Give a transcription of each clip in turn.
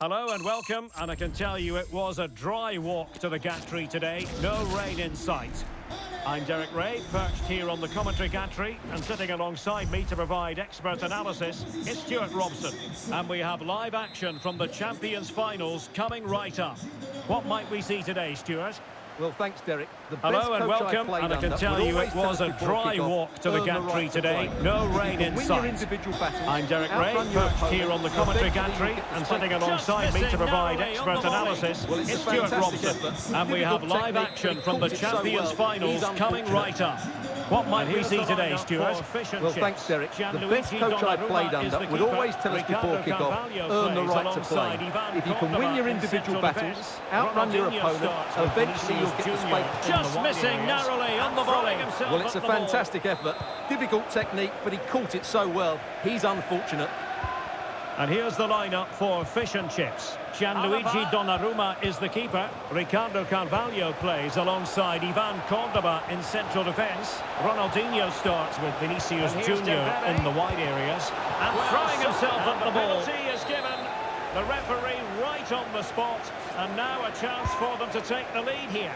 Hello and welcome, and I can tell you it was a dry walk to the gantry today. No rain in sight. I'm Derek Ray, perched here on the commentary gantry, and sitting alongside me to provide expert analysis is Stuart Robson. And we have live action from the Champions Finals coming right up. What might we see today, Stuart? Well, thanks, Derek. Hello and welcome, and I can tell you it was a dry walk to the gantry today. No rain in sight. I'm Derek Ray, perched here on the commentary gantry, and sitting alongside me to provide expert analysis is Stuart Robson. And we have live action from the Champions Finals coming right up. What might we see today, Stuart? Well, thanks, Derek. The best coach I played under would always tell us before kick-off, earn the right to play. If you can win your individual battles, outrun your opponent, eventually you'll get the space. Just missing narrowly on the volley. Well, it's a fantastic effort. Difficult technique, but he caught it so well. He's unfortunate. And here's the lineup for fish and chips. Gianluigi Donnarumma is the keeper. Ricardo Carvalho plays alongside Ivan Cordoba in central defence. Ronaldinho starts with Vinicius Junior in the wide areas. And throwing himself at the ball. The penalty is given. The referee right on the spot. And now a chance for them to take the lead here.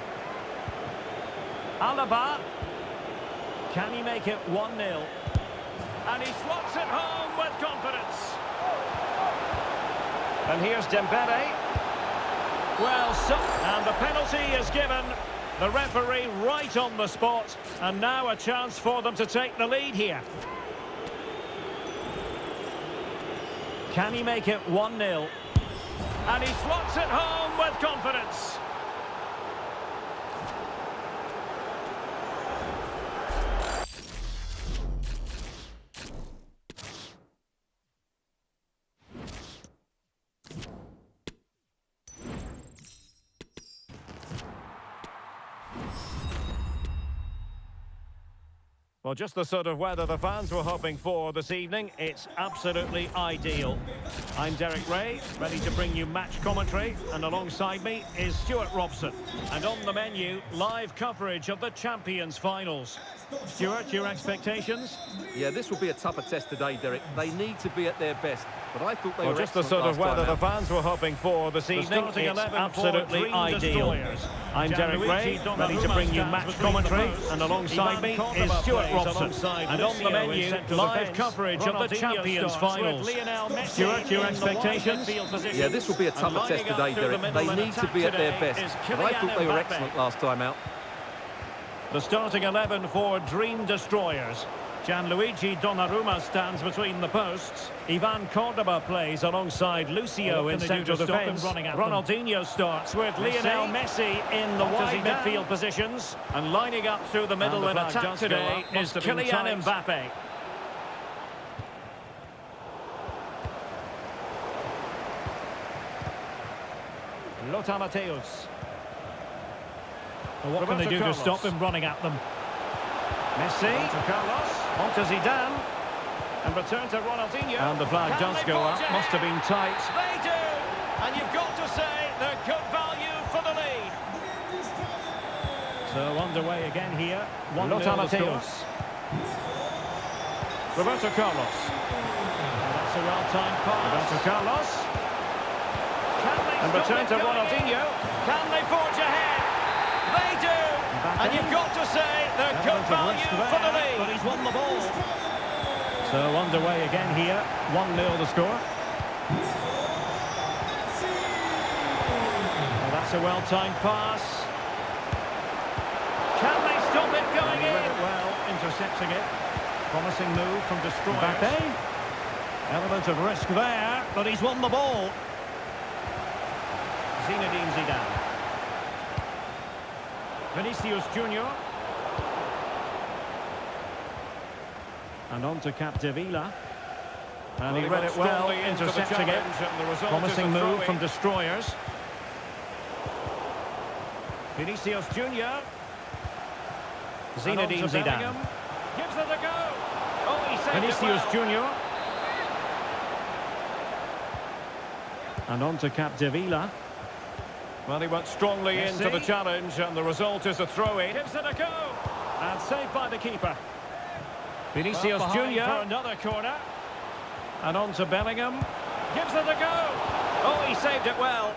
Alaba. Can he make it 1-0? And he slots it home with confidence. And here's Dembele. Well, and the penalty is given. The referee right on the spot. And now a chance for them to take the lead here. Can he make it 1-0? And he slots it home with confidence. Well, just the sort of weather the fans were hoping for this evening. It's absolutely ideal. I'm Derek Ray, ready to bring you match commentary, and alongside me is Stuart Robson. And on the menu, live coverage of the Champions Finals. Stuart, your expectations? Yeah, this will be a tougher test today, Derek. They need to be at their best, but I thought they were just the sort of weather the fans were hoping for this evening. It's absolutely ideal. I'm Derek Ray, ready to bring you match commentary, and alongside me is Stuart Robson. And on the menu, live coverage of the Champions Finals. Stuart, your expectations? Yeah, this will be a tougher test today, Derek. They need to be at their best, but I thought they were excellent last time out. The starting 11 for Dream Destroyers. Gianluigi Donnarumma stands between the posts. Ivan Cordoba plays alongside Lucio in central defence. Ronaldinho starts with Lionel Messi in the wide midfield positions. And lining up through the middle in attack today is Kylian Mbappe. Lothar Matthäus. Well, what can they do to stop him running at them? Messi. On to Zidane. And return to Ronaldinho. And the flag does go up. Must have been tight. They do. And you've got to say they're good value for the lead. So underway again here. Lothar Matthäus. Roberto Carlos. That's a well-timed pass. Roberto Carlos. And return to Ronaldinho. Can they forge ahead? They do. And you've got to say they're good value for the lead. But he's won the ball. So underway again here. 1-0 the score. Well, that's a well-timed pass. Can they stop it going in? Read it well, intercepting it. Promising move from Destroyers. Mbappe. Element of risk there, but he's won the ball. Zinedine Zidane. Vinicius Junior. And on to Capdevila. And he read it well, intercepting it. Promising move from Destroyers. Vinicius Junior. Zinedine Zidane. Gives it a go. Oh, he saved Vinicius Junior. And on to Capdevila. Well, he went strongly into the challenge, and the result is a throw-in. Gives it a go. And saved by the keeper. Vinicius Junior for another corner. And on to Bellingham. Gives it a go. Oh, he saved it well.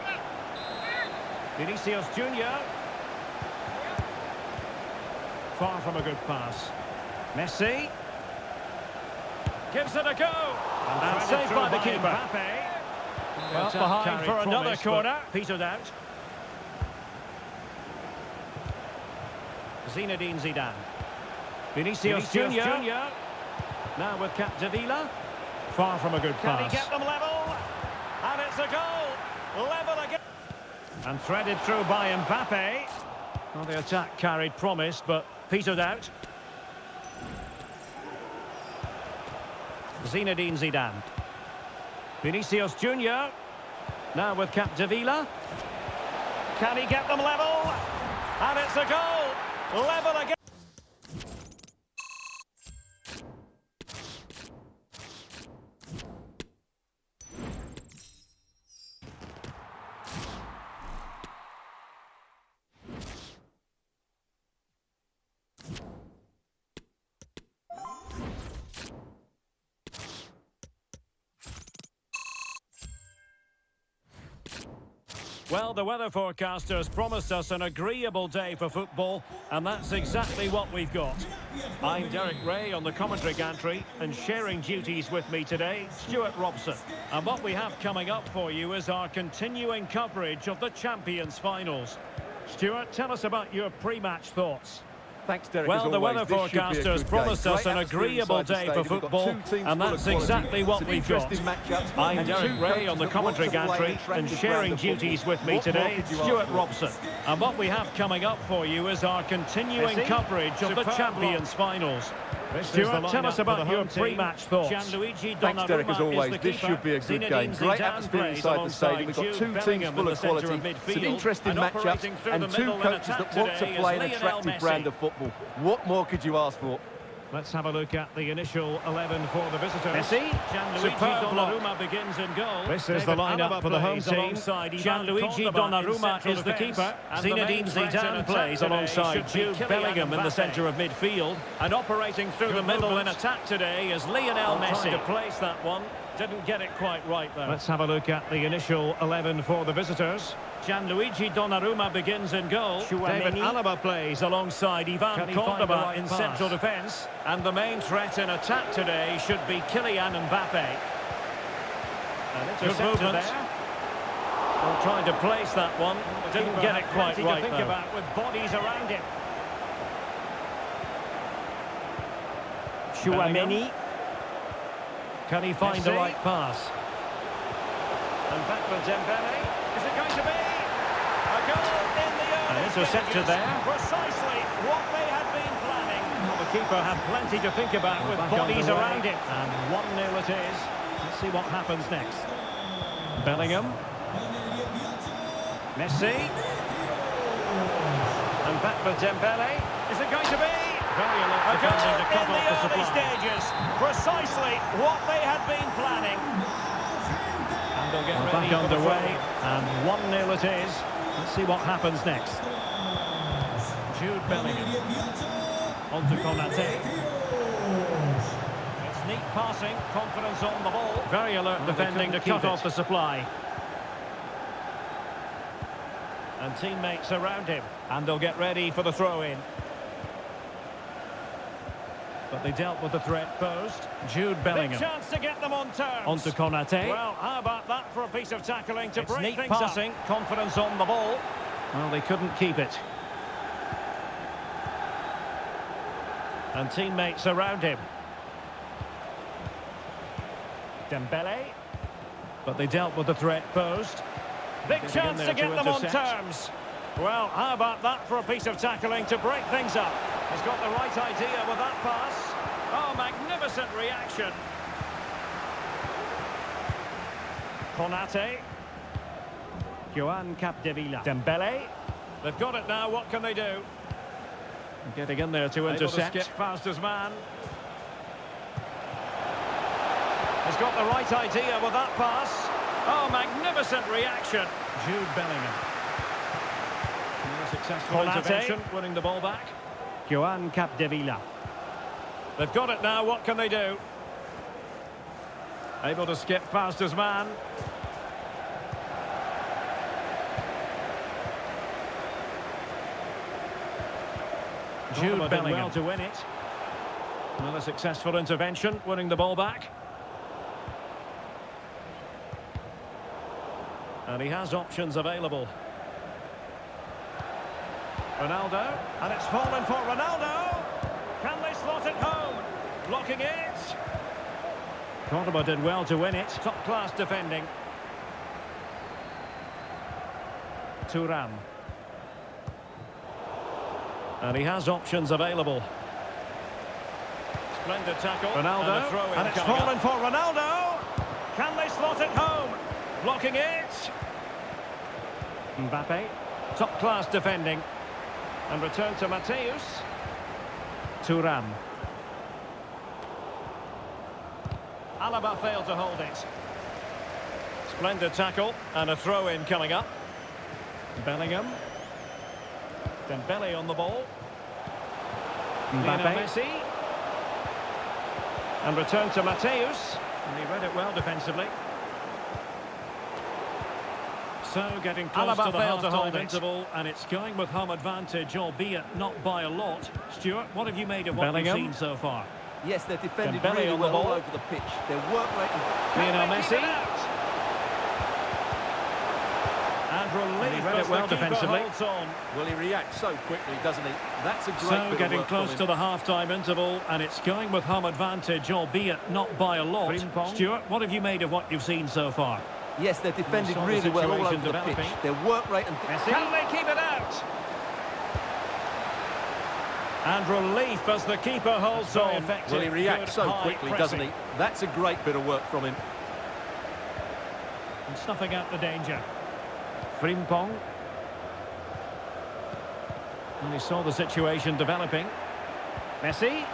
Vinicius Junior. Far from a good pass. Messi. Gives it a go. And saved by the keeper. Well, behind for another corner. Petered out. Zinedine Zidane. Vinicius Junior. Now with Capdevila. Far from a good pass. Can he get them level? And it's a goal. Level again. And threaded through by Mbappe. Well, the attack carried promise, but petered out. Zinedine Zidane. Vinicius Junior. Now with Capdevila. Can he get them level? And it's a goal. Level again. Well, the weather forecasters promised us an agreeable day for football, and that's exactly what we've got. I'm Derek Ray on the commentary gantry, and sharing duties with me today, Stuart Robson. And what we have coming up for you is our continuing coverage of the Champions Finals. Stuart, tell us about your pre-match thoughts. Thanks, Derek. Well, the weather forecasters promised us an agreeable day for football, and that's exactly what we've got. I'm Derek Ray on the commentary gantry, and sharing duties with me today, Stuart Robson. And what we have coming up for you is our continuing coverage of the Champions Finals. Stuart, tell us about your pre-match thoughts. Thanks, Derek, as always. This should be a good game. Great atmosphere inside the stadium. We've got two teams full of quality. It's an interesting matchup, and two coaches that want to play an attractive brand of football. What more could you ask for? Let's have a look at the initial 11 for the visitors. Messi. Superb Donnarumma begins in goal. This is the lineup for the home team. Gianluigi Donnarumma is the keeper. Zinedine Zidane plays alongside Jude Bellingham in the centre of midfield. And operating through the middle in attack today is Lionel Messi. To place that one. Didn't get it quite right, though. Let's have a look at the initial 11 for the visitors. Gianluigi Donnarumma begins in goal. David Alaba plays alongside Ivan Cordoba in central defence. And the main threat in attack today should be Kylian Mbappe. Good movement there. Well, trying to place that one. Didn't get it quite right, though. About with bodies around him. Chouameni. Can he find the right pass? And back with Dembele. Is it going to be? A goal in the early intercepted there. Precisely what they had been planning. Well, the keeper had plenty to think about with bodies around him. And 1-0 it is. Let's see what happens next. Bellingham. Messi. And back with Dembele. Is it going to be? Very alert defending to cut off the supply. Stages. Precisely what they had been planning. And they'll get ready back underway. And 1-0 it is. Let's see what happens next. Jude Bellingham. On to Konate. It's neat passing. Confidence on the ball. Very alert defending to cut off the supply. And teammates around him. And they'll get ready for the throw-in. But they dealt with the threat posed. Jude Bellingham. Big chance to get them on terms. On to Konate. Well, how about that for a piece of tackling to break things up? Passing, confidence on the ball. Well, they couldn't keep it. And teammates around him. Dembele. But they dealt with the threat posed. Big chance to get them on terms. Well, how about that for a piece of tackling to break things up? He's got the right idea with that pass. Oh, magnificent reaction. Konate. Joan Capdevila. Dembele. They've got it now. What can they do? Getting in there to intercept. To skip past his man. He's got the right idea with that pass. Oh, magnificent reaction. Jude Bellingham. Successful intervention, winning the ball back. Joan Capdevila. They've got it now, what can they do? Able to skip past his man. Jude Bellingham well to win it. Another successful intervention, winning the ball back. And he has options available. Ronaldo, and it's fallen for Ronaldo. Can they slot it home? Blocking it. Cordoba did well to win it. Top-class defending. Thuram. And he has options available. Splendid tackle. Ronaldo, and it's fallen for Ronaldo. Can they slot it home? Blocking it. Mbappe. Top-class defending. And return to Mateus. Thuram. Alaba failed to hold it. Splendid tackle and a throw-in coming up. Bellingham. Dembele on the ball. Mbappe. Messi. And return to Mateus. And he read it well defensively. So getting close to the half-time interval, and it's going with home advantage, albeit not by a lot. Stuart, what have you made of what you've seen so far? Yes, they're defended really well all over the pitch. Their work rate... Messi. And relief he read it well defensively. Well, he reacts so quickly, doesn't he? That's a great bit of getting work close to the half-time interval, and it's going with home advantage, albeit not by a lot. Stuart, what have you made of what you've seen so far? Yes, they're defended really well all over the pitch. Their work rate and... Can they keep it out? And relief as the keeper holds on. Well, he reacts so quickly, doesn't he? That's a great bit of work from him. And snuffing out the danger. Frimpong. And he saw the situation developing. Messi.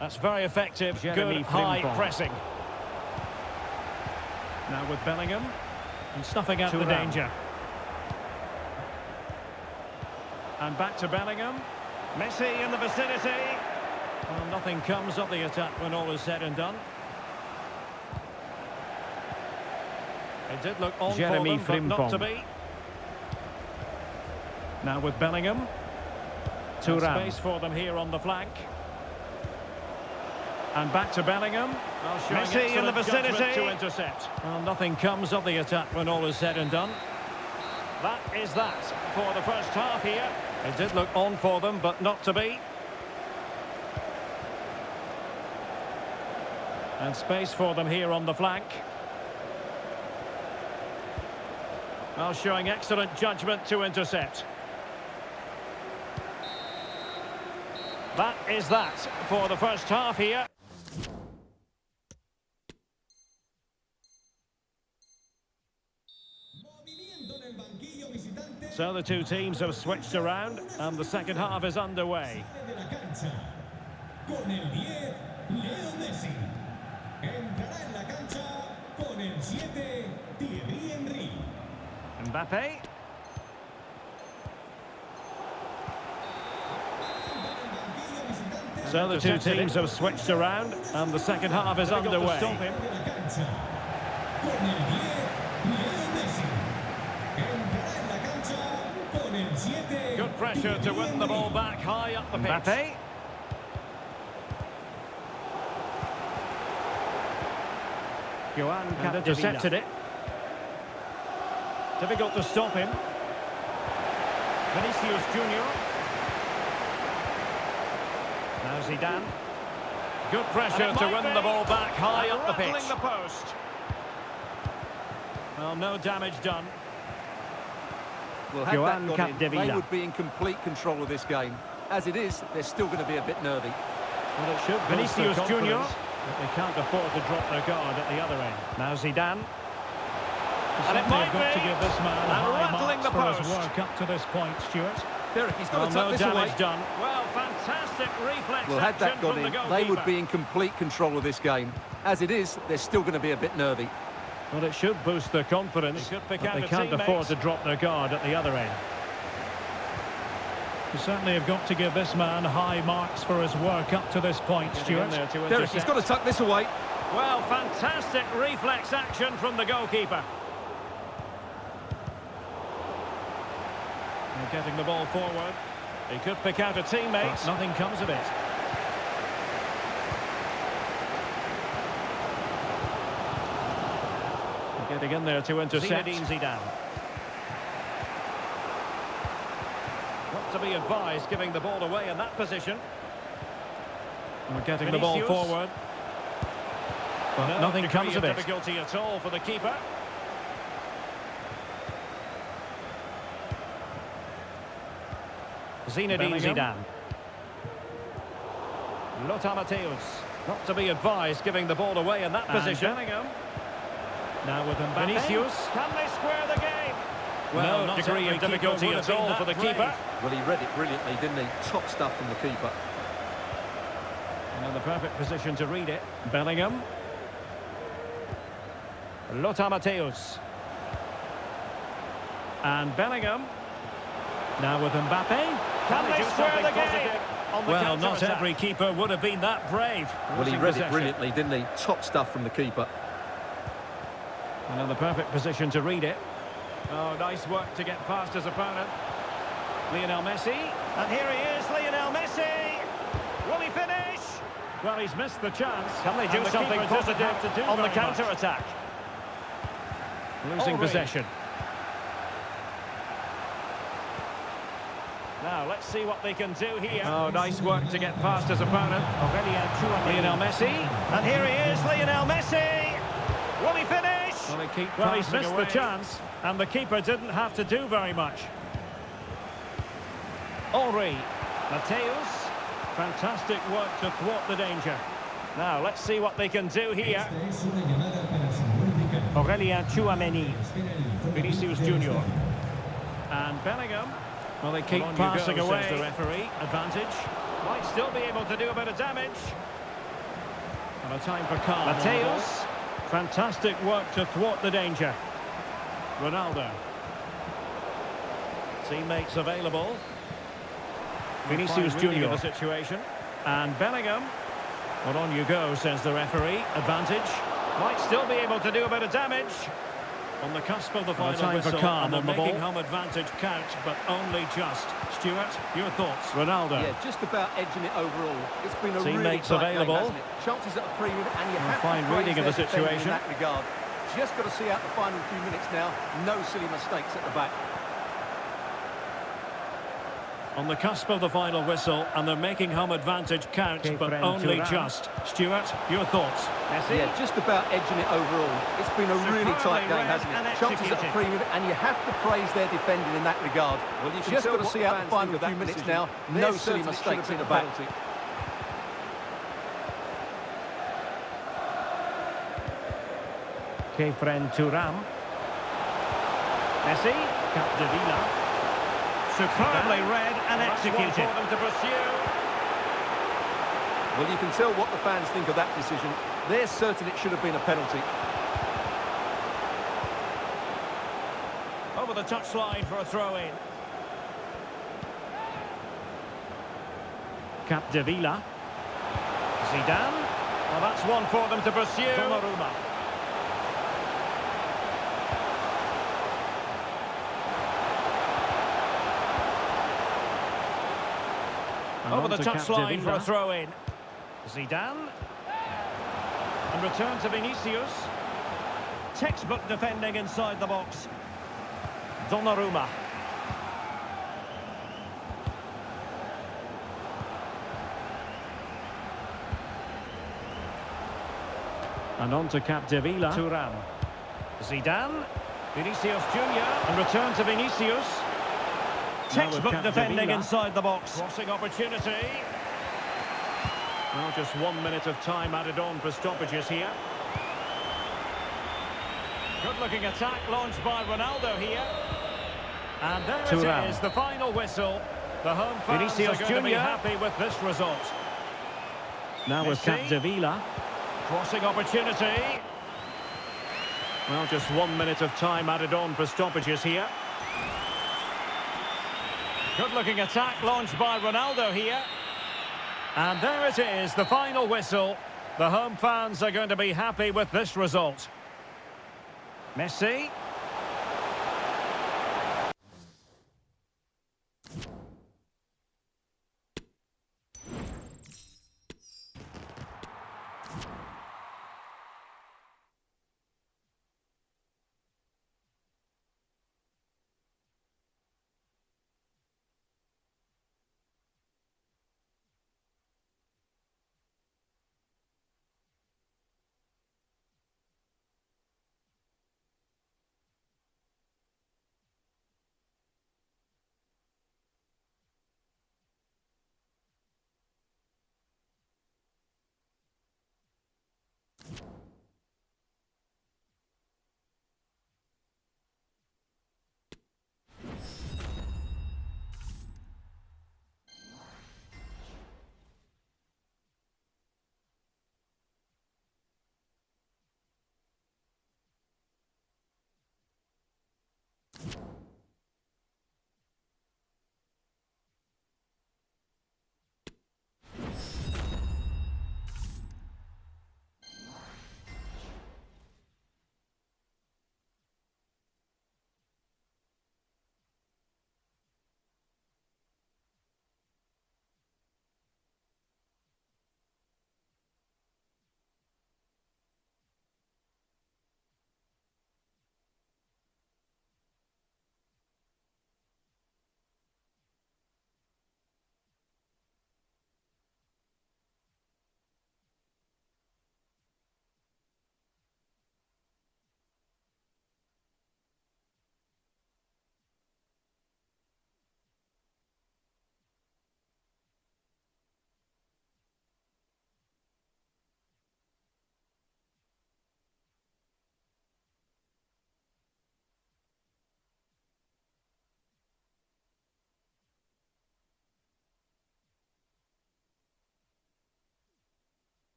That's very effective. Good high pressing. Now with Bellingham. And snuffing out the danger. And back to Bellingham. Messi in the vicinity. Well, nothing comes of the attack when all is said and done. It did look on for them, but not to be. Now with Bellingham. Space for them here on the flank. And back to Bellingham. Messi in the vicinity to intercept. Well, nothing comes of the attack when all is said and done. That is that for the first half here. It did look on for them, but not to be. And space for them here on the flank. Well, showing excellent judgment to intercept. That is that for the first half here. So the two teams have switched around and the second half is underway. Mbappe. So the two teams have switched around and the second half is underway. Good pressure to win the ball back high up the pitch. Mbappe. Johan intercepted it. Difficult to stop him. Vinicius Junior. Now Zidane. Good pressure to win the ball back high up the pitch. The post. Well, no damage done. Well, had that gone in, they would be in complete control of this game. As it is, they're still going to be a bit nervy. Well, it should Vinicius Junior. But they can't afford to drop their guard at the other end. Now Zidane. And it might got to give this man high marks for his work up to this point, Stuart. Derek, he's got to tuck this away. Done. Well, fantastic reflex. Well, had that gone in, they would be in complete control of this game. As it is, they're still going to be a bit nervy. Well, it should boost their confidence, but they can't afford to drop their guard at the other end. You certainly have got to give this man high marks for his work up to this point, Stuart. Derek, he's got to tuck this away. Well, fantastic reflex action from the goalkeeper. Getting the ball forward. He could pick out a teammate. But nothing comes of it. Getting in there to intercept. Zidane. Not to be advised giving the ball away in that position. We're getting the ball forward. But nothing comes of it. Difficulty at all for the keeper. Zinedine Zidane. Lothar Matthäus. Not to be advised giving the ball away in that position. Bellingham. Now with Mbappe. Vinicius. Can they square the game? Well, no degree of difficulty at all for the keeper. Well, he read it brilliantly, didn't he? Top stuff from the keeper. And in the perfect position to read it. Bellingham. Lothar Matthäus. And Bellingham. Now with Mbappe. Can they square the game? Well, not every keeper would have been that brave. Well, he read it brilliantly, didn't he? Top stuff from the keeper. And in the perfect position to read it. Oh, nice work to get past his opponent. Lionel Messi. And here he is, Lionel Messi. Will he finish? Well, he's missed the chance. Can they do something positive to do on the counter-attack? Losing possession. Now, let's see what they can do here. Oh, nice work to get past his opponent. Lionel Messi. And here he is, Lionel Messi. Will he finish? Well, he's missed the chance, and the keeper didn't have to do very much. Henry. Matthäus. Fantastic work to thwart the danger. Now, let's see what they can do here. Aurélien Tchouameni. Vinicius Junior. And Bellingham. Well, they keep passing away. Says the referee. Advantage. Might still be able to do a bit of damage. And a time for calm. Matthäus. Fantastic work to thwart the danger. Ronaldo. Teammates available. Vinicius Junior. The situation. And Bellingham. Well, on you go, says the referee. Advantage. Might still be able to do a bit of damage. On the cusp of the final whistle, for calm and they're making home advantage count, but only just. Stuart, your thoughts? Ronaldo. Yeah, just about edging it overall. It's been a really tight available. Game, hasn't it? Chances at a premium, and you have fine to reading of the situation in that regard. Just got to see out the final few minutes now. No silly mistakes at the back. On the cusp of the final whistle, and they're making home advantage count, but only just. Stuart, your thoughts? Messi? Yeah, just about edging it overall. It's been a really tight game, hasn't it? Chances at a premium, and you have to praise their defending in that regard. Well, you just got to see out the final few minutes now. No silly mistakes in the back. Kefren Turam. Messi. Capdevila. Superbly read and executed. For them to pursue. Well, you can tell what the fans think of that decision. They're certain it should have been a penalty. Over the touchline for a throw-in. Capdevila. Zidane. Well, that's one for them to pursue. Donnarumma. Over the touchline for a throw-in. Zidane. And return to Vinicius. Textbook defending inside the box. Donnarumma. And on to Capdevila. Turam. Zidane. Vinicius Junior. And return to Vinicius. Textbook defending inside the box. Crossing opportunity. Well, just 1 minute of time added on for stoppages here. Good-looking attack launched by Ronaldo here. And there it is, the final whistle. The home fans are going to be happy with this result. Now with Capdevila. Crossing opportunity. Well, just 1 minute of time added on for stoppages here. Good-looking attack launched by Ronaldo here. And there it is, the final whistle. The home fans are going to be happy with this result. Messi.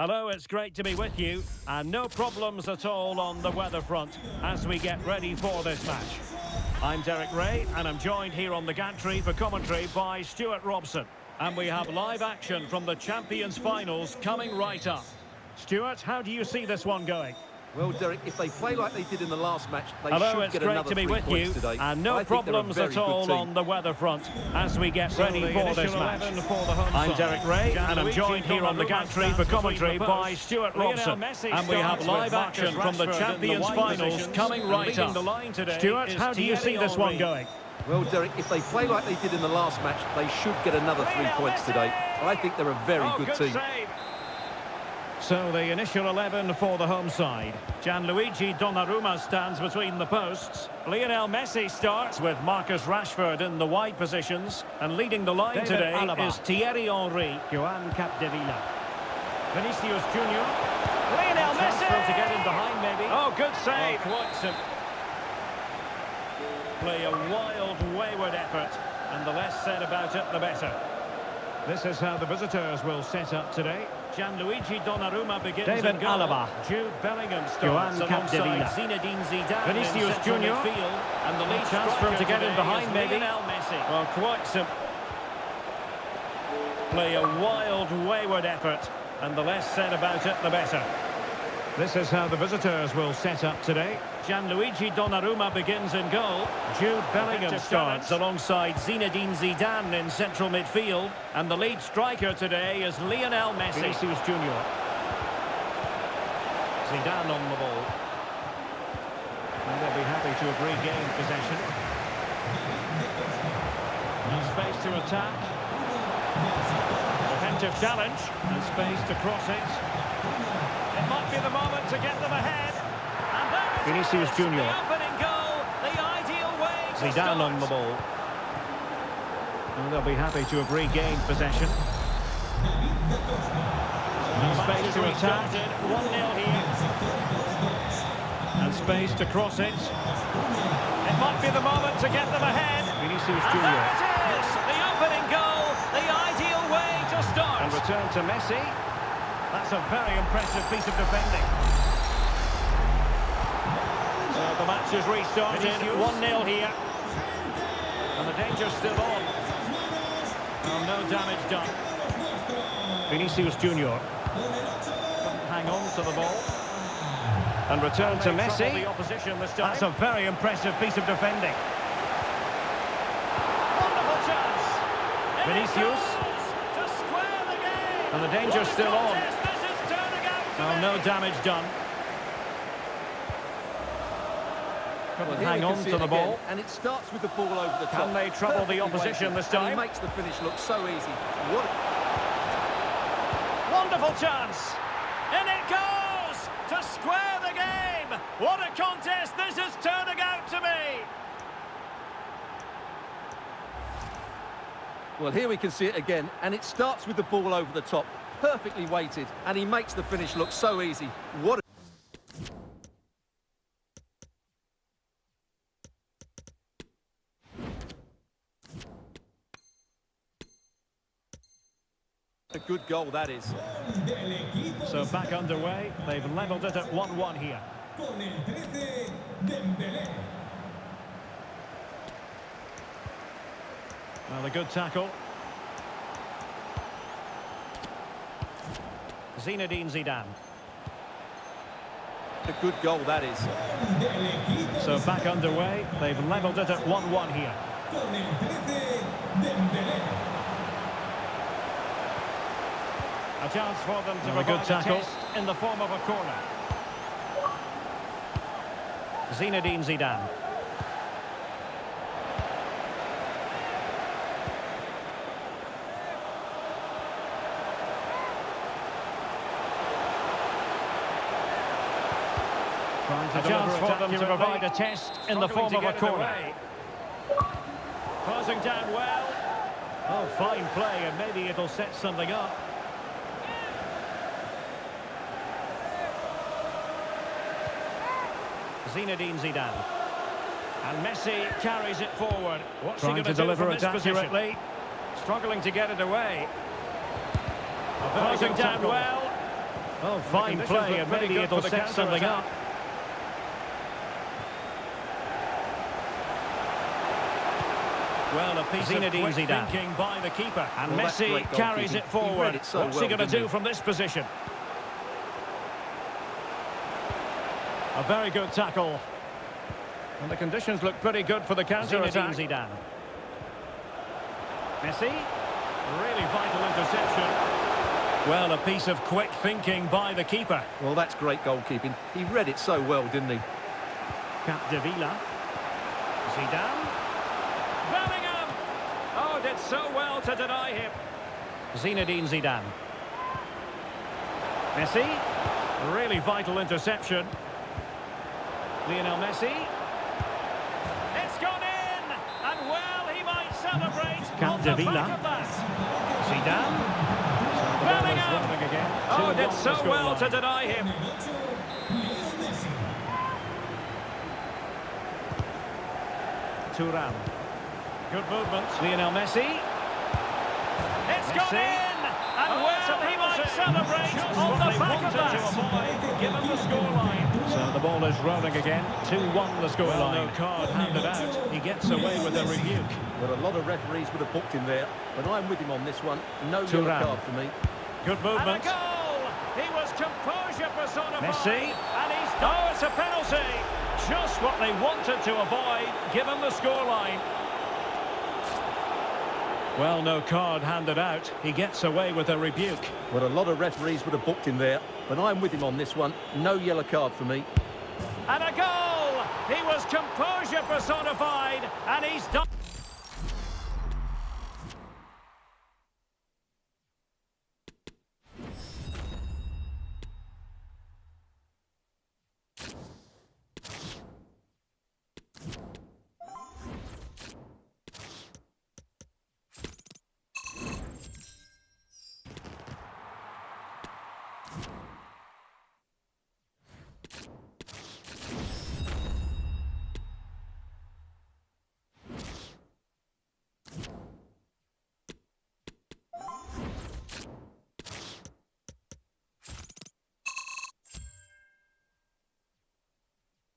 Hello, it's great to be with you, and no problems at all on the weather front as we get ready for this match. I'm Derek Ray, and I'm joined here on the gantry for commentary by Stuart Robson. And we have live action from the Champions Finals coming right up. Stuart, how do you see this one going? Well, Derek, if they play like they did in the last match, they Hello, should get another 3 points today. And no problems at all on the weather front as we get ready for this match. I'm Derek Ray, and I'm joined here on the gantry for commentary by Stuart Robson. And we have live action from the Champions Finals coming right up. Stuart, how do you see this one going? Well, Derek, if they play like they did in the last match, they should get another 3 points today. I think they're a very good team. So the initial 11 for the home side. Gianluigi Donnarumma stands between the posts. Lionel Messi starts with Marcus Rashford in the wide positions. And leading the line today is Thierry Henry. Joan Capdevila. Vinicius Junior. Lionel Messi! To get in behind maybe. Oh, good save. Play a wild, wayward effort. And the less said about it, the better. This is how the visitors will set up today. Gianluigi Donnarumma begins in goal. Alaba. Jude Bellingham starts alongside Zinedine Zidane. Vinicius Junior. And the lead chance for him to get in behind maybe. Messi. Well, quite simple. Play a wild, wayward effort. And the less said about it, the better. This is how the visitors will set up today. Gianluigi Donnarumma begins in goal. Jude Bellingham starts alongside Zinedine Zidane in central midfield. And the lead striker today is Lionel Messi. Vinicius Junior. Zidane on the ball. And they'll be happy to agree game possession. And space to attack. Offensive challenge. And space to cross it. It might be the moment to get them ahead. And Vinicius Junior. The opening goal, the ideal way to Zidane on the ball. And they'll be happy to agree game possession. And space to attack. 1-0 here. And space to cross it. It might be the moment to get them ahead. Vinicius Junior. And there it is! The opening goal, the ideal way to start. And return to Messi. That's a very impressive piece of defending. So the match is restarted. 1-0 here. And the danger's still on. Oh, no damage done. Vinicius Junior. Hang on to the ball. And return to Messi. The opposition this time. That's a very impressive piece of defending. Wonderful chance. Vinicius. To square the game. And the danger's still on. Oh, no damage done. Well, hang on to the ball. And it starts with the ball over the top. Can they trouble the opposition this time? And he makes the finish look so easy. Wonderful chance. And it goes to square the game. What a contest this is turning out to be. Well, here we can see it again. And it starts with the ball over the top. Perfectly weighted, and he makes the finish look so easy. What a good goal that is. So back underway, they've levelled it at 1-1 here. Well, a good tackle. Zinedine Zidane. A good goal that is. So back underway, they've levelled it at 1-1 here. A chance for them to provide a good tackle in the form of a corner. Zinedine Zidane. A chance for them to provide a test in the form of a corner. Closing down well. Oh, fine play, and maybe it'll set something up. Zinedine Zidane. And Messi carries it forward. What's he going to deliver it accurately? Struggling to get it away. Closing down well. Oh, fine play, and maybe it'll set something up. Well, a piece of quick thinking by the keeper. And Messi carries it forward. What's he going to do from this position? A very good tackle. And the conditions look pretty good for the counter-attack. Zidane. Messi. Really vital interception. Well, a piece of quick thinking by the keeper. Well, that's great goalkeeping. He read it so well, didn't he? Capdevila. Zidane. Bellingham! Oh, did so well to deny him. Zinedine Zidane. Messi. Really vital interception. Lionel Messi. It's gone in! And well, he might celebrate on the back of that. Zidane. Bellingham! Again. Oh, did so well to deny him. Thuram. Good movement. Lionel Messi. It's gone in! And well, he might celebrate on the back of that. Give him the scoreline. So the ball is rolling again. 2-1 the scoreline. Well, no card handed out. He gets away with a rebuke. Well, a lot of referees would have booked him there, but I'm with him on this one. No yellow card for me. Good movement. And a goal! He was composure personified. Messi. And he's done. Oh, it's a penalty. Just what they wanted to avoid. Give him the scoreline. Well, no card handed out. He gets away with a rebuke. Well, a lot of referees would have booked him there, but I'm with him on this one. No yellow card for me. And a goal! He was composure personified, and he's done.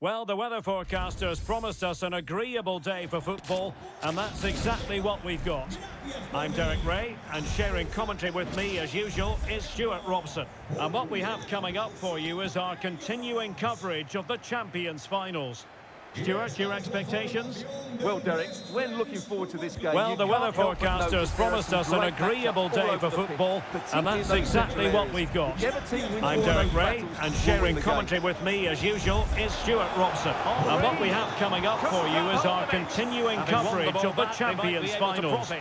Well, the weather forecasters promised us an agreeable day for football, and that's exactly what we've got. I'm Derek Ray, and sharing commentary with me, as usual, is Stuart Robson. And what we have coming up for you is our continuing coverage of the Champions Finals. Stuart, your expectations? Well, Derek, we're looking forward to this game. Well, the weather forecasters promised us an agreeable day for football, and that's exactly what we've got. I'm Derek Ray, and sharing commentary with me, as usual, is Stuart Robson. And what we have coming up for you is our continuing coverage of the Champions Finals.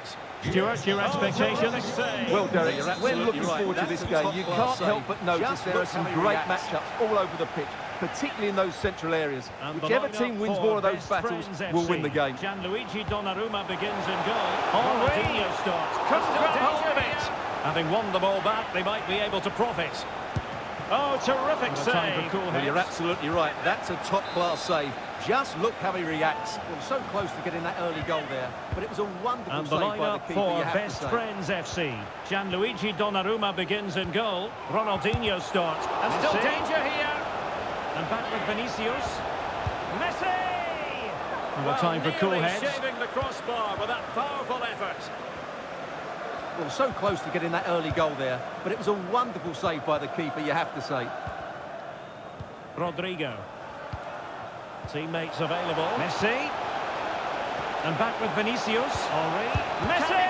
Stuart, your expectations? Well, Derek, we're looking forward to this game. You can't help but notice there are some great matchups all over the pitch, particularly in those central areas. Whichever team wins more of those battles will win the game. Gianluigi Donnarumma begins in goal. Henry starts. Couldn't grab hold of it. Having won the ball back, they might be able to profit. Oh, terrific save. Well, you're absolutely right. That's a top-class save. Just look how he reacts. Well, so close to getting that early goal there, but it was a wonderful save by the keeper, for Best Friends FC. Gianluigi Donnarumma begins in goal. Ronaldinho starts. And still danger here. And back with Vinicius. Messi! And a time for cool heads. Shaving the crossbar with that powerful effort. Well, so close to getting that early goal there, but it was a wonderful save by the keeper, you have to say. Rodrigo. Teammates available. Messi. And back with Vinicius. Henry. Messi!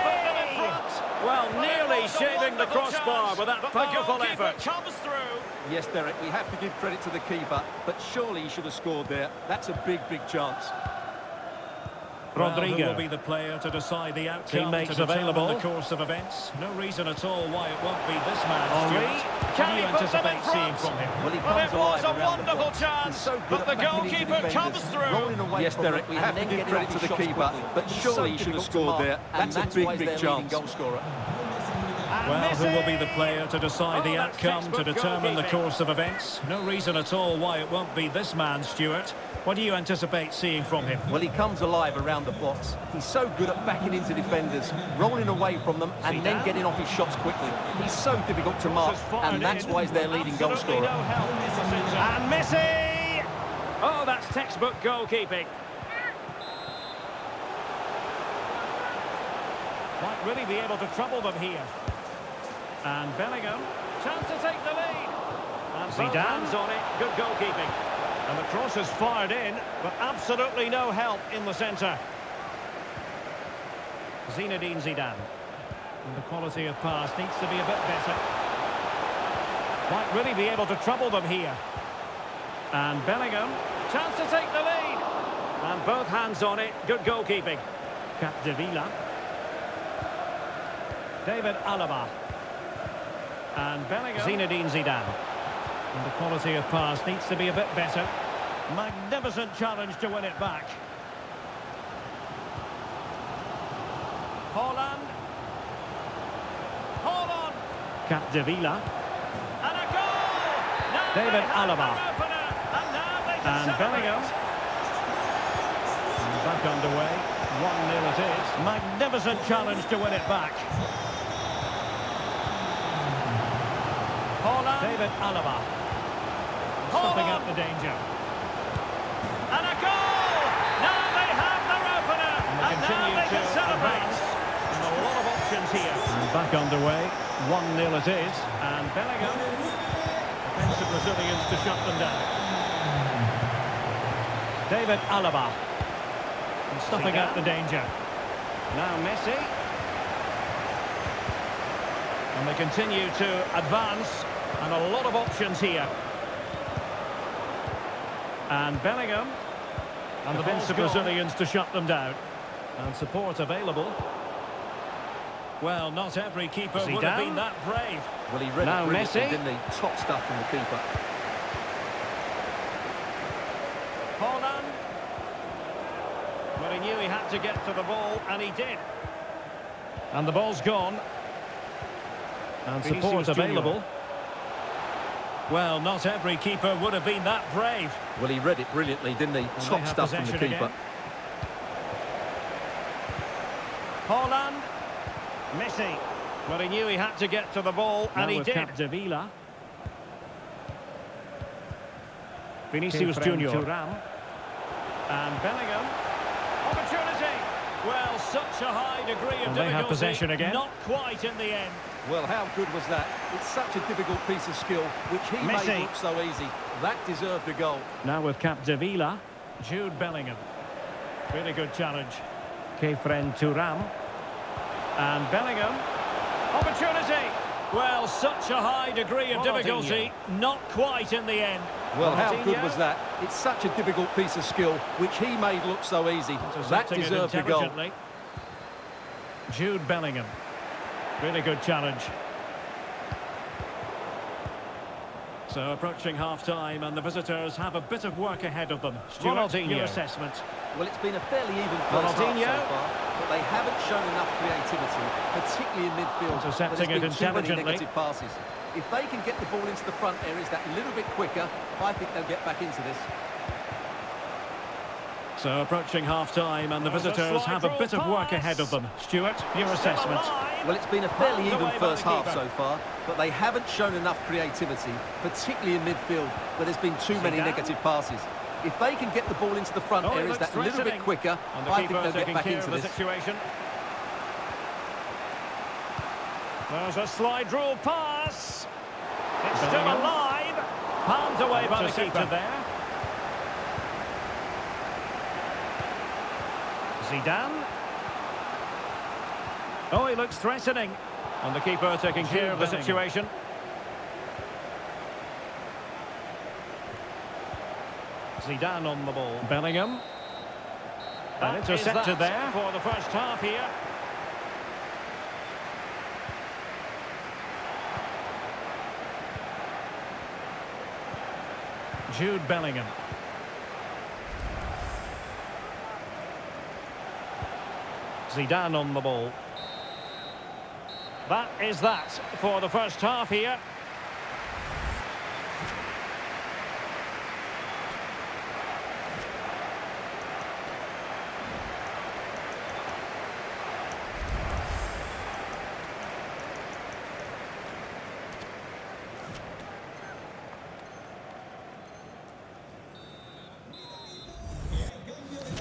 Well, nearly shaving the crossbar with that powerful effort. Comes through. Yes, Derek, we have to give credit to the keeper, but surely he should have scored there. That's a big, big chance. Rodrigo will be the player to decide the outcome. Teammates available. The course of events. No reason at all why it won't be this man. Henry. Can you anticipate seeing from him? Well, it was a wonderful chance, but the goalkeeper comes through. Yes, Derek, we have to give credit to the keeper, but surely he should have scored there. That's a big, big chance. Well, who will be the player to decide the outcome, to determine the course of events? No reason at all why it won't be this man, Stuart. What do you anticipate seeing from him? Well, he comes alive around the box. He's so good at backing into defenders, rolling away from them, and then getting off his shots quickly. He's so difficult to mark, and that's why he's their leading goal scorer. And Messi! Oh, that's textbook goalkeeping. Might really be able to trouble them here. And Bellingham, chance to take the lead. And Zidane's on it, good goalkeeping. And the cross is fired in, but absolutely no help in the centre. Zinedine Zidane. And the quality of pass needs to be a bit better. Might really be able to trouble them here. And Bellingham, chance to take the lead. And both hands on it, good goalkeeping. Capdevila. David Alaba. And Bellingham. Zinedine Zidane. And the quality of pass needs to be a bit better. Magnificent challenge to win it back. Haaland. Capdevila. And a goal! David Alaba. And Bellingham. And back underway. 1-0 it is. Magnificent challenge to win it back. Haaland. David Alaba. Stopping out the danger. And a goal! Now they have their opener. And they continue to celebrate. And a lot of options here. And back underway. 1-0 it is. And Bellingham. Defensive Brazilians to shut them down. David Alaba. And stopping out the danger. Now Messi. And they continue to advance. And a lot of options here. And Bellingham. And the defensive Brazilians to shut them down. And support available. Well, not every keeper would have been that brave. Well, he read it brilliantly, didn't he? Top stuff from the keeper. Haaland. Well, he knew he had to get to the ball, and he did. And the ball's gone. And support available. Well, not every keeper would have been that brave. Well, he read it brilliantly, didn't he? Top stuff from the keeper. Again. Haaland. Messi. Well, he knew he had to get to the ball, and he did. Capdevila. Vinicius Junior. And Bellingham. Opportunity. Well, such a high degree of difficulty. They have possession again. Not quite in the end. Well, how good was that? It's such a difficult piece of skill, which he made look so easy. That deserved a goal. Now with Capdevila, Jude Bellingham. Really good challenge. Kefren Turam. And Bellingham. Opportunity. Well, such a high degree of difficulty. Not quite in the end. Well, how good was that? It's such a difficult piece of skill, which he made look so easy. That deserved a goal. Jude Bellingham. Really good challenge. So approaching half-time, and the visitors have a bit of work ahead of them. Stuart, your assessment? Well, it's been a fairly even first half so far, but they haven't shown enough creativity, particularly in midfield. Intercepting it intelligently. Too many negative passes. If they can get the ball into the front areas that little bit quicker, I think they'll get back into this. So approaching half-time, and the visitors have a bit of work ahead of them. Stuart, your assessment? Well, it's been a fairly even first half so far, but they haven't shown enough creativity, particularly in midfield, where there's been too many negative passes. If they can get the ball into the front areas that little bit quicker, I think they'll get back into this. There's a slide rule pass. It's still alive. Palmed away by the keeper there. Zidane. Oh, he looks threatening. And the keeper taking care of the situation. Zidane on the ball. Bellingham. And intercepted there for the first half here. Jude Bellingham. Zidane on the ball. That is that for the first half here.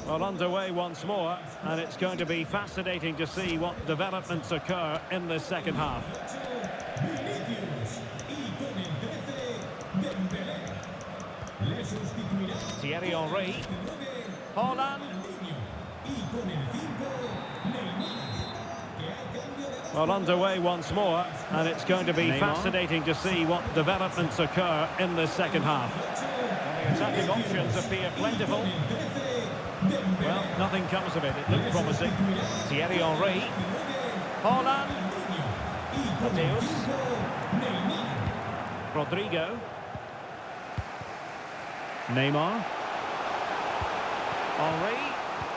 Well, underway once more, and it's going to be fascinating to see what developments occur in the second half. Thierry Henry. Holland. Well, underway once more, and it's going to be fascinating to see what developments occur in the second half. And the attacking options appear plentiful. Well, nothing comes of it. It looked promising. Thierry Henry. Holland. Mateus. Rodrigo. Neymar. Henry.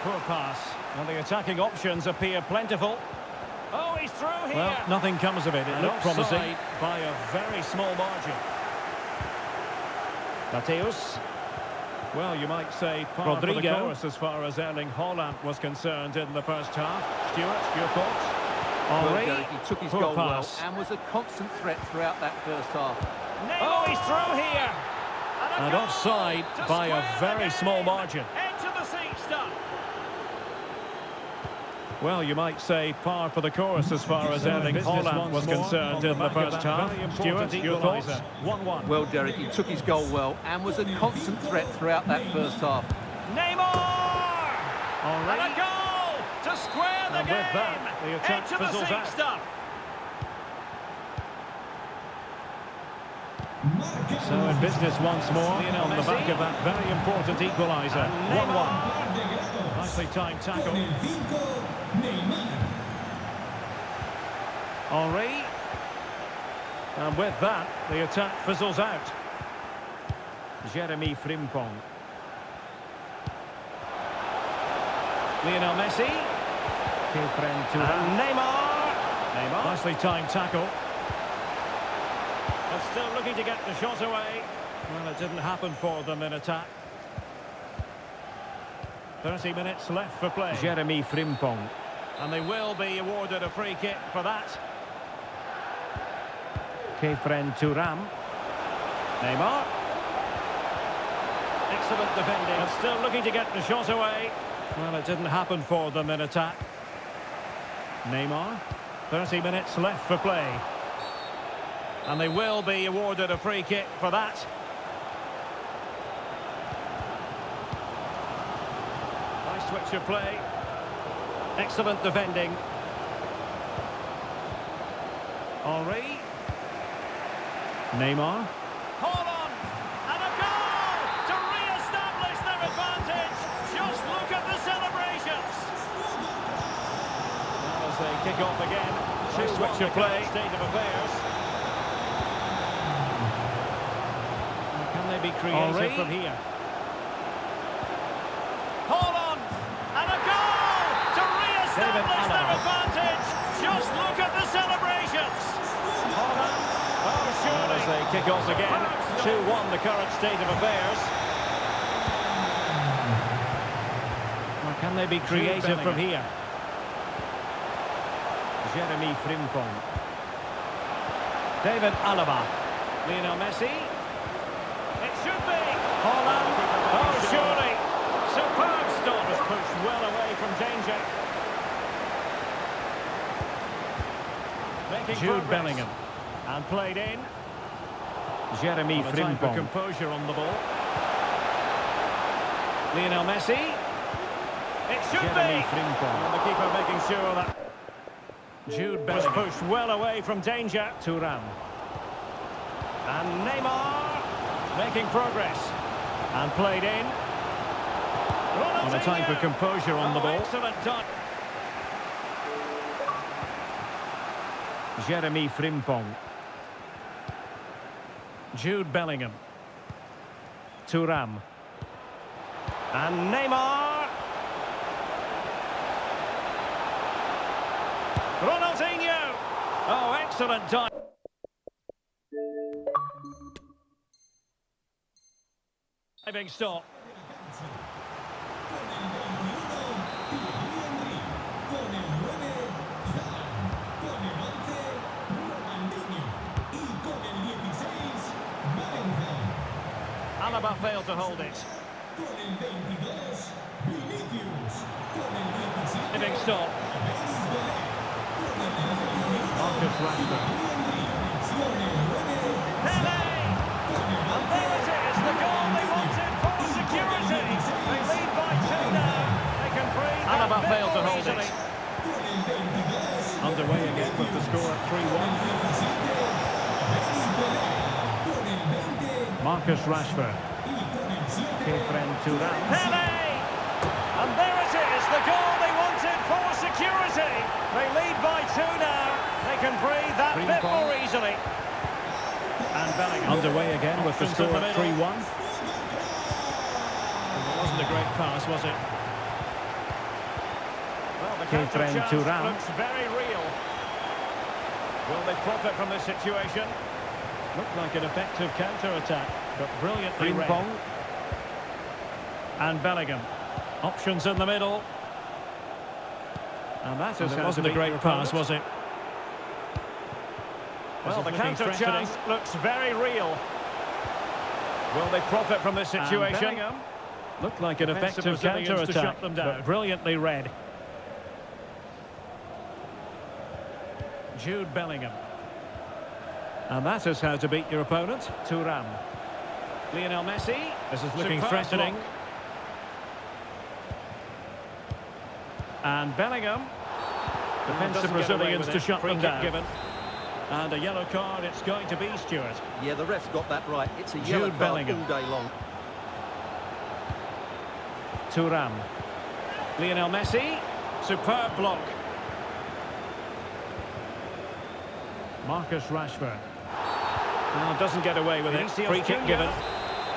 Poor pass. And the attacking options appear plentiful. Oh, he's through here. Well, nothing comes of it. It looked promising. By a very small margin. Mateus. Well, you might say par for the course as far as Erling Haaland was concerned in the first half. Stuart, your thoughts? Well, Derek, he took his goal well and was a constant threat throughout that first half. Oh, he's through here! And offside by a very small margin. Well, you might say par for the course as far as Erling Haaland was concerned in the first half. Stuart, your thoughts? 1-1. Well, Derek, he took his goal well and was a constant threat throughout that first half. Neymar! And a goal to square the game. With that, the attack fizzles out. So in business once more on the back of that very important equaliser. 1-1. Nicely timed tackle. Henry. And with that, the attack fizzles out. Jeremy Frimpong. Lionel Messi. And Neymar. Nicely timed tackle. But still looking to get the shot away. Well, it didn't happen for them in attack. 30 minutes left for play. Jeremy Frimpong. And they will be awarded a free kick for that. Thuram. Neymar. Excellent defending. And still looking to get the shot away. Well, it didn't happen for them in attack. Neymar. 30 minutes left for play. And they will be awarded a free kick for that. Nice switch of play. Excellent defending. Henry. Neymar. Hold on! And a goal to re-establish their advantage. Just look at the celebrations. Now as they kick off again. Nice switch of play. State of affairs. Can they be creative from here? Hold on! And a goal to re-establish their advantage. Just look at the celebrations. Hold on. Oh, surely. As they kick off again. 2-1 the current state of affairs. Well, can they be creative from here? Jeremy Frimpong. David Alaba. Lionel Messi. It should be. Holland. Oh, surely. Superb stop. Was pushed well away from danger. Making Jude progress. Bellingham. And played in. Jeremy Frimpong. Composure on the ball. Lionel Messi. It should Jeremy be. Frimpong. And the keeper making sure that Jude Bellingham was pushed well away from danger. Thuram. And Neymar making progress. And played in. On a time for composure on the ball. Excellent touch. Jeremy Frimpong. Jude Bellingham. Thuram. And Neymar. Ronaldinho. Oh, excellent time. Diving stop. Alaba failed to hold it. Diving stop. Marcus Rashford. Pele! And there it is, the goal they wanted for security. They lead by 2 now. They can breathe. Alaba failed to hold it. Underway again with the score at 3-1. Marcus Rashford. Pele! And there it is, the goal they wanted for security. They lead by 2 now. They can breathe that bit more easily. And Bellingham. Underway again with the score at 3-1. It wasn't a great pass, was it? Well, the counter chance looks very real. Will they profit from this situation? Looked like an effective counter-attack, but brilliantly read. And Bellingham. Options in the middle. And that wasn't a great pass, was it? Well, the counter chance looks very real. Will they profit from this situation? Looked like an effective counter-attack, but brilliantly read. Jude Bellingham. And that is how to beat your opponent. Thuram. Lionel Messi. This is looking threatening. Block. And Bellingham. Defensive Brazilians to shut them down. Given. And a yellow card, it's going to be Stewart. Yeah, the ref's got that right. It's a yellow card Bellingham. All day long. Thuram. Lionel Messi. Superb block. Marcus Rashford. Oh, doesn't get away with it. Free kick given.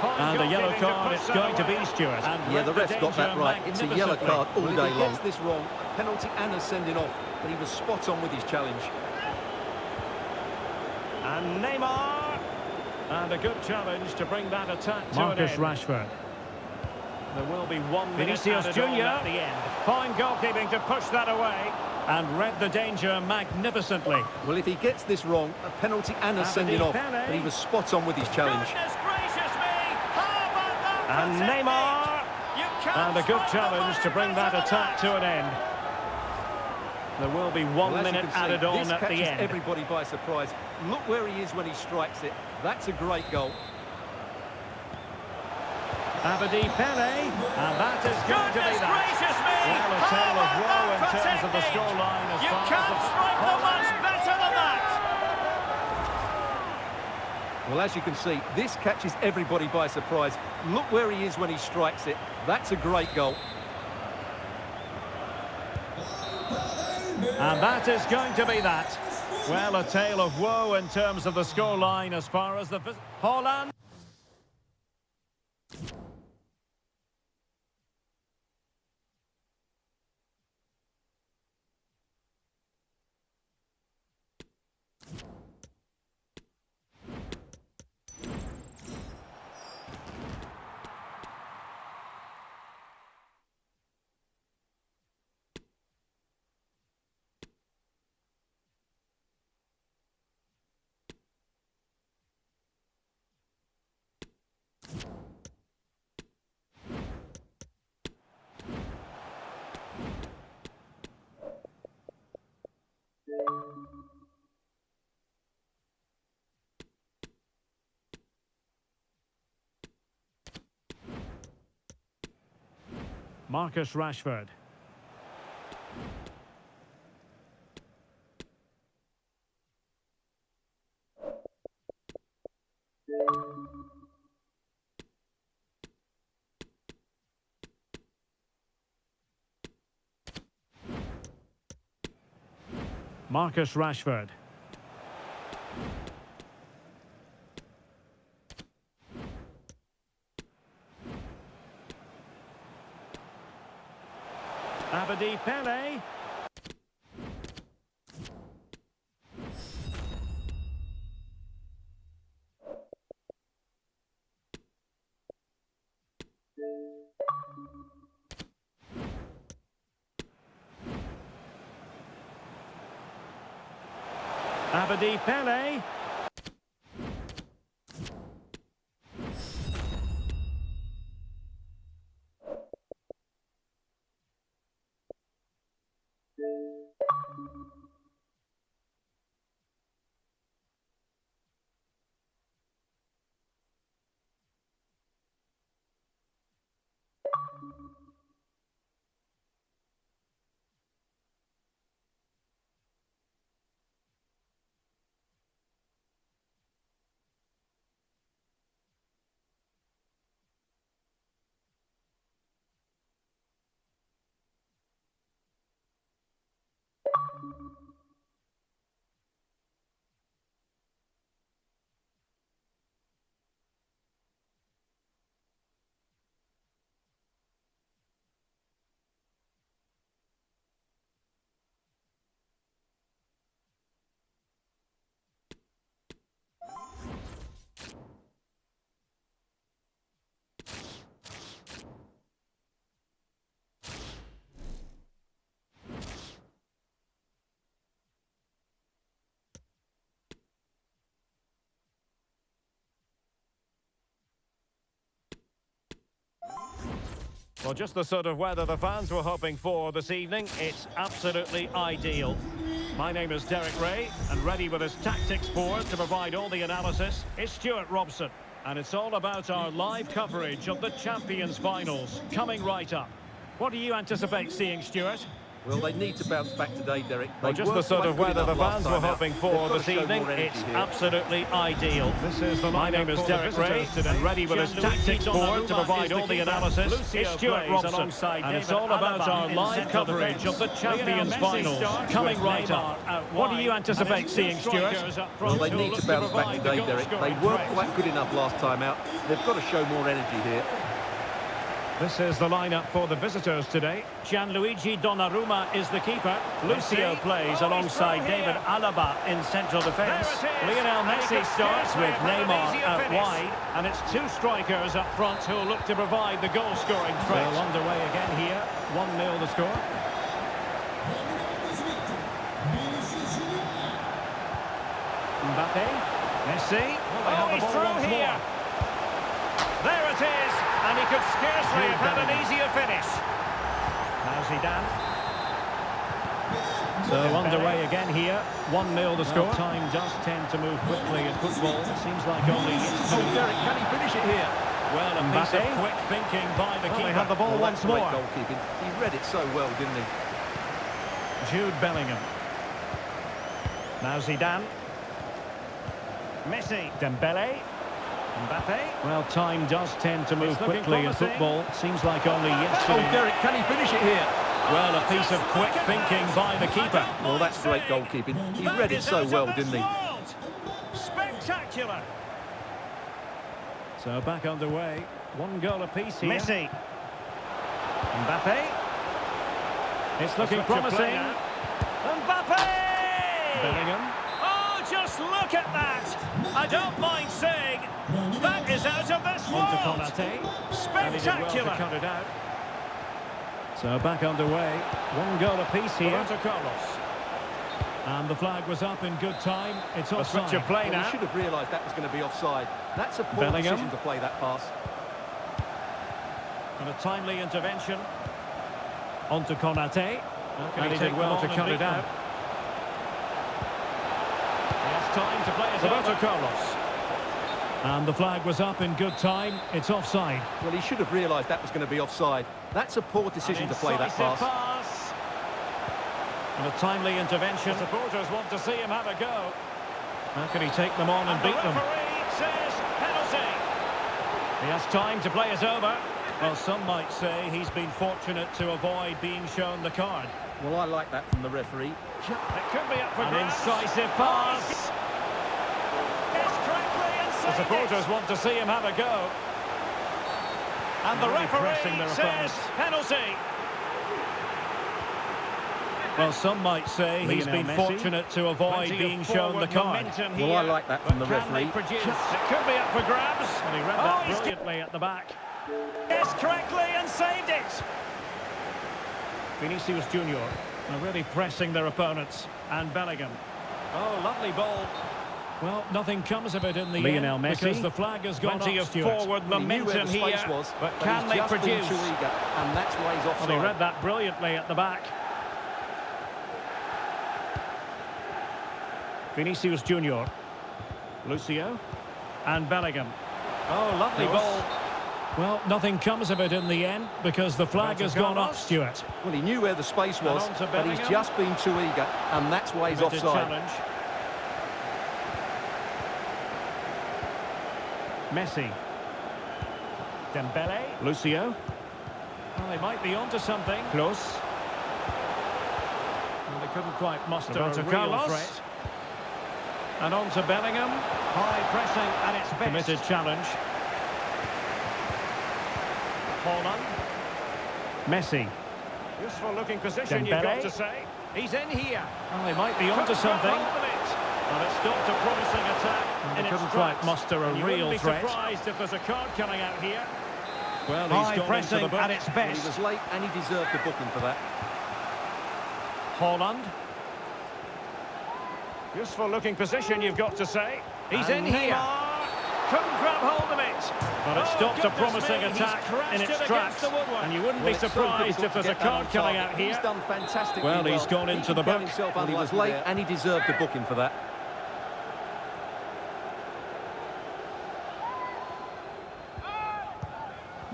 And a yellow card, it's going to be Stewart. Yeah, the ref's got that right. It's a yellow card all day long. If he gets this wrong, a penalty and a sending off. But he was spot on with his challenge. And Neymar. And a good challenge to bring that attack to an end. Marcus Rashford. There will be 1 minute added on at the end. Fine goalkeeping to push that away. And read the danger magnificently. Well, if he gets this wrong, a penalty and a sending off. But he was spot on with his challenge. Goodness gracious me! How about that? And Neymar. And a good challenge to bring that attack to an end. There will be 1 minute added on at the end. This catches everybody by surprise. Look where he is when he strikes it. That's a great goal. Abedi Pele, and that is going to be that. Well, a tale of woe in terms of the scoreline as far as the... You can't strike the match better than that! Well, as you can see, this catches everybody by surprise. Look where he is when he strikes it. That's a great goal. And that is going to be that. Well, a tale of woe in terms of the scoreline as far as the... Holland. Marcus Rashford. Marcus Rashford. Abedi Pele. Abedi Pele. Well, just the sort of weather the fans were hoping for this evening. It's absolutely ideal. My name is Derek Ray, and ready with his tactics board to provide all the analysis is Stuart Robson. And it's all about our live coverage of the Champions Finals coming right up. What do you anticipate seeing, Stuart? Well, they need to bounce back today, Derek. Well, just the sort of weather the fans were hoping for this evening. It's absolutely ideal. This is My name is Derek Ray, and ready with his tactics board to provide all the analysis is Stuart Robson. And it's all about our live coverage of the Champions Finals coming right up. What do you anticipate seeing, Stuart? Well, they need to bounce back today, Derek. They weren't quite good enough last time out. They've got to show more energy here. This is the lineup for the visitors today. Gianluigi Donnarumma is the keeper. Lucio plays alongside David Alaba in central defence. Lionel Messi starts with Neymar out wide. And it's two strikers up front who'll look to provide the goal-scoring threat. Well, underway again here. 1-0 the score. Mbappe. Messi. Oh, he's through here. There it is. And he could scarcely have had an easier finish. Now Zidane. So underway again here. 1-0 the score. Time does tend to move quickly in football. It seems like only... Oh, Derek, can he finish it here? Well, a piece of quick thinking by the keeper. They have the ball once more. Goalkeeping. He read it so well, didn't he? Jude Bellingham. Now Zidane. Messi. Dembele. Mbappe. Well, time does tend to move quickly in football. Seems like only yesterday. Oh, Derek, can he finish it here? Well, a piece of quick thinking by the keeper. Well, that's great goalkeeping. He read it so well, didn't he? Spectacular. So back underway. 1 goal apiece here. Messi. Mbappe. It's looking promising. Mbappe! Bellingham. Oh, just look at that! I don't mind saying that is out of this world. Spectacular. Well to cut it out. So back underway. 1 goal apiece here. Carlos. And the flag was up in good time. It's offside. Well, he should have realised that was going to be offside. That's a poor decision to play that pass. And a timely intervention. On to Konate. And he did well to cut it out. He has time to play it over. Carlos. And the flag was up in good time. It's offside. Well, he should have realised that was going to be offside. That's a poor decision to play that pass. And a timely intervention. The supporters want to see him have a go. How can he take them on and beat them? The referee says penalty. He has time to play it over. Well, some might say he's been fortunate to avoid being shown the card. Well, I like that from the referee. It could be up for grabs. An incisive pass. The supporters want to see him have a go. And the referee says penalty. Well, some might say he's been fortunate to avoid being shown the card. Well, I like that from the referee. It could be up for grabs. And he read that brilliantly at the back. Guessed correctly and saved it. Vinicius Junior are really pressing their opponents. And Bellingham. Oh, lovely ball. Well, nothing comes of it in the end because the flag has gone up. Forward momentum here, but can they produce? Too eager, and that's why he's offside. Well, he read that brilliantly at the back. Vinicius Junior, Lucio, and Bellingham. Oh, lovely ball. Well, nothing comes of it in the end because the flag has gone up, Stuart. Well, he knew where the space was, but he's just been too eager, and that's why he's offside. Challenge. Messi. Dembele. Lucio. Well, they might be onto something. Close. Well, they couldn't quite muster a real threat. And on to Bellingham. High pressing at its best. Committed challenge. Holland. Messi. Useful looking position, you've got to say. He's in here. Well, they might be onto something. Well, it stopped a promising attack. And they couldn't quite muster a real threat. Surprised if there's a card coming out here. Well, he's gone pressing into the at its best. He was late and he deserved a booking for that. Holland. Useful looking position, you've got to say. He's in here. Couldn't grab hold of it. But it stopped a promising attack in its tracks. And you wouldn't be surprised if there's a card coming out here. He's done fantastically well. He's gone into the book. Well, he was late and he deserved a booking for that.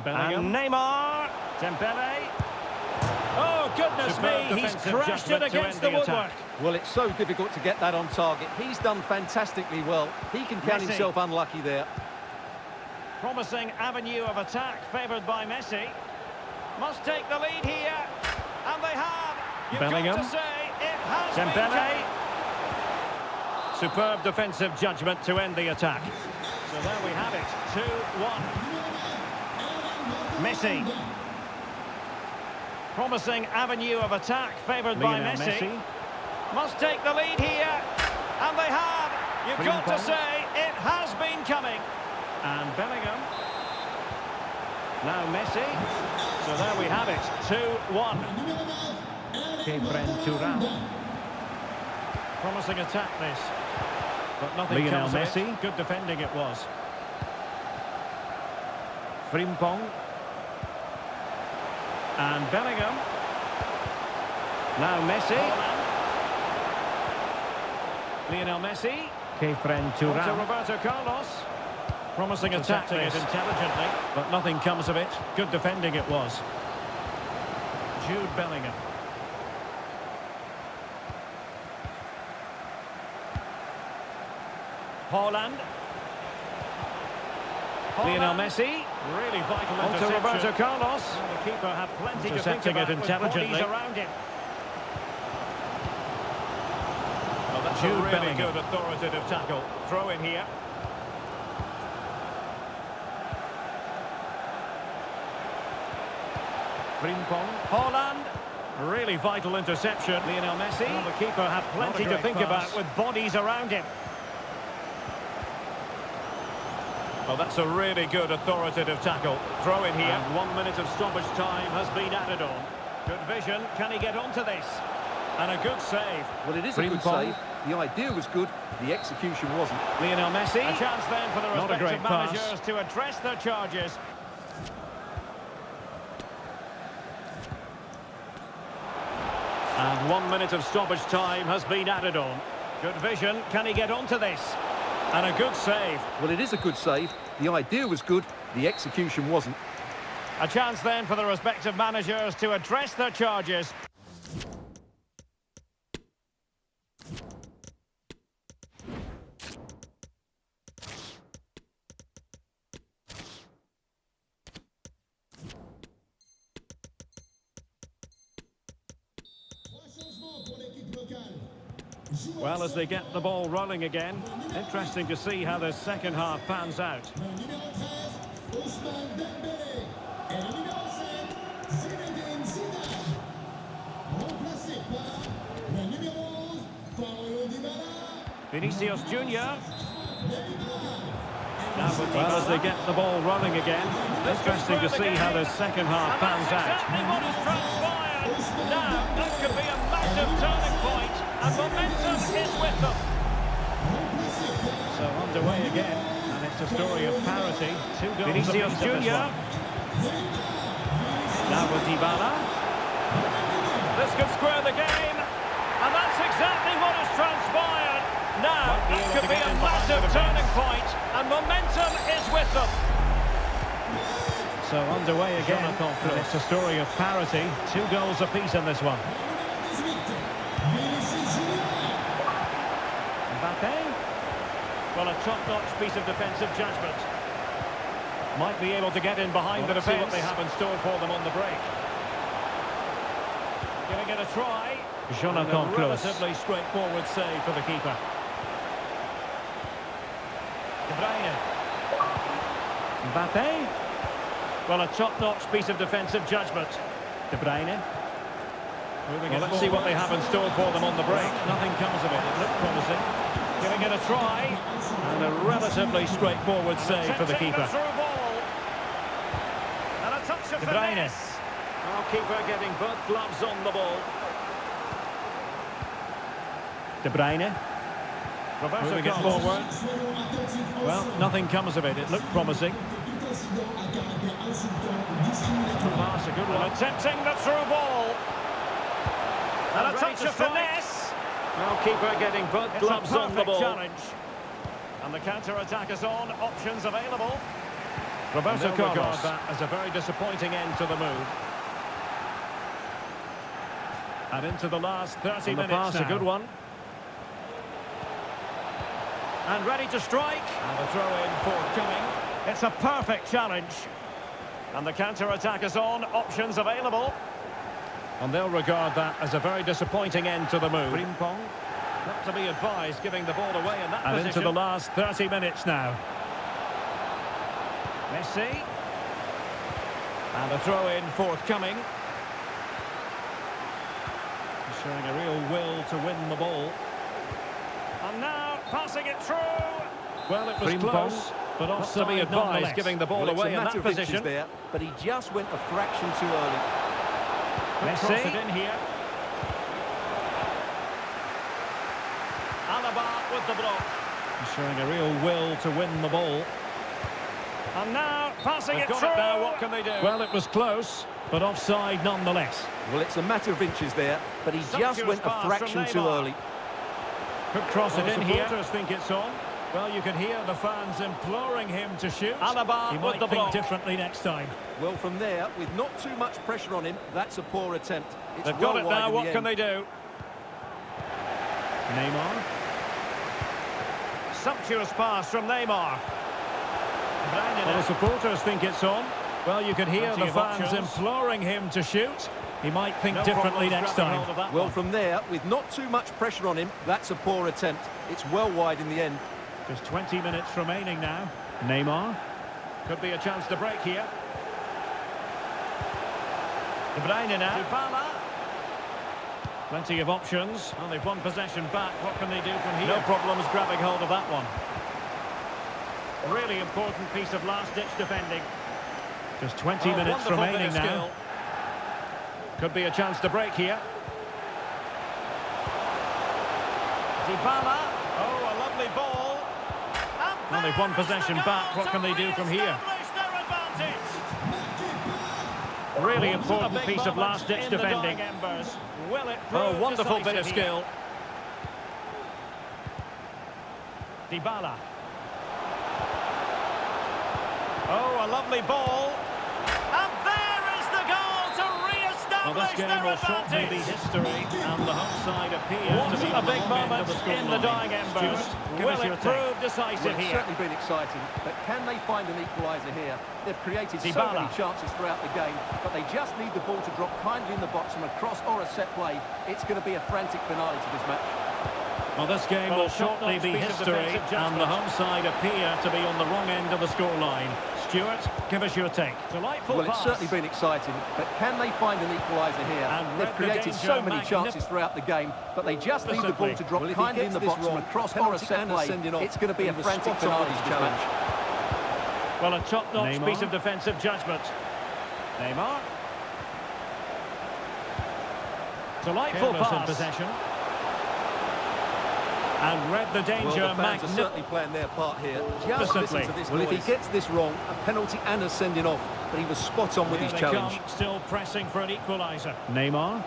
Bellingham. And Neymar. Dembele. Oh, goodness me, he's crashed it against the woodwork. Well, it's so difficult to get that on target. He's done fantastically well. He can count himself unlucky there. Promising avenue of attack favoured by Messi. Must take the lead here. And they have. You've Bellingham. Got to say, it has Dembele. Superb defensive judgment to end the attack. So there we have it, 2-1. Messi. Promising avenue of attack favoured by Messi. Must take the lead here. And they have. You've got to say, it has been coming. And Bellingham. Now Messi. So there we have it, 2-1. Promising attack this. But nothing comes of it. Good defending it was. Frimpong. And Bellingham. Now Messi. Lionel Messi. To Roberto Carlos. Promising attack it intelligently, but nothing comes of it. Good defending it was. Jude Bellingham. Holland. Lionel Messi. Really vital interception. To Roberto Carlos. Well, the keeper had plenty to think about it intelligently. Around him. Well, that's Jude a really Bellingham. Good authoritative tackle. Throw in here. Frimpong. Holland. Really vital interception. Lionel Messi. Well, the keeper had plenty to think about with bodies around him. Well, that's a really good authoritative tackle. Throw in here. And 1 minute of stoppage time has been added on. Good vision. Can he get onto this? And a good save. Well, it is a good save. The idea was good. The execution wasn't. Lionel Messi. A chance then for the respective managers to address their charges. And 1 minute of stoppage time has been added on. Good vision. Can he get onto this? And a good save. Well, it is a good save. The idea was good. The execution wasn't. A chance then for the respective managers to address their charges. Well, as they get the ball rolling again, interesting to see how the second half pans out. Vinicius Junior. Well, as they get the ball rolling again, interesting to see how the second half pans out. Exactly what has transpired. Now, that could be a massive turning point. And momentum is with them. So underway again, and it's a story of parity. 2 goals Vinicius Junior. Now with Dybala. This could square the game, and that's exactly what has transpired. Now, that could be a massive turning point, and momentum is with them. So underway again, and it's a story of parity. 2 goals apiece in this one. Mbappe. Well, a top-notch piece of defensive judgment. Might be able to get in behind the defence. See what they have in store for them on the break. Giving it a try. Jonathan Klaus. Relatively straightforward save for the keeper. De Bruyne. Mbappe. Well, a top-notch piece of defensive judgment. De Bruyne. Well, let's see what they have in store for them on the break. Nothing comes of it. It looked promising. Giving it a try. And a relatively straightforward save for the keeper. And a touch of De Bruyne. Our keeper getting both gloves on the ball. De Bruyne. Moving it forward. Well, nothing comes of it. It looked promising. Pass, a good one. Attempting the through ball. And a touch of finesse. Well, keeper getting both gloves on the ball. Challenge. And the counter-attack is on. Options available. Roberto Carlos regard that as a very disappointing end to the move. And into the last 30 minutes pass, now. A good one. And ready to strike. And the throw-in forthcoming. It's a perfect challenge. And the counter-attack is on. Options available. And they'll regard that as a very disappointing end to the move. Frimpong. Not to be advised, giving the ball away in that position. And into the last 30 minutes now. Messi. And a throw-in forthcoming. Showing a real will to win the ball. And now passing it through. Well, it was close, but offside not to be advised, giving the ball away in that position. There, but he just went a fraction too early. Messi it in here. Alaba with the block. Showing a real will to win the ball. And now passing it through. Now, what can they do? Well, it was close, but offside nonetheless. Well, it's a matter of inches there, but he just went a fraction too early. Could cross it in here. Supporters think it's on. Well, you can hear the fans imploring him to shoot. Alaba he might think differently next time. Well, from there, with not too much pressure on him, that's a poor attempt. It's They've got it now. What can they do? Neymar. Sumptuous pass from Neymar. Well, the supporters think it's on. Well, you can hear the fans imploring him to shoot. He might think differently next time. Well, from there, with not too much pressure on him, that's a poor attempt. It's well wide in the end. Just 20 minutes remaining now. Neymar. Could be a chance to break here. De Bruyne now. Dybala. Plenty of options. Well, they've won possession back. What can they do from here? No problems grabbing hold of that one. Really important piece of last-ditch defending. Just 20 minutes remaining now. Could be a chance to break here. Dybala. Oh, a lovely ball. Well, they've won possession back. What can they do from here? Really important piece of last-ditch defending. Oh, wonderful bit of skill. Dybala. Oh, a lovely ball. And there is the goal to re-establish their advantage. Be history, and the home side appear to be a big moment in the dying embers. Will it prove decisive here? It's certainly been exciting, but can they find an equaliser here? They've created so many chances throughout the game, but they just need the ball to drop kindly in the box from a cross or a set play. It's going to be a frantic finale to this match. Well, this game will shortly be history, and the home side appear to be on the wrong end of the scoreline. Stuart, give us your take. Delightful well, it's certainly been exciting, but can they find an equaliser here? And they've created so many chances throughout the game, but they just need the ball to drop kindly in the box from a cross or a set play. It's going to be a frantic finale to this match. Well, a top-notch piece of defensive judgment. Neymar. Delightful pass. In possession. And read the danger. Well, the fans are certainly playing their part here. Just listen to this noise. Well, if he gets this wrong, a penalty and a sending off, but he was spot on with his challenge. Still pressing for an equaliser. Neymar.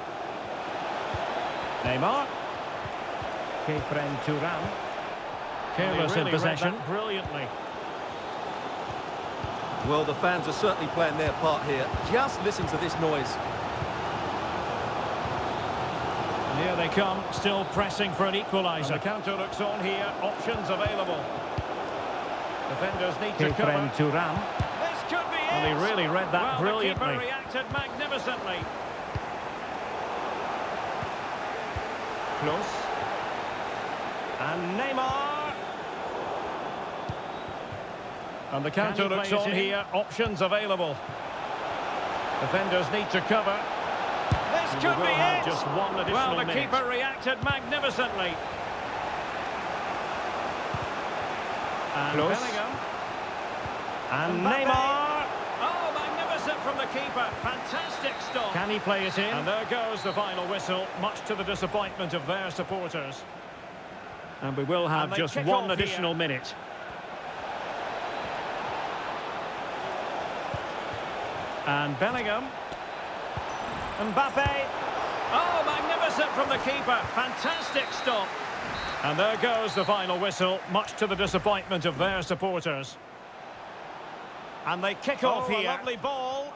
Turan. Careless in possession. Brilliantly. Well, the fans are certainly playing their part here. Just listen to this noise. And here they come, still pressing for an equaliser. The counter looks on here, options available. Defenders need to cover. Turan. This could be it. Well, he really read that brilliantly. The keeper reacted magnificently. Close. And Neymar. And the counter looks on here, options available. Defenders need to cover. This could be it! Just one additional minute. Keeper reacted magnificently. And Close. Bellingham. And Neymar. Oh, magnificent from the keeper. Fantastic stop. Can he play it in? And there goes the final whistle, much to the disappointment of their supporters. And we will have just one additional minute. And Bellingham. Mbappe. Oh, magnificent from the keeper. Fantastic stop. And there goes the final whistle, much to the disappointment of their supporters. And they kick off here. A lovely ball.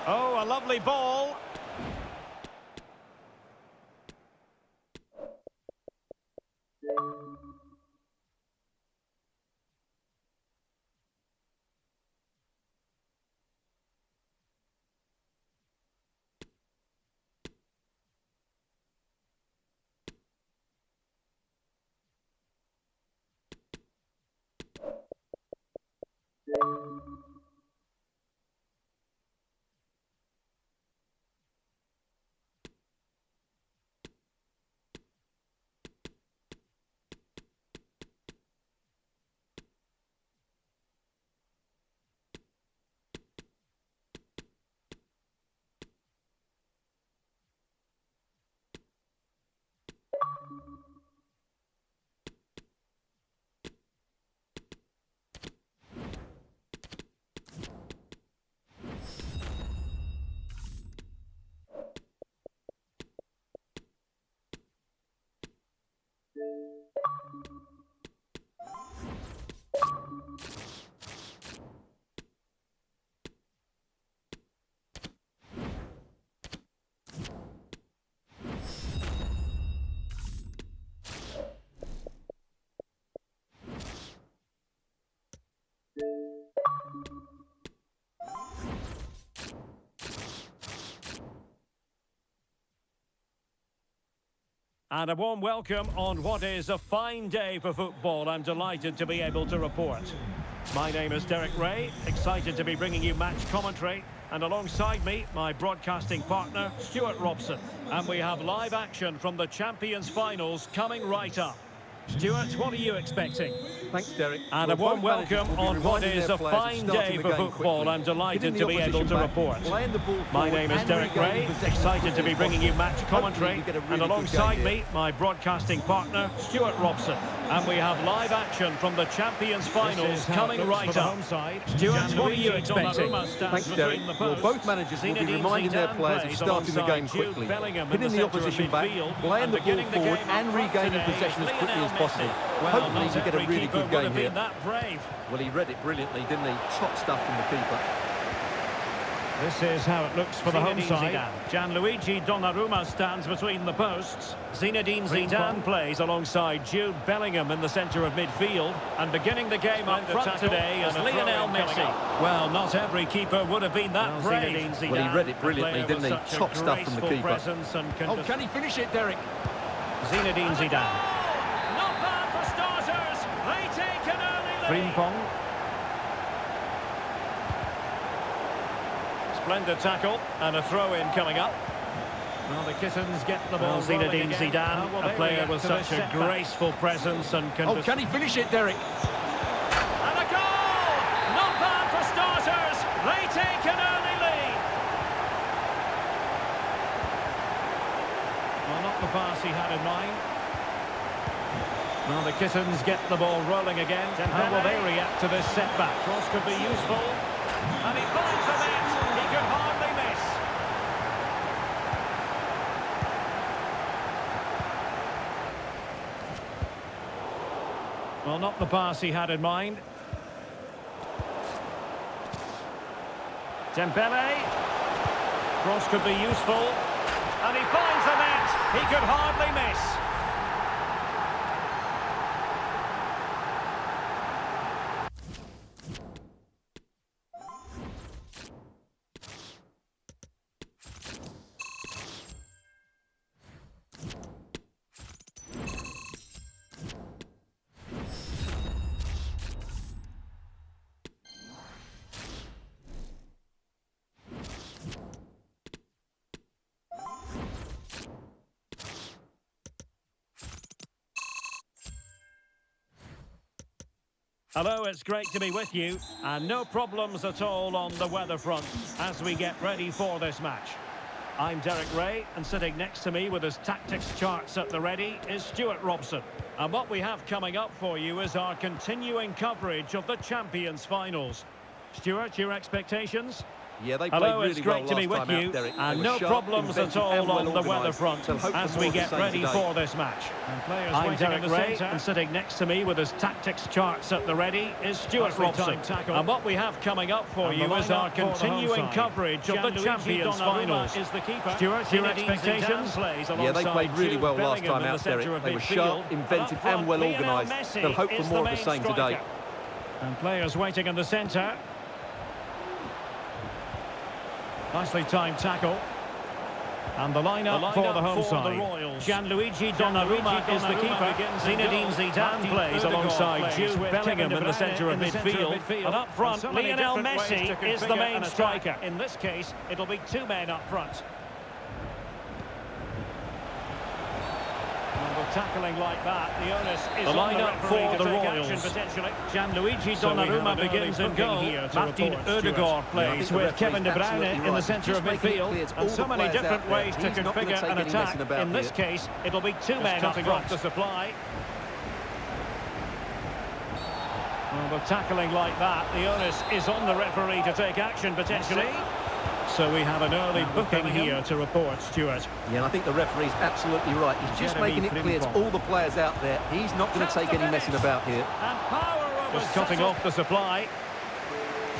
Oh, a lovely ball. And a warm welcome on what is a fine day for football. I'm delighted to be able to report. My name is Derek Ray, excited to be bringing you match commentary. And alongside me, my broadcasting partner, Stuart Robson. And we have live action from the Champions Finals coming right up. Stuart, what are you expecting? Thanks, Derek. And a warm welcome on what is a fine day for football. I'm delighted to be able to report. My name is Derek Ray, excited to be bringing you match commentary. And alongside me, my broadcasting partner, Stuart Robson. And we have live action from the Champions Finals coming right up. Stuart, what are you expecting? Thanks, Derek. Well, both managers will be reminding their players of starting the game quickly, hitting the opposition back, playing the ball forward and regaining possession as quickly as possible. Hopefully we get a really good game here. Well, he read it brilliantly, didn't he? Top stuff from the keeper. This is how it looks for the home side. Gianluigi Donnarumma stands between the posts. Zinedine Zidane plays alongside Jude Bellingham in the centre of midfield. And beginning the game up front today is Lionel Messi. Well, not every keeper would have been that brave. Well, he read it brilliantly, didn't he? Top stuff from the keeper. Oh, can he finish it, Derek? Zinedine Zidane. Not bad for starters. They take an early lead. Frimpong. Splendid tackle and a throw-in coming up. Well, the Kittens get the ball. Zinedine Zidane, a player with such a graceful presence and can he finish it, Derek? And a goal! Not bad for starters. They take an early lead. Well, not the pass he had in mind. Well, the Kittens get the ball rolling again. How will they react to this setback? Cross could be useful. And he finds the net. He could hardly miss. Well, not the pass he had in mind. Dembele. Cross could be useful. And he finds the net. He could hardly miss. Hello, it's great to be with you, and no problems at all on the weather front as we get ready for this match. I'm Derek Ray, and sitting next to me with his tactics charts at the ready is Stuart Robson. And what we have coming up for you is our continuing coverage of the Champions Finals. Stuart, your expectations? Yeah, they played really well last time out, Derek. And no problems at all on the weather front as we get ready for this match. I'm Derek Ray, and sitting next to me with his tactics charts at the ready is Stuart Robson. And what we have coming up for you is our continuing coverage of the Champions Finals. Stuart, your expectations? Yeah, they played really well last time out, Derek. They were sharp, inventive and well organised. They'll hope for more of the same today. And players waiting in the centre. Nicely timed tackle. And the lineup for the home side. Gianluigi Donnarumma is the keeper. Zinedine Zidane plays alongside Jude Bellingham in the centre of midfield. And up front, Lionel Messi is the main striker. In this case, it'll be two men up front. Tackling like that, the onus is the lineup for the Royals. Gianluigi Donnarumma begins in goal. Martin Odegaard plays with Kevin De Bruyne in the centre of midfield. And so many different ways to configure an attack. In this case, it'll be two men up front to supply. Well, they're tackling like that. The onus is on the referee to take action potentially. So we have an early booking here to report, Stuart. Yeah, and I think the referee's absolutely right. He's just making it clear to all the players out there, he's not going to take any messing about here. And power just cutting off the supply.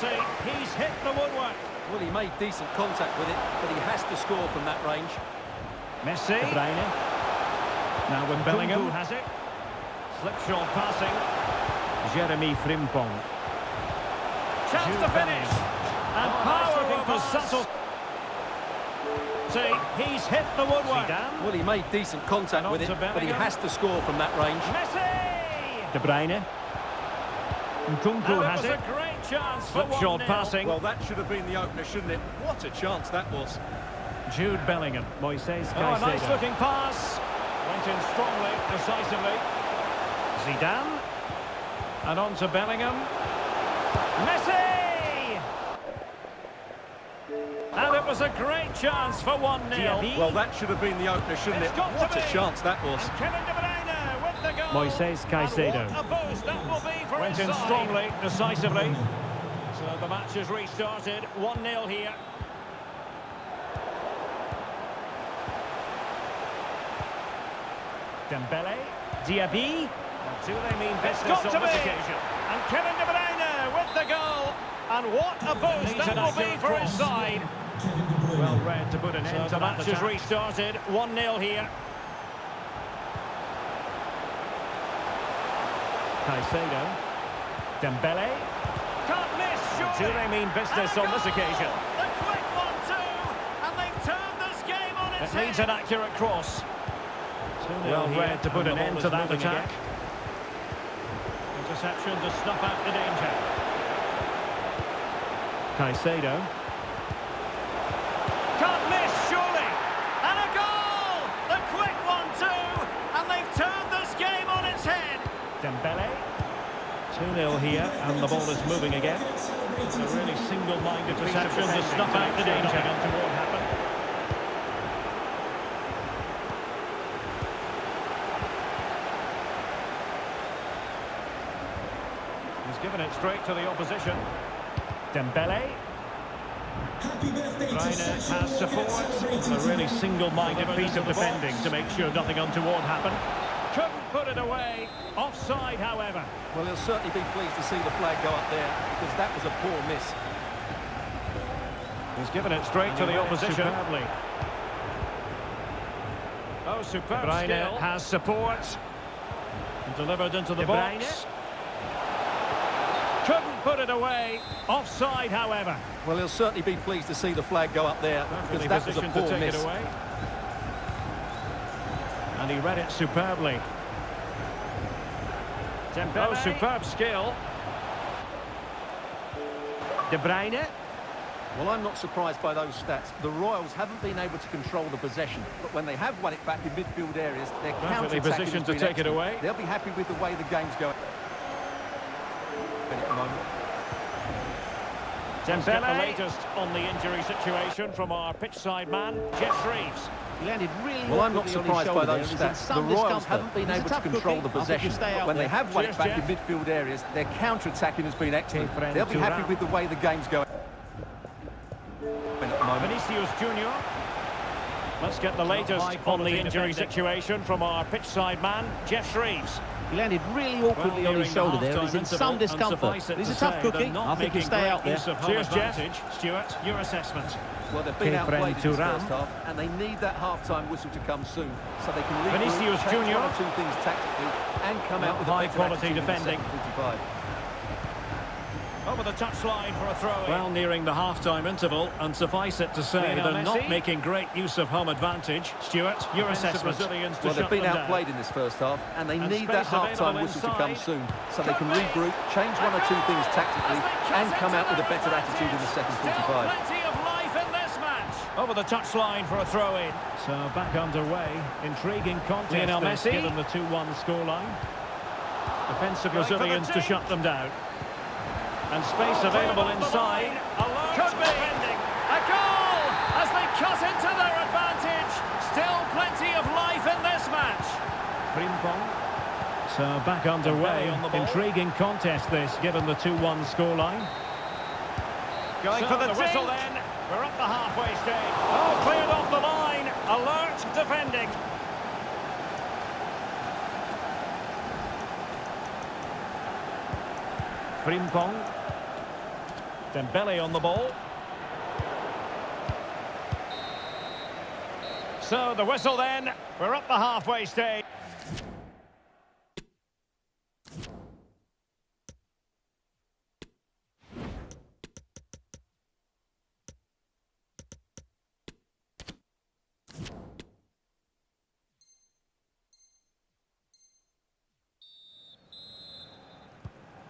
See, he's hit the woodwork. Well, he made decent contact with it, but he has to score from that range. Messi. De Bruyne. Now when Bellingham has it. Slipshod passing. Jeremy Frimpong. Chance to finish. And power over subtle. See, he's hit the woodwork. Zidane. Well, he made decent contact with it, but he has to score from that range. Messi! De Bruyne. Couldnt has it. A great chance for slipshod passing. Well, that should have been the opener, shouldn't it? What a chance that was. Jude Bellingham. Moises Caicedo. A nice-looking pass. Went in strongly, decisively. Zidane. And on to Bellingham. Messi! And it was a great chance for 1-0. Well, that should have been the opener, shouldn't it? What a chance that was. And Kevin De Bruyne with the goal. Moises Caicedo. And what a boost that will be for went in strongly, decisively. So the match has restarted. 1-0 here. Dembele. Diaby. Do they mean business on this occasion? And Kevin De Bruyne with the goal. And what a boost that will be for his side. Well read to put an end to that. The match has restarted. 1-0 here. Caicedo. Dembele. Can't miss, surely. Do they mean business on this occasion? The quick 1-2. And they've turned this game on its head. It needs an accurate cross. Well read to put an end to that attack. Interception to snuff out the danger. Caicedo. Can't miss, surely. And a goal! 1-0 here, and the ball is moving again. It's a really single-minded reception to snuff out the danger. Nothing untoward happen. He's given it straight to the opposition. Dembele. Reina has support. A really single-minded piece of defending to make sure nothing untoward happened. Couldn't put it away. Offside, however. Well, he'll certainly be pleased to see the flag go up there, because that was a poor miss. He's given it straight to the opposition. Superbly. Oh, superb skill. Has support. And delivered into the box. Couldn't put it away. Offside, however. Well, he'll certainly be pleased to see the flag go up there, because that was a poor miss. It away. And he read it superbly. Oh, superb skill. De Bruyne. Well, I'm not surprised by those stats. The Royals haven't been able to control the possession, but when they have won it back in midfield areas, they're counter-attacking positioned to take it away. They'll be happy with the way the game's going at the moment. Let's get the latest on the injury situation from our pitch-side man, Jeff Reeves. He landed really well, I'm not surprised by those stats. The Royals haven't been able to control the possession, but when they have won it back in midfield areas, their counter-attacking has been excellent. They'll be happy with the way the game's going. Vinicius Junior. Let's get the latest on the injury situation from our pitch-side man, Jeff Reeves. He landed really awkwardly on his shoulder there. He's in some discomfort. He's a tough cookie. I think he'll stay out there. Cheers, Jeff. Stuart, your assessment. Well, they've been outplayed in this first half, and they need that half-time whistle to come soon, so they can regroup, Vinicius Junior. One or two things tactically, and come out with a high-quality defending. 45. Over the touchline for a throw-in. Well, nearing the half-time interval, and suffice it to say, they're not making great use of home advantage. Stuart, your assessment. Well, they've been outplayed in this first half, and they need that half-time whistle to come soon, so they can regroup, change one or two things tactically, and come out with a better attitude in the second 45. Plenty of life in this match. Over the touchline for a throw-in. So back underway. Intriguing contest given the 2-1 scoreline. Defensive Brazilians to shut them down. And space available inside. Could be a goal as they cut into their advantage. Still plenty of life in this match. Frimpong. So back underway. Intriguing contest this, given the 2-1 scoreline. Going for the whistle then. We're up the halfway stage. Oh, cleared off the line. Alert defending. Frimpong. Dembele on the ball. So the whistle then. We're up the halfway stage.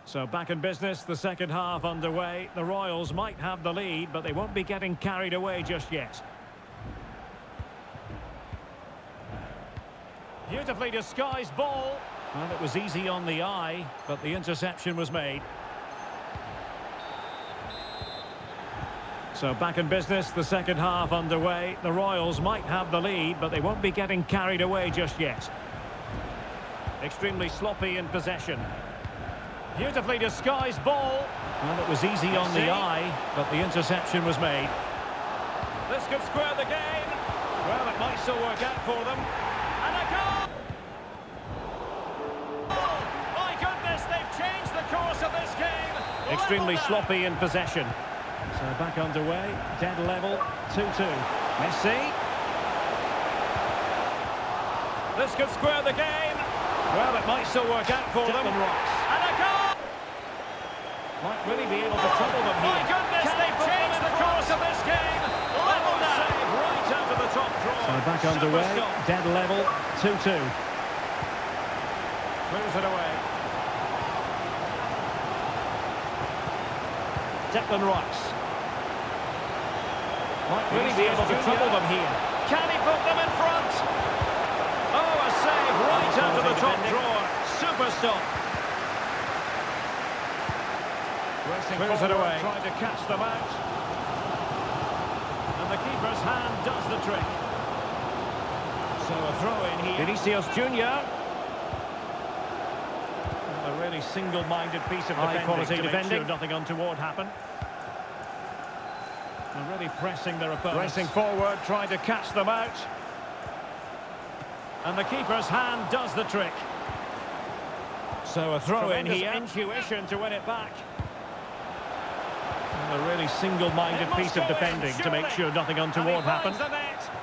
So back in business, the second half underway. The Royals might have the lead, but they won't be getting carried away just yet. Beautifully disguised ball. Well, it was easy on the eye, but the interception was made. So back in business, the second half underway. The Royals might have the lead, but they won't be getting carried away just yet. Extremely sloppy in possession. Beautifully disguised ball. Well, it was easy on the eye, but the interception was made. This could square the game. Well, it might still work out for them. And a goal! Oh, my goodness, they've changed the course of this game. Extremely sloppy in possession. So back underway, dead level, 2-2. Messi. This could square the game. Well, it might still work out for them. And a goal! Might really be able to trouble them here. My goodness, they've changed the course of this game. Level now. Right out of the top draw. So back underway, dead level, 2-2. Clears it away. Declan Rice. Might really be able to trouble them here. Can he put them in front? Oh, a save right out of the top drawer. Super stop. Clears it away. Trying to catch them out. And the keeper's hand does the trick. So a throw in here. Vinicius Junior. A really single-minded piece of defending. High-quality defending. Sure nothing untoward happen. And really pressing their opponents. Racing forward, trying to catch them out. And the keeper's hand does the trick. So a throw in here. Intuition to win it back. And a really single-minded piece of defending to make sure nothing untoward happens.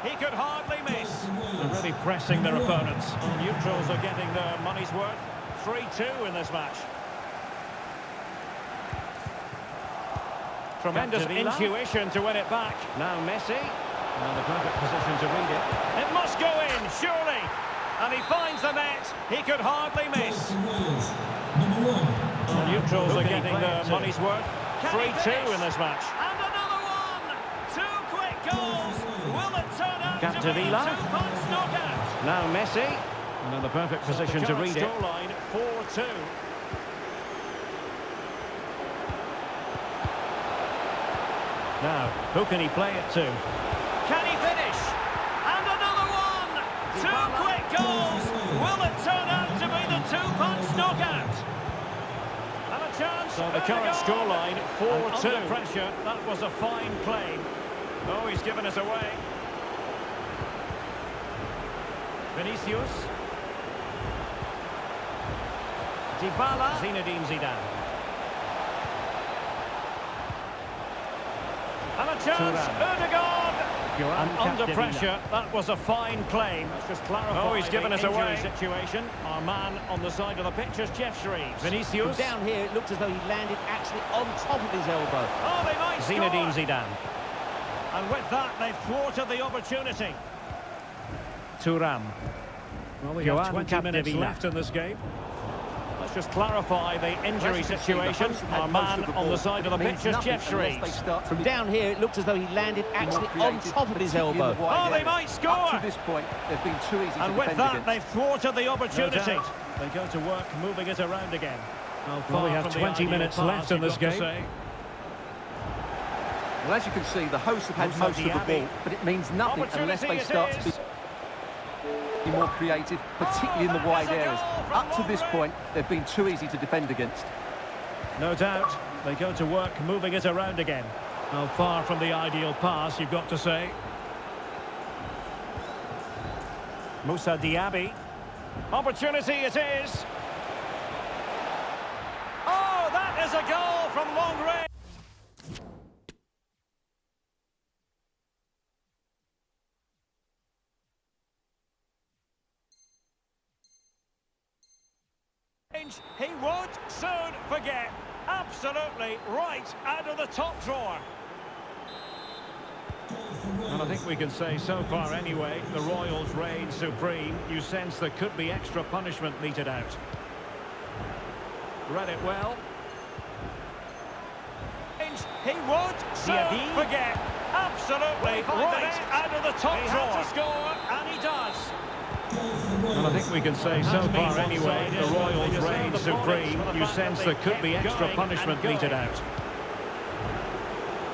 He could hardly miss. And really pressing their opponents. Well, neutrals are getting their money's worth. 3-2 in this match. Tremendous intuition to win it back. Now Messi. And the perfect position to read it. It must go in, surely. And he finds the net. He could hardly miss. The neutrals are getting their money's worth. 3-2 in this match. And another one. 2 quick goals. Will it turn out to be a 2-punch knockout? Now Messi. And in the perfect position to read it. Scoreline 4-2. Now, who can he play it to? Can he finish? And another one! 2 quick goals! Will it turn out to be the 2-punch knockout? And a chance. So the current scoreline 4-2. Under pressure, that was a fine claim. Oh, he's given us away. Vinicius. Dybala. Zinedine Zidane. And a chance, Ødegaard! And under pressure, that was a fine claim. Let's just clarify. Oh, he's given us away. Situation. Our man on the side of the pitch is Jeff Shreves. Vinicius. From down here, it looked as though he landed actually on top of his elbow. Oh, they might Zinedine Zidane. And with that, they've thwarted the opportunity. Thuram. Well, we have 20 minutes left in this game. Let's just clarify the injury situation. Our man on the side of the pitch is Jeff Shreves. From down here, it looked as though he landed actually on top of his elbow. Oh, they might score! Up to this point, they've been too easy to defend against. And with that, they've thwarted the opportunity. No, they go to work, moving it around again. Well, we have 20 minutes left in this game. Well, as you can see, the hosts have had most of the ball, but it means nothing unless they start to be more creative, particularly in the wide areas. Up to this point, they've been too easy to defend against. No doubt, they go to work, moving it around again. Well, far from the ideal pass, you've got to say. Moussa Diaby. Opportunity it is. Oh, that is a goal from long range. He won't soon forget. Absolutely right out of the top drawer. And I think we can say so far anyway, the Royals reign supreme. You sense there could be extra punishment meted out. Read it well. He won't soon forget. Absolutely right out of the top drawer. He had to score, and he does. And I think we can say so far anyway, the Royals reign supreme. You sense there could be extra punishment meted out.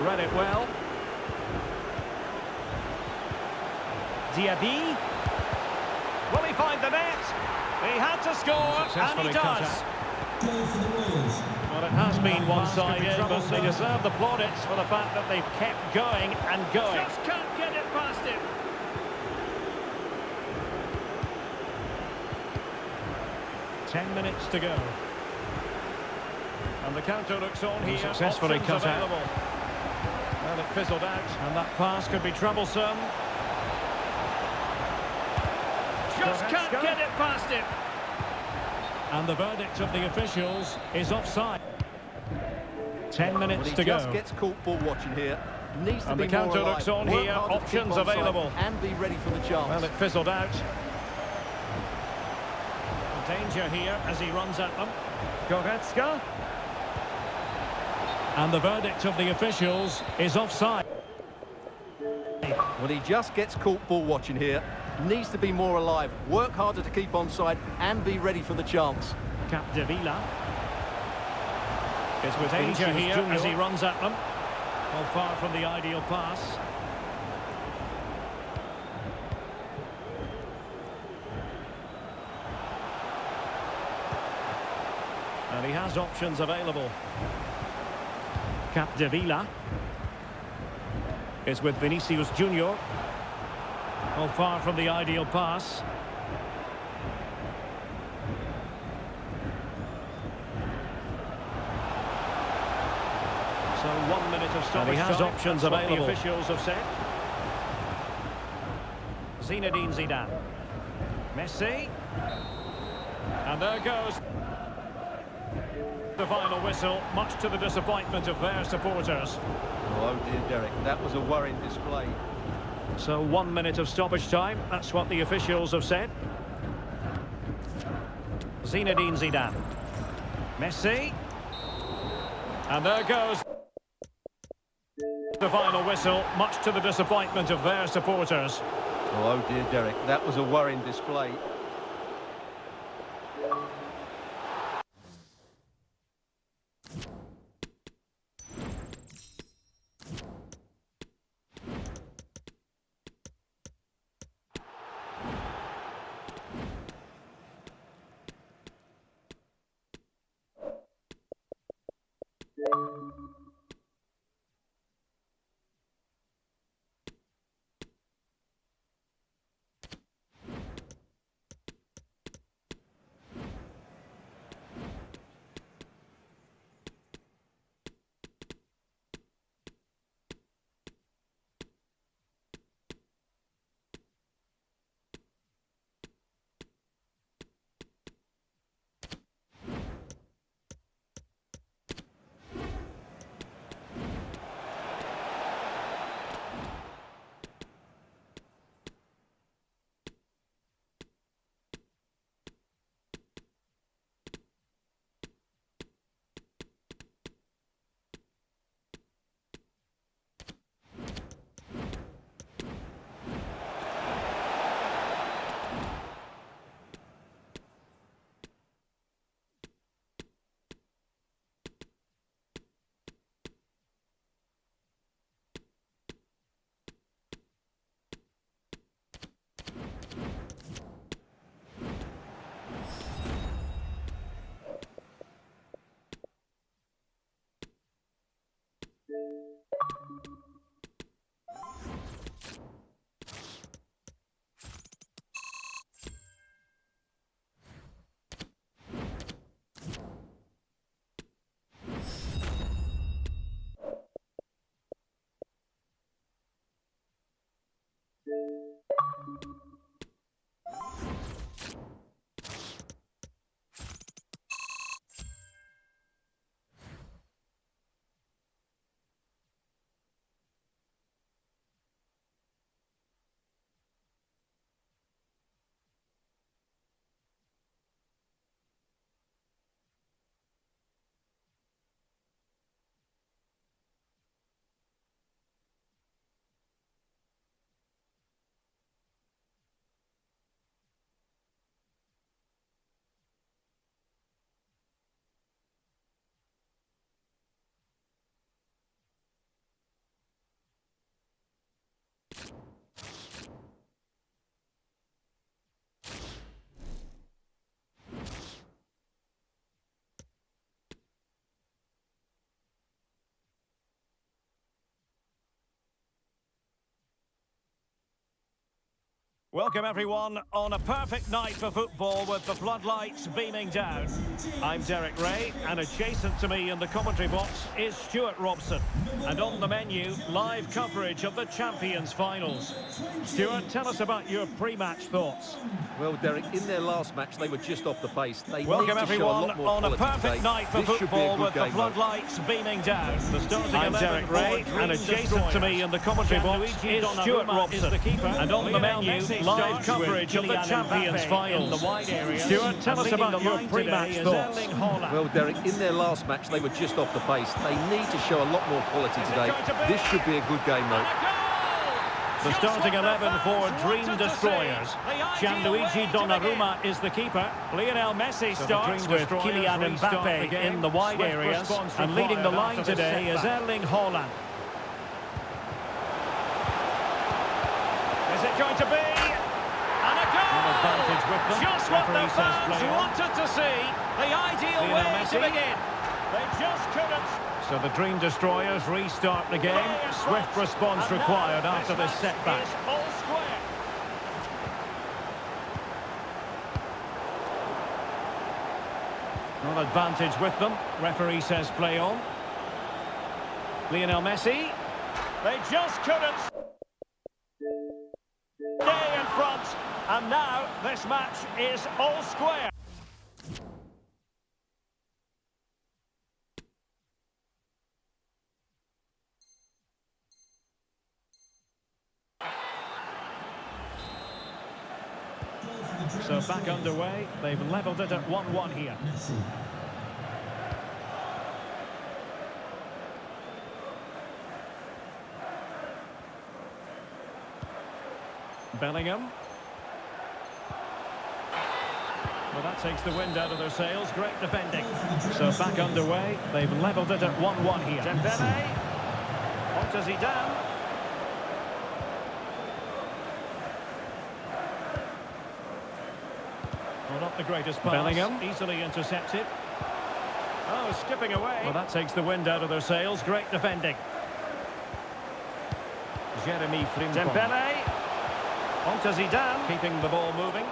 Read it well. Diaby. Will he find the net? He had to score, and he does. Well, it has been one-sided, but they deserve the plaudits for the fact that they've kept going and going. Just can't get it past him. Ten minutes to go. And the counter looks on here. Successfully cut out. Well, it fizzled out, and that pass could be troublesome. Just can't get it past him. And the verdict of the officials is offside. 10 minutes to go. He just gets caught ball watching here. Needs to and be the counter more looks on here. Options available. And be ready for the chance. Well, it fizzled out. Danger here as he runs at them. Goretzka. And the verdict of the officials is offside. Well, he just gets caught ball watching here. Needs to be more alive. Work harder to keep onside and be ready for the chance. Capdevila. It's with danger here as he runs at them. Well, far from the ideal pass. And he has options available. Capdevila. It's with Vinicius Junior. Well, far from the ideal pass. So 1 minute of stoppage. And he has options available. The officials have said. Zinedine Zidane. Messi. And there goes the final whistle, much to the disappointment of their supporters. Oh dear, Derek, that was a worrying display. So 1 minute of stoppage time, that's what the officials have said. Zinedine Zidane. Messi. And there goes the final whistle, much to the disappointment of their supporters. Oh dear, Derek, that was a worrying display. Welcome everyone on a perfect night for football with the floodlights beaming down. I'm Derek Ray, and adjacent to me in the commentary box is Stuart Robson. And on the menu, live coverage of the Champions finals. Stuart, tell us about your pre-match thoughts. Well, Derek, in their last match, they were just off the pace. Welcome everyone on a perfect night for football with the floodlights beaming down. I'm Derek Ray, and adjacent to me in the commentary box is Stuart Robson. And on the menu, live coverage of the Champions finals. Stuart, tell us about your pre-match thoughts. Well, Derek, in their last match, they were just off the pace. They need to show a lot more quality today. This should be a good game, though. The starting 11 for Dream Destroyers. Gianluigi Donnarumma is the keeper. Lionel Messi starts with Kylian Mbappe in the wide areas. And leading the line today is Erling Haaland. Is it going to be? And a goal! Advantage with them. Just what the fans wanted to see. The ideal way to begin. They just couldn't. So the Dream Destroyers restart the game. Swift response required after this setback. All square. Well, advantage with them. Referee says play on. Lionel Messi. They just couldn't. Stay in front. And now this match is all square. So back underway, they've levelled it at 1-1 here. Bellingham. Well, that takes the wind out of their sails. Great defending. So back underway, they've levelled it at 1-1 here. Dembele. On to Zidane. Well, not the greatest pass. Bellingham. Easily intercepted. Oh, skipping away. Well, that takes the wind out of their sails. Great defending. Jeremy Frimpong. Dembele. On to Zidane. Keeping the ball moving.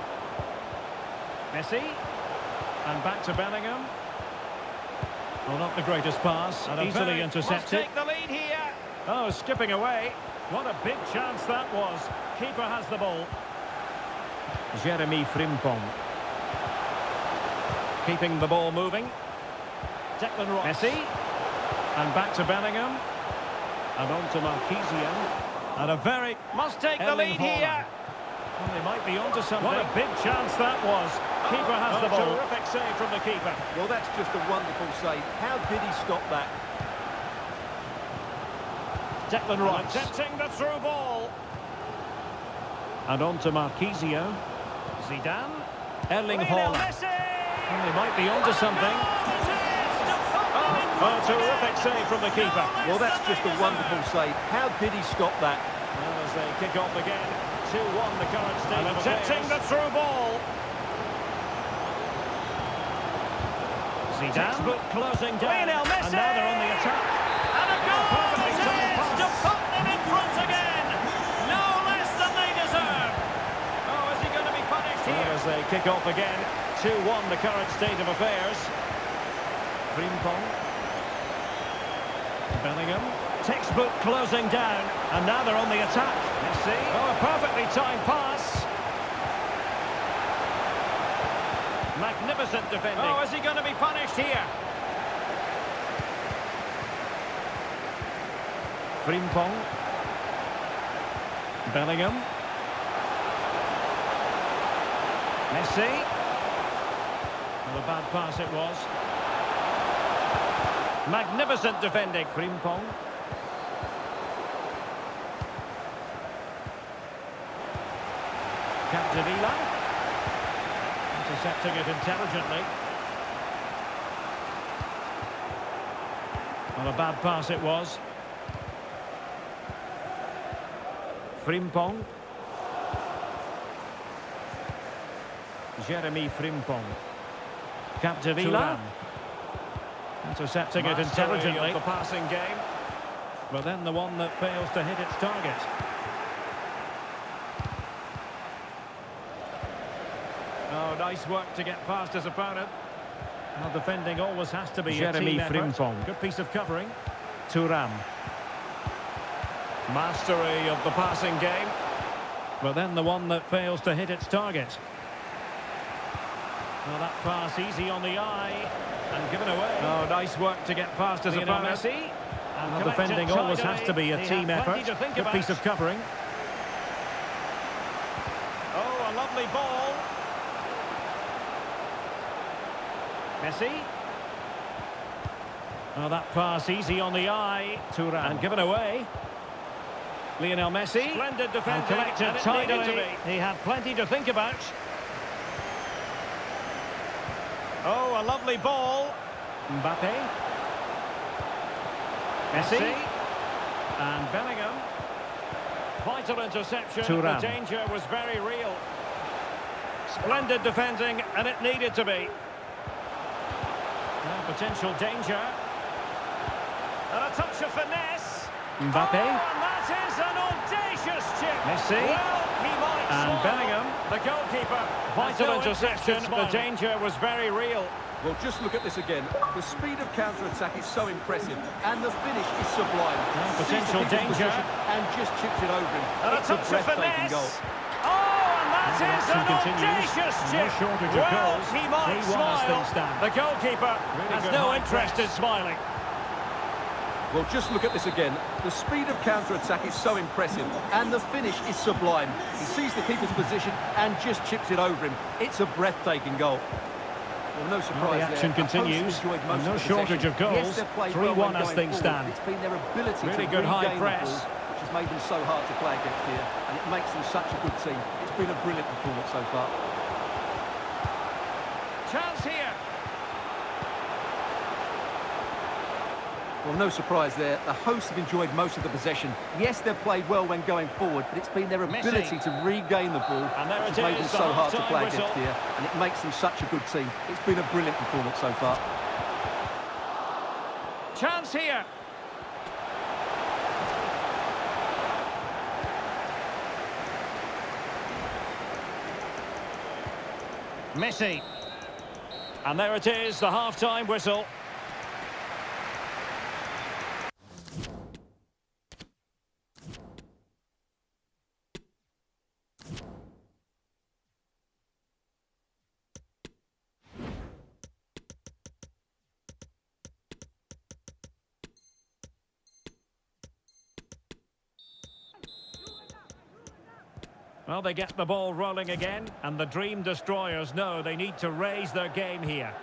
Messi. And back to Bellingham. Well, not the greatest pass. And easily intercepted. Take the lead here. Oh, skipping away. What a big chance that was. Keeper has the ball. Jeremy Frimpong. Keeping the ball moving. Declan Rice. Messi. And back to Bellingham. And on to Marquinhos. And a very... Must take the lead here. Well, they might be onto something. What a big chance that was. Keeper has the ball. Terrific save from the keeper. Well, that's just a wonderful save. How did he stop that? Declan Rice. Attempting the through ball. And on to Marquinhos. Zidane. Erling Haaland. Well, they might be onto something. Oh, terrific save from the keeper. Well, that's just a wonderful save. How did he stop that? Well, as they kick off again, 2-1 the current state of affairs. Attempting the through ball. Zidane. Textbook closing down. Lionel Messi. And now they're on the attack. And a goal! Perfectly timed pass. To put them in front again. No less than they deserve. Oh, is he going to be punished here? Well, as they kick off again, 2-1 the current state of affairs. Frimpong. Bellingham. Textbook closing down. And now they're on the attack. Messi. Oh, a perfectly timed pass. Magnificent defending. Oh, is he going to be punished here? Frimpong. Bellingham. Messi. Well, a bad pass it was. Magnificent defending. Frimpong. Capdevila. Intercepting it intelligently. Well, a bad pass it was. Frimpong. Jeremy Frimpong. Capdevila. Intercepting it intelligently. Of the passing game. But then the one that fails to hit its target. Oh, nice work to get past his opponent. Well, defending always has to be Jeremy Frimpong. Good piece of covering. Thuram. Mastery of the passing game. But then the one that fails to hit its target. Well, that pass easy on the eye. And given away. Oh, nice work to get past his opponent. Messi. And defending always has to be a team effort. Good piece of covering. Oh, a lovely ball. Messi. Oh, that pass easy on the eye. Thuram. And given away. Lionel Messi. Splendid defending. Collected tidily. He had plenty to think about. Oh, a lovely ball. Mbappe. Messi. And Bellingham. Vital interception. Thuram. The danger was very real. Splendid defending, and it needed to be. Now potential danger. And a touch of finesse. Mbappe. Oh, and that is an audacious chip. Messi. Well, he might And smile. Bellingham. The goalkeeper. Vital interception. The danger was very real. Well, just look at this again. The speed of counter-attack is so impressive, and the finish is sublime. Potential Sees the keeper's danger. position and just chips it over him. And a It's a touch of breathtaking finesse. goal. Oh, and that is action an continues. audacious No chip. shortage of Well, goals. he might 3-1 as smile. things stand. The goalkeeper has good no high interest in press. smiling. Well, just look at this again. The speed of counter-attack is so impressive, and the finish is sublime. He sees the keeper's position and just chips it over him. It's a breathtaking goal. Well, no surprise The action there. The hosts continues, enjoyed most and no of the shortage possession. of goals. Yes, they've played 3-1 well when as going things forward. stand. It's been their ability Really to good high regain the press. ball, which has made them so hard to play against here, and it makes them such a good team. It's been a brilliant performance so far. Chance here. Well, no surprise there. The hosts have enjoyed most of the possession. Yes, they've played well when going forward, but it's been their ability to regain the ball And there which it has made them is, so the hard to half-time play whistle. against here, and it makes them such a good team. It's been a brilliant performance so far. Chance here. Messi. And there it is, the half-time whistle. Well, they get the ball rolling again, and the Dream Destroyers know they need to raise their game here.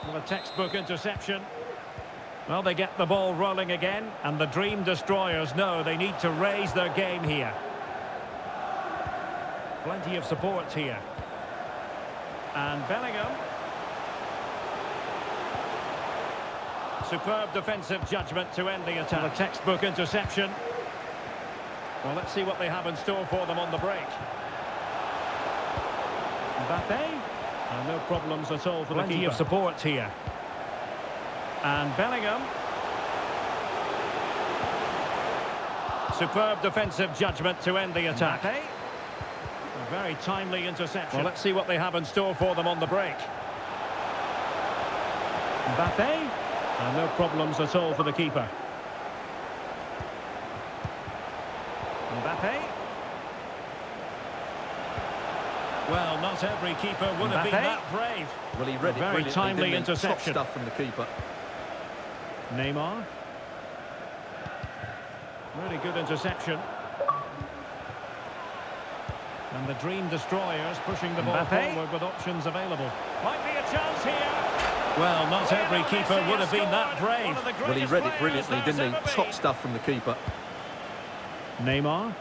Well, a textbook interception. Well, they get the ball rolling again, and the Dream Destroyers know they need to raise their game here. Plenty of support here. And Bellingham. Superb defensive judgment to end the attack. A textbook interception. Well, let's see what they have in store for them on the break. Mbappe. No problems at all for the keeper. Plenty of support here. And Bellingham. Superb defensive judgment to end the attack. Mbappe. A very timely interception. Well, let's see what they have in store for them on the break. Mbappe. No problems at all for the keeper. Mbappe. Well, not every keeper would have been that brave. Well, he read it very brilliantly, timely didn't he? Top interception. stuff from the keeper. Neymar. Really good interception. And the Dream Destroyers pushing the ball forward with options available. Might be a chance here. Well, not every keeper would have been that brave. Well, he read it brilliantly, didn't he? Top stuff from the keeper. Neymar.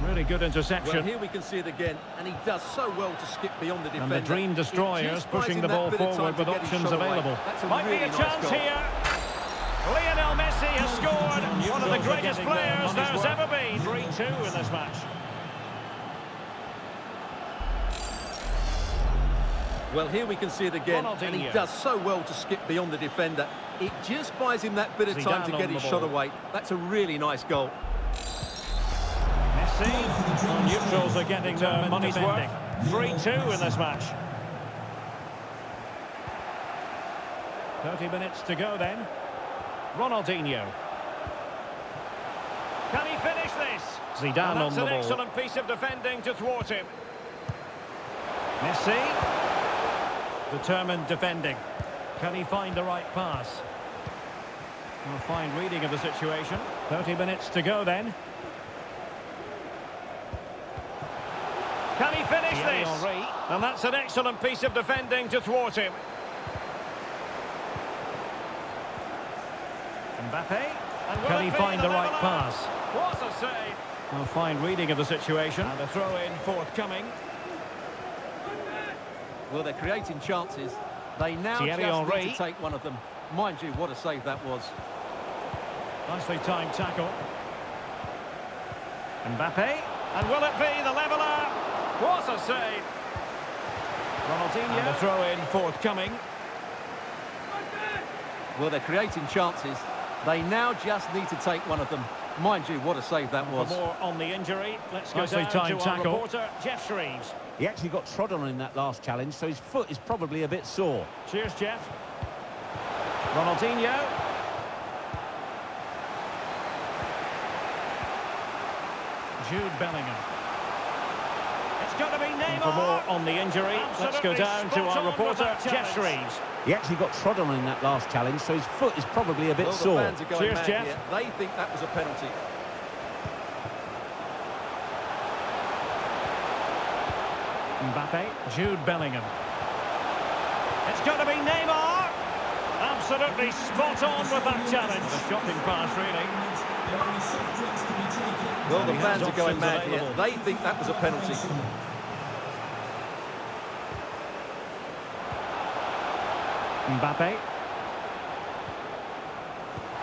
Really good interception. Well, here we can see it again, and he does so well to skip beyond the defender. And the Dream Destroyers pushing the ball forward with options available. Might be a chance here. Lionel Messi has scored. One of the greatest players there's ever been. 3-2 in this match. Well, here we can see it again, and he Ronaldinho. does so well to skip beyond the defender. It just buys him that bit of time to Zidane get on his the shot ball. away. That's a really nice goal. Messi. Neutrals are getting their money's worth. 3-2 in this match. 30 minutes to go then. Ronaldinho. Can he finish this? Zidane on the ball. That's an excellent piece of defending to thwart him. Messi. Determined defending. Can he find the right pass? A fine reading of the situation. 30 minutes to go then. finish Thierry this? Henry. And that's an excellent piece of defending to thwart him. Mbappe. And will Can it he be find the right leveller? pass? What a save. A fine reading of the situation. And a throw-in forthcoming. Well, they're creating chances. They now Thierry just Henry. need to take one of them. Mind you, what a save that was. Nicely timed tackle. Mbappe. And will it be the leveller? What a save. Ronaldinho. And a throw-in forthcoming. Well, they're creating chances. They now just need to take one of them. Mind you, what a save that was. For more on the injury, let's go Nicely down timed to our tackle. reporter, Jeff Shreves. He actually got trodden on in that last challenge, so his foot is probably a bit sore. Cheers, Jeff. Ronaldinho. Jude Bellingham. It's got to be Neymar. For more on the injury, let's go Absolutely down to spot our on with reporter, that Jeff challenge. Shreves. He actually got trodden on in that last challenge, so his foot is probably a bit Well, the sore. fans are going Cheers, mad Jeff. here. They think that was a penalty. Mbappe. Jude Bellingham. It's got to be Neymar. Absolutely spot on with that challenge. A shocking pass, really. Well, the he fans has are going options mad here. available. They think that was a penalty. Mbappe.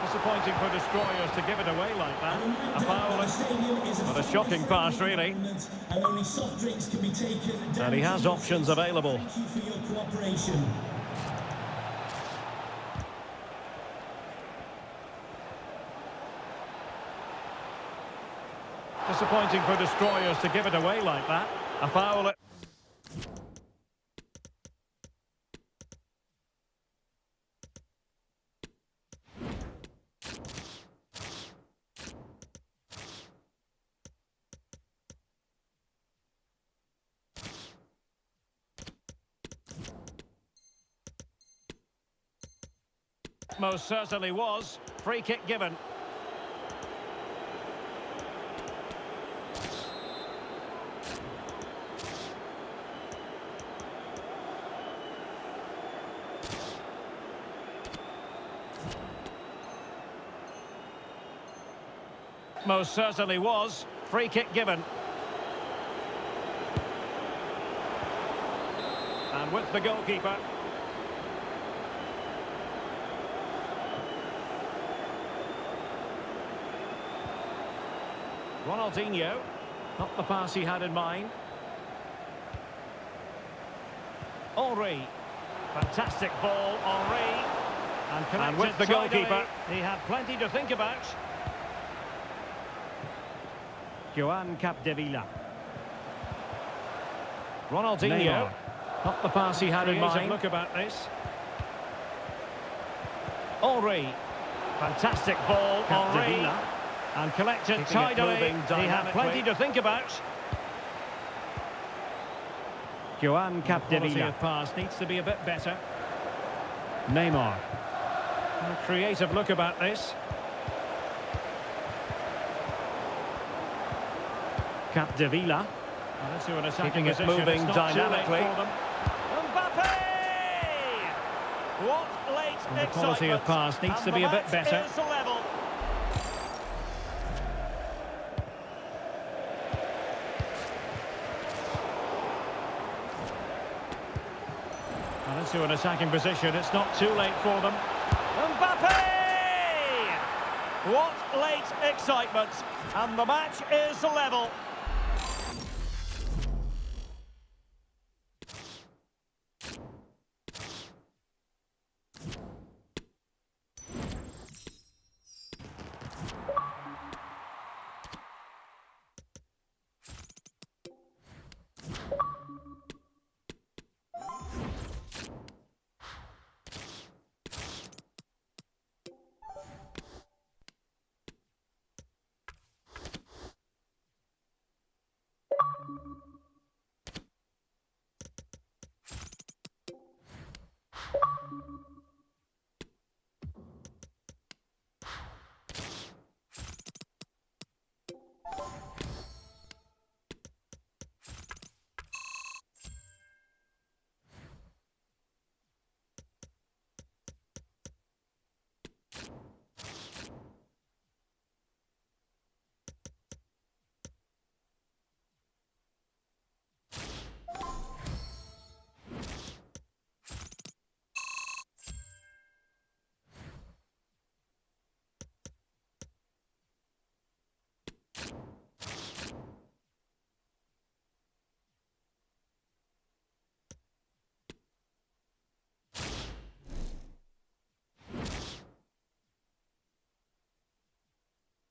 Disappointing for destroyers to give it away like that. A foul. But a shocking pass, really. And only soft drinks can be taken. And he has options available. Thank you for your cooperation. Disappointing for destroyers to give it away like that. A foul. Most certainly was. Free kick given. Most certainly was. Free kick given. And with the goalkeeper. Ronaldinho. Not the pass he had in mind. Henry. Fantastic ball, Henry. And with the goalkeeper, he had plenty to think about. Joan Capdevila. Ronaldinho. Neymar. Not the pass he had in mind. Look about this. Henry. Fantastic ball, Henry. Capdevila. And collected Keeping it tidily. moving He had dynamically. plenty to think about. Joan Quality Capdevila. of pass needs to be a bit better. Neymar. A creative look about this. Capdevila. Well, into an attacking Keeping it position. moving It's not too late dynamically. for them. Mbappe! What late And the excitement. quality of pass needs And to the be a bit match better. is level. And into an attacking position. It's not too late for them. Mbappe! What late excitement. And the match is level.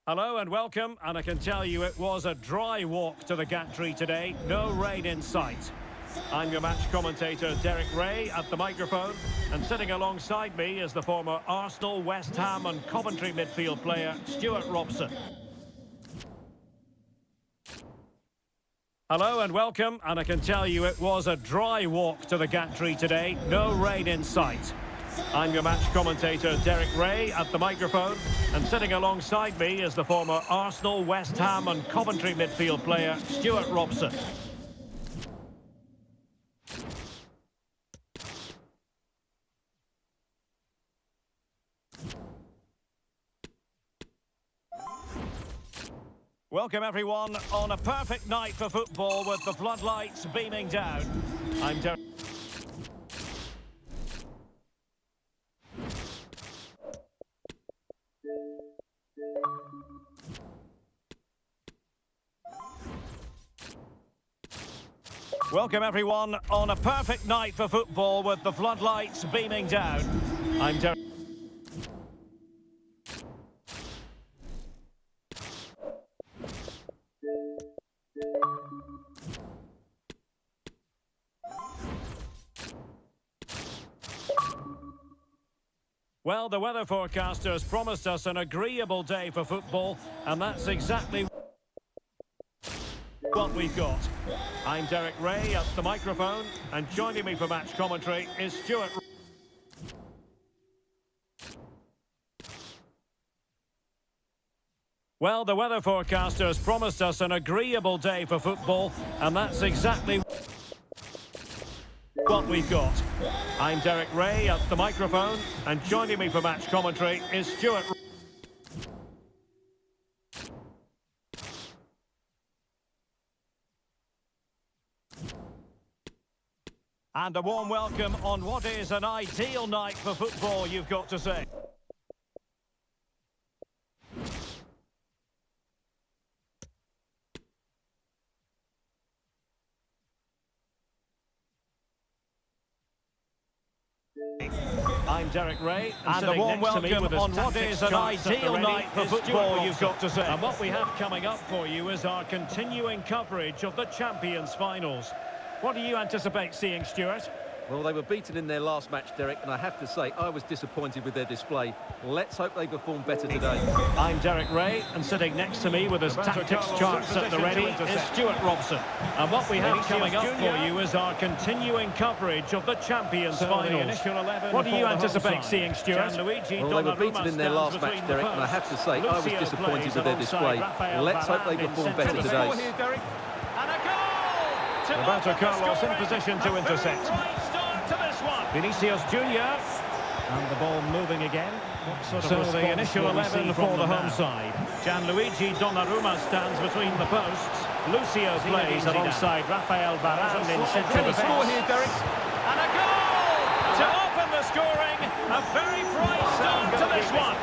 Hello and welcome, and I can tell you it was a dry walk to the gantry today, no rain in sight. I'm your match commentator Derek Ray at the microphone, and sitting alongside me is the former Arsenal, West Ham and Coventry midfield player Stuart Robson. Hello and welcome, and I can tell you it was a dry walk to the gantry today, no rain in sight. I'm your match commentator Derek Ray at the microphone, and sitting alongside me is the former Arsenal, West Ham and Coventry midfield player Stuart Robson. Welcome everyone on a perfect night for football with the floodlights beaming down. I'm Derek. Welcome everyone on a perfect night for football with the floodlights beaming down. I'm Derek. Well, the weather forecasters promised us an agreeable day for football, and that's exactly what we've got. I'm Derek Ray at the microphone, and joining me for match commentary is Stuart. Well, the weather forecasters promised us an agreeable day for football, and that's exactly what we've got. I'm Derek Ray at the microphone, and joining me for match commentary is Stuart. And a warm welcome on what is an ideal night for football, you've got to say. I'm Derek Ray, and a warm welcome on what is an ideal night for football, you've got to say. And what we have coming up for you is our continuing coverage of the Champions Finals. What do you anticipate seeing, Stuart? Well, they were beaten in their last match, Derek, and I have to say, I was disappointed with their display. Let's hope they perform better today. I'm Derek Ray, and sitting next to me with his tactics charts at the ready is Stuart Robson. And what we have coming up for you is our continuing coverage of the Champions Finals. What do you anticipate seeing, Stuart? Well, they were beaten in their last match, Derek, and I have to say, I was disappointed with their display. Let's hope they perform better today. And a goal! Roberto Carlos in position to intercept. Vinicius Junior, and the ball moving again. So the initial 11 for the home side. Gianluigi Donnarumma stands between the posts. Lucio plays alongside Rafael Varane in central defence. Score here, Derek. And a goal to open the scoring. A very bright start to this one.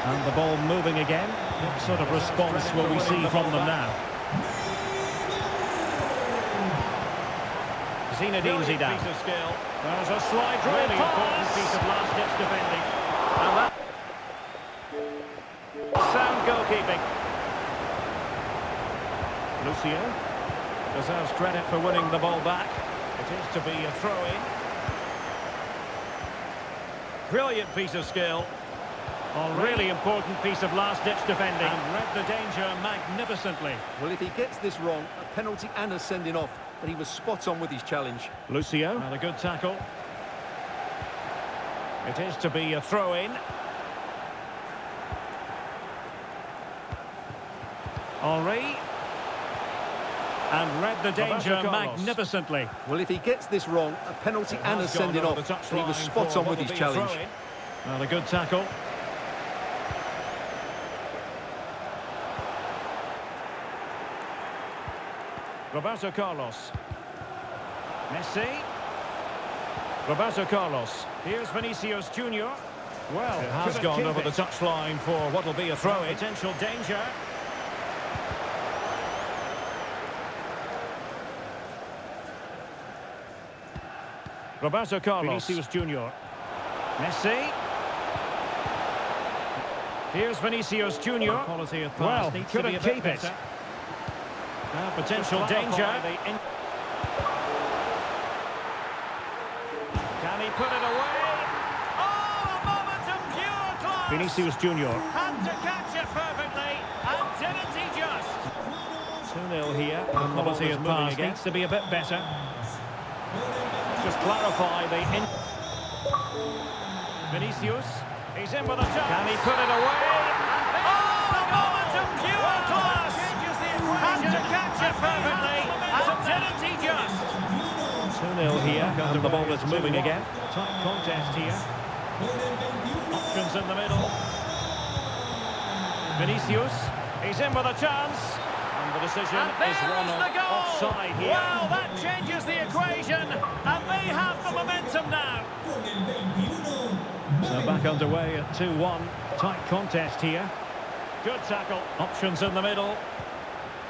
And the ball moving again. What sort of response will we see from them now? Zinedine Zidane. There's a slide, really important piece of last-ditch defending. And that sound goalkeeping. Lucio deserves credit for winning the ball back. It is to be a throw-in. Brilliant piece of skill. A really important piece of last-ditch defending. And read the danger magnificently. Well, if he gets this wrong, a penalty and a sending off, but he was spot on with his challenge. Lucio, and a good tackle. It is to be a throw-in. Henry. And read the danger magnificently. Well, if he gets this wrong, a penalty and a sending off, but he was spot on with his challenge. And a good tackle. Roberto Carlos. Messi. Roberto Carlos. Here's Vinicius Junior. Well, it has gone over the touchline for what will be a throw. Potential danger. Roberto Carlos. Vinicius Junior. Messi. Here's Vinicius Junior. Quality of pass needs to be a bit better. Potential danger. Can he put it away? Oh, a moment of pure class! Vinicius Junior. Had to catch it perfectly, and didn't he just? 2-0 here. The quality of pass needs to be a bit better. Just clarify the... Vinicius. He's in with a chance. Can he put it away? Oh, a moment of pure class! Had to catch it perfectly, and didn't he just? 2-0 here, and the ball is moving again. Tight contest here. Options in the middle. Vinicius, he's in with a chance. And the decision is one of offside here. Wow, that changes the equation, and they have the momentum now. So back underway at 2-1. Tight contest here. Good tackle. Options in the middle.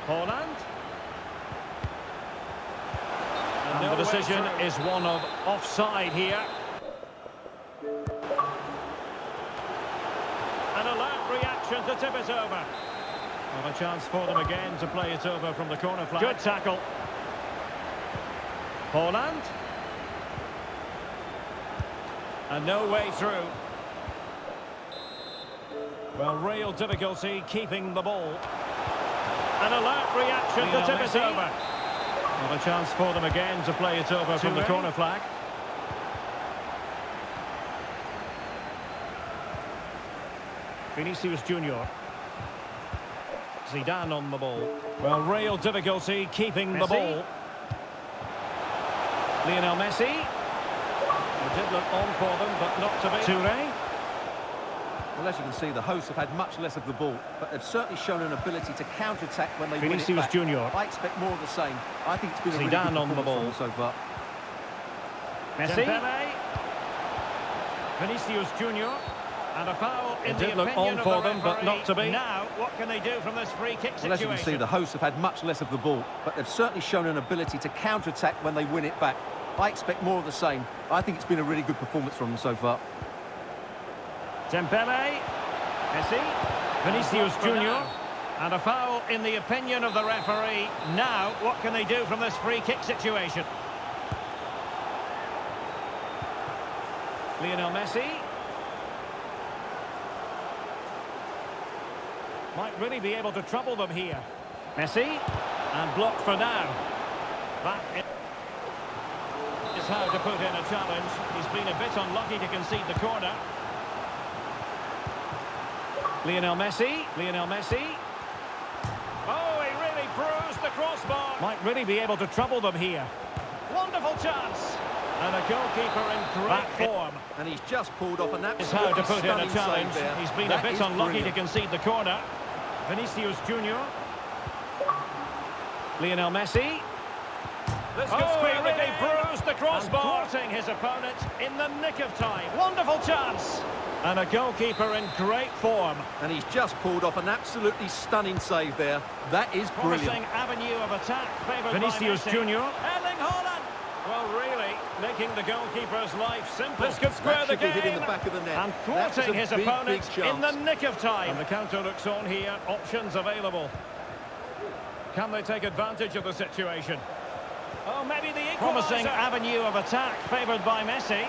Holland. And the decision is one of offside here. An alert reaction to tip it over. Well, a chance for them again to play it over from the corner flag. Good tackle. Holland. And no way through. Well, real difficulty keeping the ball. An alert reaction to tip it over. Well, a chance for them again to play it over from the corner flag. Vinicius Junior. Zidane on the ball. Well, real difficulty keeping the ball. Lionel Messi. It did look on for them, but not to be. Touré. Well, as you can see, the hosts have had much less of the ball, but they've certainly shown an ability to counter-attack when they win it back. Junior. I expect more of the same. I think it's been a really Zidane good on the ball so far. Messi. Vinicius Junior. And a foul in the opinion of the referee. But not to be. Now, what can they do from this free kick situation? Well, as you can see, the hosts have had much less of the ball, but they've certainly shown an ability to counter-attack when they win it back. I expect more of the same. I think it's been a really good performance from them so far. Dembele, Messi, Vinicius Junior, and a foul in the opinion of the referee. Now, what can they do from this free kick situation? Lionel Messi. Might really be able to trouble them here. Messi, and blocked for now. That is how to put in a challenge. He's been a bit unlucky to concede the corner. Lionel Messi. Oh, he really bruised the crossbar. Might really be able to trouble them here. Wonderful chance. And a goalkeeper in great form. And he's just pulled off an absolutely stunning save. Is how to put in a challenge. He's been a bit unlucky to concede the corner. Vinicius Junior. Lionel Messi. This he really bruised the crossbar. Thwarting his opponent in the nick of time. Wonderful chance. And a goalkeeper in great form. And he's just pulled off an absolutely stunning save there. That is brilliant. Promising avenue of attack favoured Vinicius Junior. Erling Haaland. Well, really, making the goalkeeper's life simple. This could square the game. Hit in the back of the net. And thwarting his opponent in the nick of time. And the counter looks on here. Options available. Can they take advantage of the situation? Oh, maybe the equaliser. Promising avenue of attack favoured by Messi.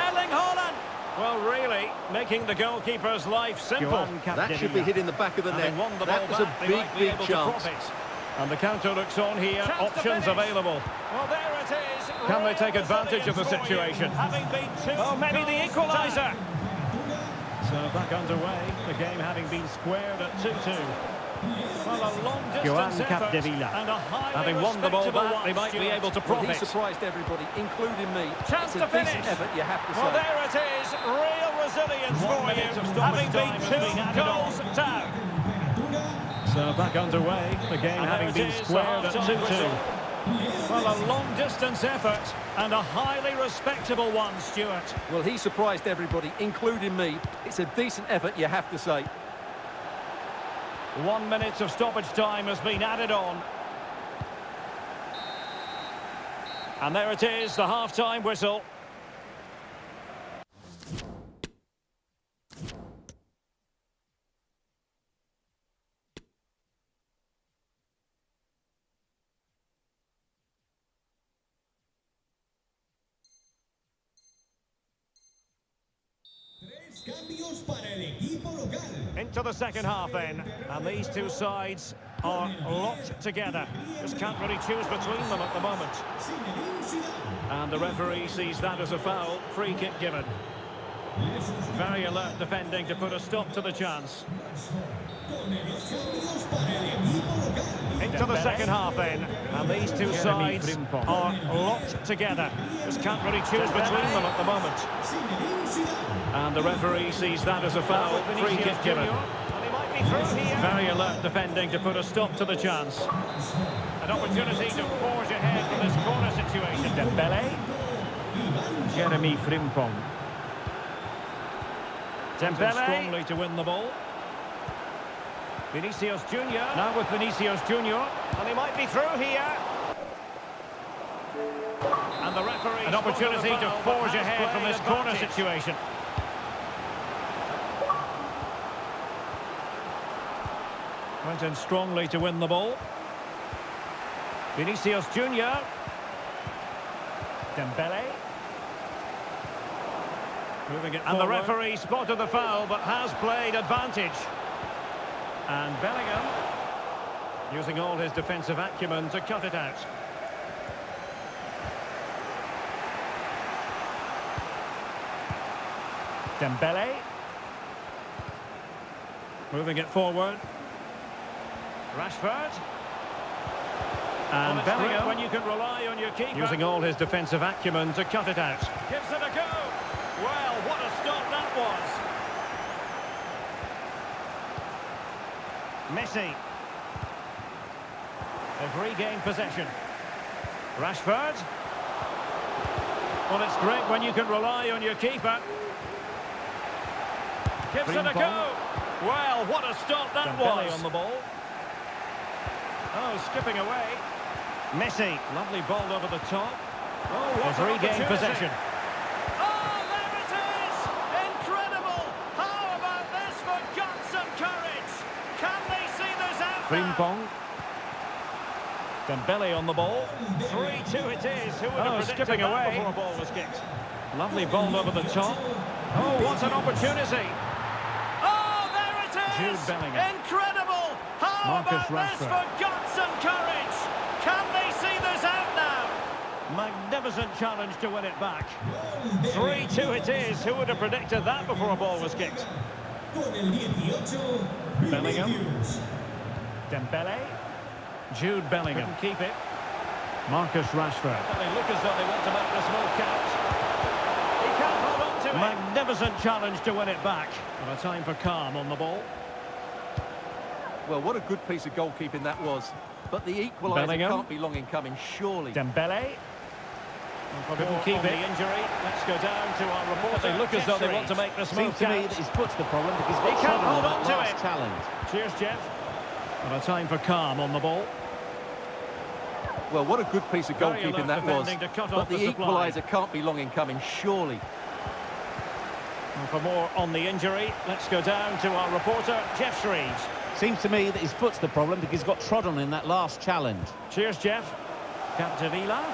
Erling Haaland. Well, really, making the goalkeeper's life simple. That should be hit in the back of the net. That was a big chance. And the counter looks on here. Options available. Well, there it is. Can they take advantage of the situation? Oh, maybe the equaliser. So back underway. The game having been squared at 2-2. Well, a long distance effort and a highly having won the ball back, they might be able to profit. Well, he surprised everybody, including me. Chance to finish. Effort, you have to say. Well, there it is. Real resilience for you. Having been 2 goals down. So back underway. The game having been squared at 2-2. Well, a long distance effort and a highly respectable one, Stuart. Well, he surprised everybody, including me. It's a decent effort, you have to say. 1 minute of stoppage time has been added on. And there it is, the half-time whistle. Cambios para el equipo local. Into the second half then, and these two sides are locked together. Just can't really choose between them at the moment. And the referee sees that as a foul. Free kick given. Very alert defending to put a stop to the chance. Into the second half then, and these two sides are locked together. Just can't really choose between them at the moment. And the referee sees that as a foul. Free kick given. Very alert defending to put a stop to the chance. An opportunity to forge ahead from this corner situation. Dembele. Jeremy Frimpong. Dembele strongly to win the ball. Vinicius Junior. Now with Vinicius Junior. And he might be through here. And the referee. An opportunity to forge ahead from this corner situation. Went in strongly to win the ball. Vinicius Junior. Dembele. Moving it forward. And the referee spotted the foul, but has played advantage. And Bellingham, using all his defensive acumen to cut it out. Dembele. Moving it forward. Rashford. And Bellingham, when you can rely on your keeper. Using all his defensive acumen to cut it out. Gives it a go. Well, what a stop that was. Messi. They've regained possession. Rashford. Well, it's great when you can rely on your keeper. Gives it a go. Well, what a stop that was. On the ball. Oh, skipping away. Messi. Lovely ball over the top. Oh, what a regained possession. Oh, there it is! Incredible! How about this for guts and courage? Can they see this out now? Frimpong. Dembele on the ball. 3-2 it is. Who would have predicted that before a ball was kicked? Lovely ball over the top. Oh, what an opportunity. Oh, there it is! Jude Bellingham. Incredible! How Marcus about this Rashford. for guts and courage? Can they see this out now? Magnificent challenge to win it back. 3-2 it is. Who would have predicted that before a ball was kicked? Bellingham. Dembele. Jude Bellingham. Couldn't keep it. Marcus Rashford. They look as though they want to make this move count. He can't hold on to it. Magnificent challenge to win it back. And a time for calm on the ball. Well, what a good piece of goalkeeping that was. But the equaliser can't be long in coming, surely. Dembele. Couldn't keep it. The injury. Let's go down to our reporter. They look as though they want to make this move. Seems to me that his foot's the problem because he can't hold on to it. Challenge. Cheers, Jeff. And a time for calm on the ball. Well, what a good piece of goalkeeping that was. But the equaliser can't be long in coming, surely. And for more on the injury, let's go down to our reporter, Jeff Shreves. Seems to me that his foot's the problem because he got trodden in that last challenge. Cheers, Jeff. Capdevila.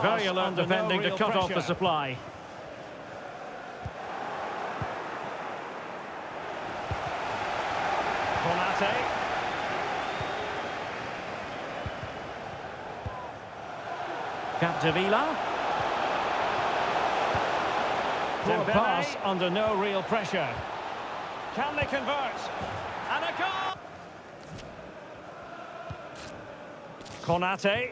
Very alert defending to cut off the supply. Konate. Capdevila. Poor pass under no real pressure. Can they convert? And a goal! Konate.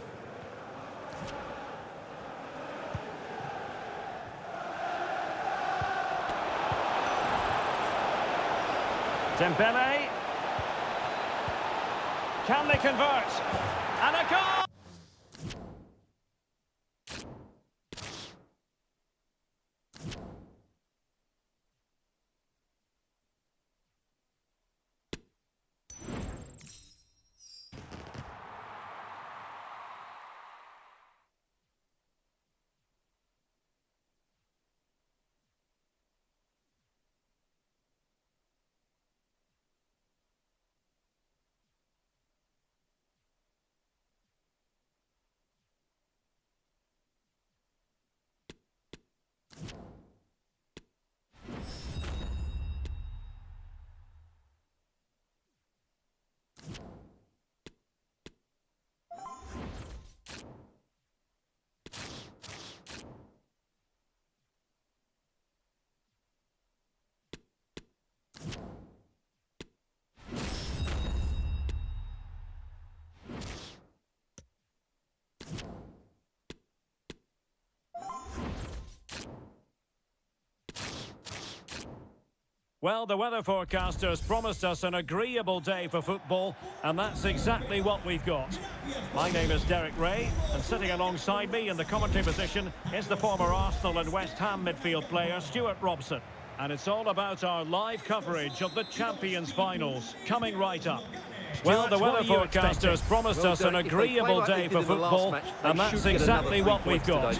Dembele. Can they convert? And a goal! Well, the weather forecasters promised us an agreeable day for football, and that's exactly what we've got. My name is Derek Ray, and sitting alongside me in the commentary position is the former Arsenal and West Ham midfield player Stuart Robson. And it's all about our live coverage of the Champions Finals, coming right up. Well, the weather forecasters promised us an agreeable day for football, and that's exactly what we've got.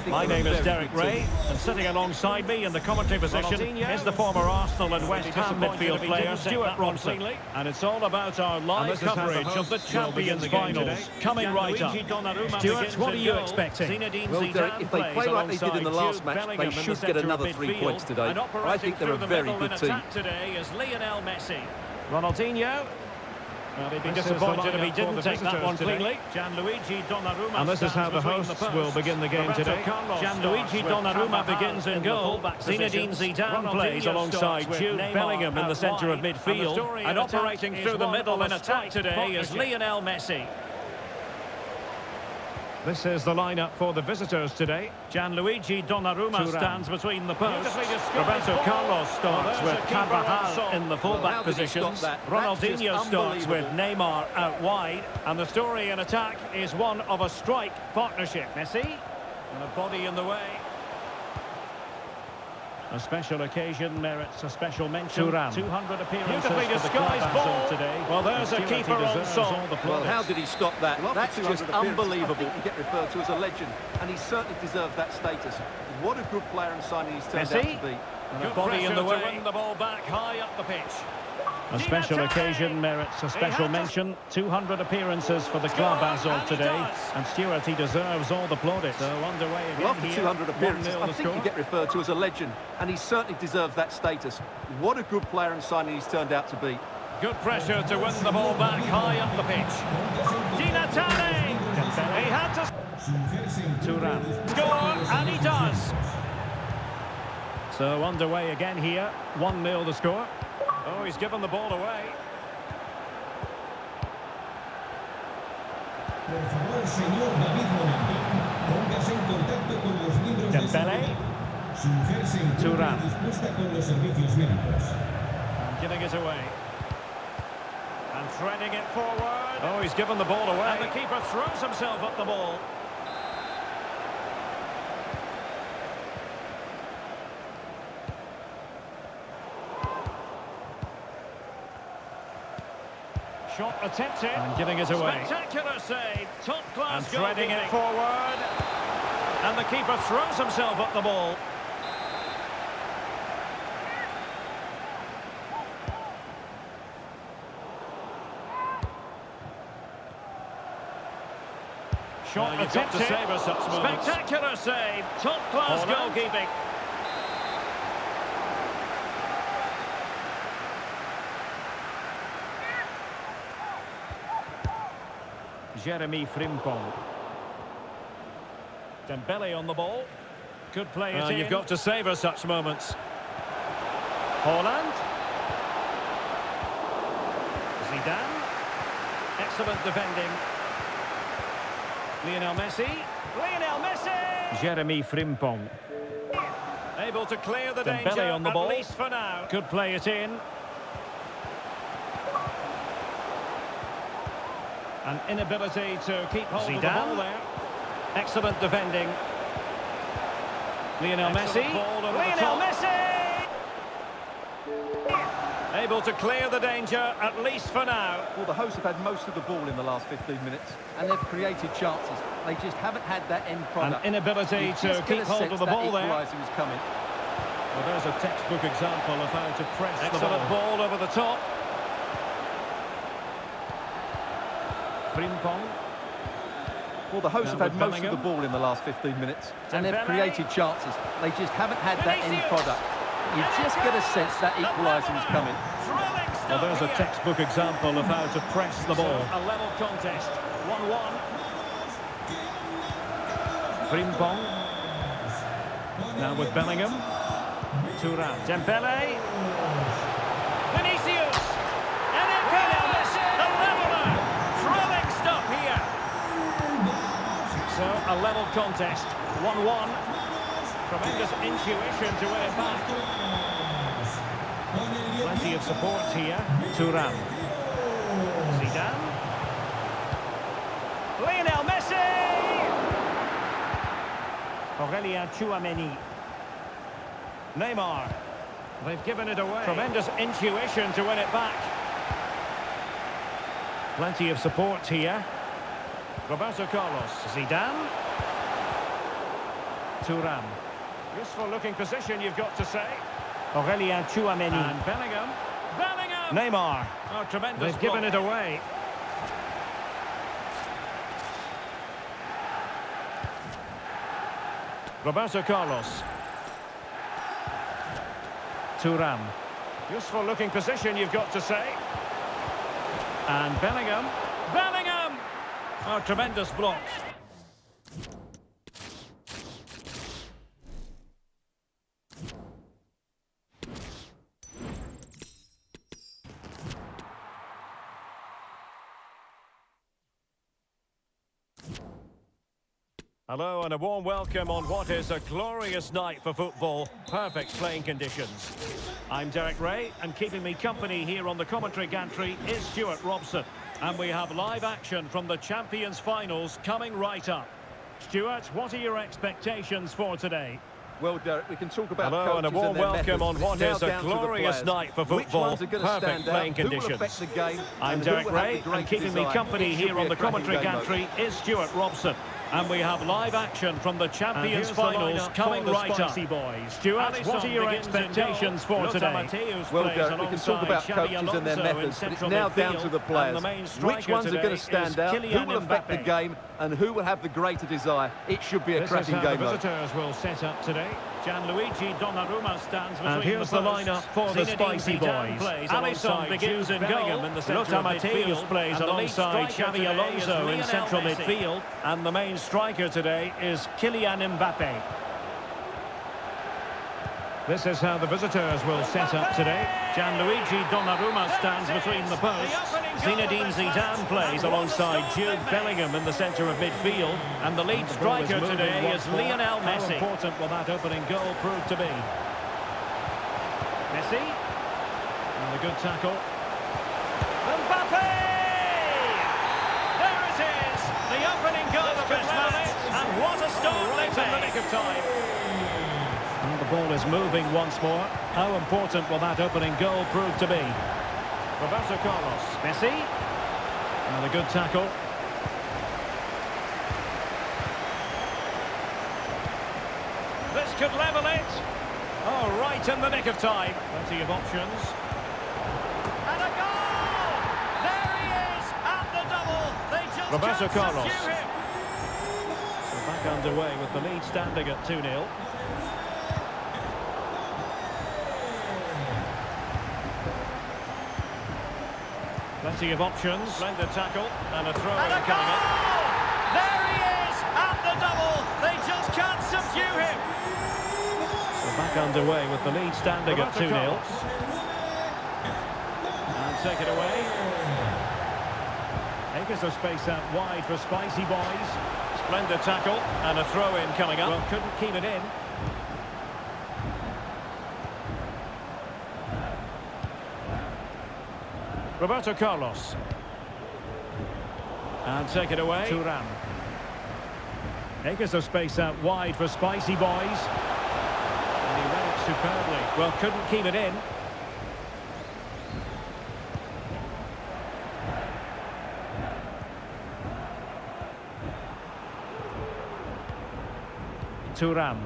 My name is Derek Ray, and sitting alongside me in the commentary position is the former Arsenal and West Ham midfield player Stuart Robson. And it's all about our live coverage of the Champions Finals, coming right up. Stuart, what are you expecting? Well, Derek, if they play like they did in the last match, they should get another 3 points today. I think they're a very good team. Today is Lionel Messi. Ronaldinho. Well, they'd be disappointed if he didn't take that one cleanly. Gianluigi Donnarumma. And this is how the hosts will begin the game today. Gianluigi Donnarumma begins in goal. Zinedine Zidane plays alongside Jude Bellingham in the centre of midfield. And operating through the middle in attack today is Lionel Messi. This is the lineup for the visitors today. Gianluigi Donnarumma stands between the posts. Roberto Carlos starts with Carvajal in the fullback position. Ronaldinho starts with Neymar out wide. And the story in attack is one of a strike partnership. Messi, and a body in the way. A special occasion merits a special mention. 200 appearances Beautifully for the disguised club ball. today. Well, there's a keeper on song. Well, how did he stop that? That's just unbelievable. I think he get referred to as a legend, and he certainly deserves that status. What a good player and signing he's turned out to be. And a body in the way. To win the ball back high up the pitch. A special occasion merits a special mention. 200 appearances for the club as of today. And Stuart, he deserves all the plaudits. So underway again. Well, after 200 appearances, I think you get referred to as a legend, and he certainly deserves that status. What a good player and signing he's turned out to be. Good pressure to win the ball back high up the pitch. Di Natale! He had to score, and he does. So underway again here. 1-0 the score. Oh, he's given the ball away. Por favor, señor David Monandi, póngase en contacto con los miembros del Dembele. Su mujer se encuentra dispuesta con los servicios médicos. Giving it away. And threading it forward. Oh, he's given the ball away. And the keeper throws himself at the ball. Shot attempted. And giving it away. Spectacular save. Top class And threading it forward. And the keeper throws himself at the ball. Shot attempted. To save us such moments. Spectacular save. Top class goalkeeping. Jeremy Frimpong. Dembele on the ball. Could play it in. You've got to savour such moments. Haaland. Zidane. Excellent defending. Lionel Messi. Lionel Messi! Jeremy Frimpong. Able to clear the Dembele danger, on the ball. at least for now. Could play it in. An inability to keep hold of the ball there. Excellent defending. Lionel Messi. Lionel Messi! Able to clear the danger, at least for now. Well, the hosts have had most of the ball in the last 15 minutes, and they've created chances. They just haven't had that end product. An inability to keep hold of the ball there. Equaliser was coming. Well, there's a textbook example of how to press the Excellent ball over the top. Frimpong. Well, the hosts have had most of the ball in the last 15 minutes, and they've created chances. They just haven't had that end product. You just get a sense that equaliser is coming. Well, there's a textbook example of how to press the ball. So, a level contest, 1-1. Frimpong. Now with Bellingham. Thuram. Dembele. Vinicius. And it comes. A leveler. Thrilling stuff here. So, a level contest, 1-1. Tremendous intuition to win it back. Plenty of support here. Thuram. Zidane. Lionel Messi! Aurelien Tchouameni. Neymar. They've given it away. Tremendous intuition to win it back. Plenty of support here. Roberto Carlos. Zidane. Thuram. Useful looking position, you've got to say. Aurelien Tchouameni. And Bellingham. Bellingham! Neymar. Oh, tremendous. They've given it away. Roberto Carlos. Thuram. Useful looking position, you've got to say. And Bellingham. Bellingham! Oh, tremendous block. Hello and a warm welcome on what is a glorious night for football. Perfect playing conditions. I'm Derek Ray, and keeping me company here on the commentary gantry is Stuart Robson. And we have live action from the Champions Finals coming right up. Stuart, what are your expectations for today? Well, Derek, we can talk about hello and a warm welcome on what is a glorious night for football. Perfect playing conditions. I'm Derek Ray, and keeping me company here on the commentary gantry is Stuart Robson. And we have live action from the Champions Finals coming right up. Boys. Stuart, what are your expectations for today? Well, Derek, we can talk about coaches and their methods, but it's now down to the players. Which ones are going to stand out, who will affect the game, and who will have the greater desire? It should be a cracking game. The visitors will set up today. Gianluigi Donnarumma stands between and here's the lineup for the spicy boys. Alisson begins in goal. Lothar Matthäus plays alongside Xabi Alonso in central midfield. And the main striker today is Kylian Mbappe. This is how the visitors will set up today. Gianluigi Donnarumma stands between the posts. Zinedine Zidane plays alongside Jude Bellingham in the centre of midfield. And the lead striker today is Lionel Messi. How important will that opening goal prove to be? Messi. And a good tackle. Mbappe! There it is! The opening goal of this match. And what a start late in the nick of time. And the ball is moving once more. How important will that opening goal prove to be? Roberto Carlos. Messi. And a good tackle. This could level it. Oh, right in the nick of time. Plenty of options. And a goal! There he is at the double. They just Roberto Carlos. Him. We're back underway with the lead standing at 2-0. Plenty of options. Splendid tackle. And a throw in coming up. There he is at the double. They just can't subdue him. We're back underway with the lead standing at 2-0. And take it away. Acres of space out wide for Spicy Boys. Splendid tackle. And a throw in coming up. Well, couldn't keep it in. Roberto Carlos. And take it away. Thuram. Acres of space out wide for Spicy Boys. And he read it superbly. Well, couldn't keep it in. Thuram.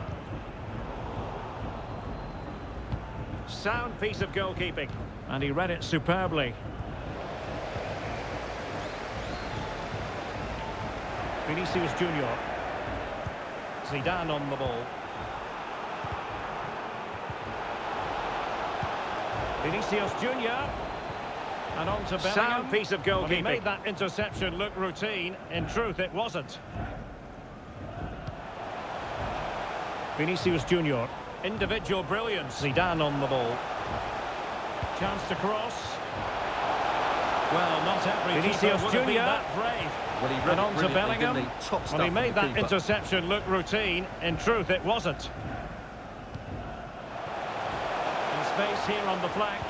Sound piece of goalkeeping. And he read it superbly. Vinicius Junior. Zidane on the ball. Vinicius Junior. And on to Bellingham. Sound piece of goalkeeping. Well, he made that interception look routine. In truth, it wasn't. Vinicius Junior. Individual brilliance. Zidane on the ball. Chance to cross. Well, not every Vinicius Junior. That brave. Well, he and on to Bellingham. Well, he made that interception look routine. In truth, it wasn't. And space here on the flank.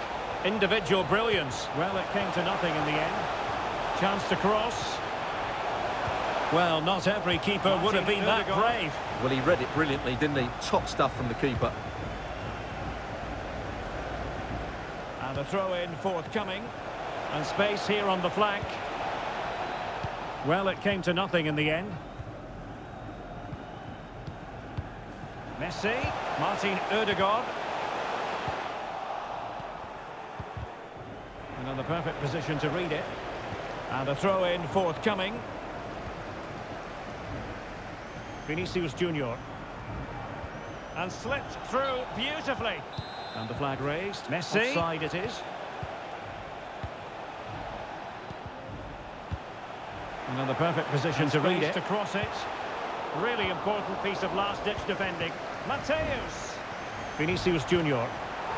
Individual brilliance. Well, it came to nothing in the end. Chance to cross. Well, not every keeper would have been that brave. Well, he read it brilliantly, didn't he? Top stuff from the keeper. And a throw-in forthcoming. And space here on the flank. Well, it came to nothing in the end. Messi, Martin Ødegaard. And in the perfect position to read it. And a throw-in forthcoming. Vinicius Junior. And slipped through beautifully. And the flag raised. Messi. Offside it is. And in the perfect position to read it. To cross it. Really important piece of last-ditch defending. Mateus. Vinicius Junior.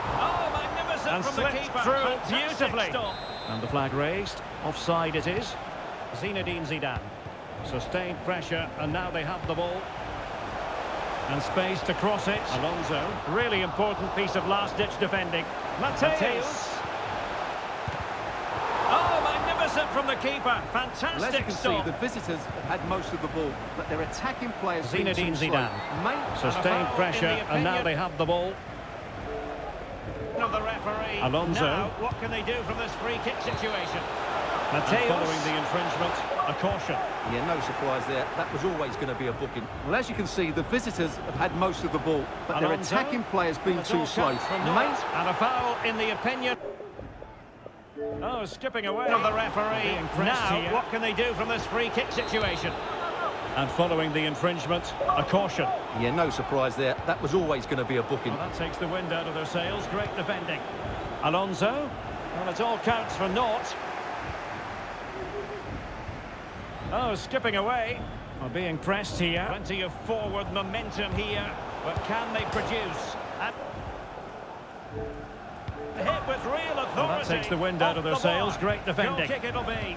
Oh, magnificent and from the keeper. Through beautifully. Stop. And the flag raised. Offside it is. Zinedine Zidane. Sustained pressure, and now they have the ball. And space to cross it. Alonso. Really important piece of last-ditch defending. Mateus. Oh, magnificent from the keeper. Fantastic As you can stop. see, the visitors have had most of the ball, but their attacking players Zinedine Zidane. Sustained pressure, and now they have the ball. Of the referee. Alonso. Now, what can they do from this free kick situation? Mateus. Following the infringement, a caution. Yeah, no surprise there. That was always going to be a booking. Well, as you can see, the visitors have had most of the ball, but their attacking players been too slow. And a foul in the opinion. Oh, skipping away of the referee. Now, what can they do from this free kick situation? And following the infringement, a caution. Yeah, no surprise there. That was always going to be a booking. Well, that takes the wind out of their sails. Great defending. Alonso. Well, it all counts for naught. Oh, skipping away. Well, being pressed here. Plenty of forward momentum here. But can they produce? And hit with real authority. Well, that takes the wind out of their sails. Great defending. Goal kick it'll be.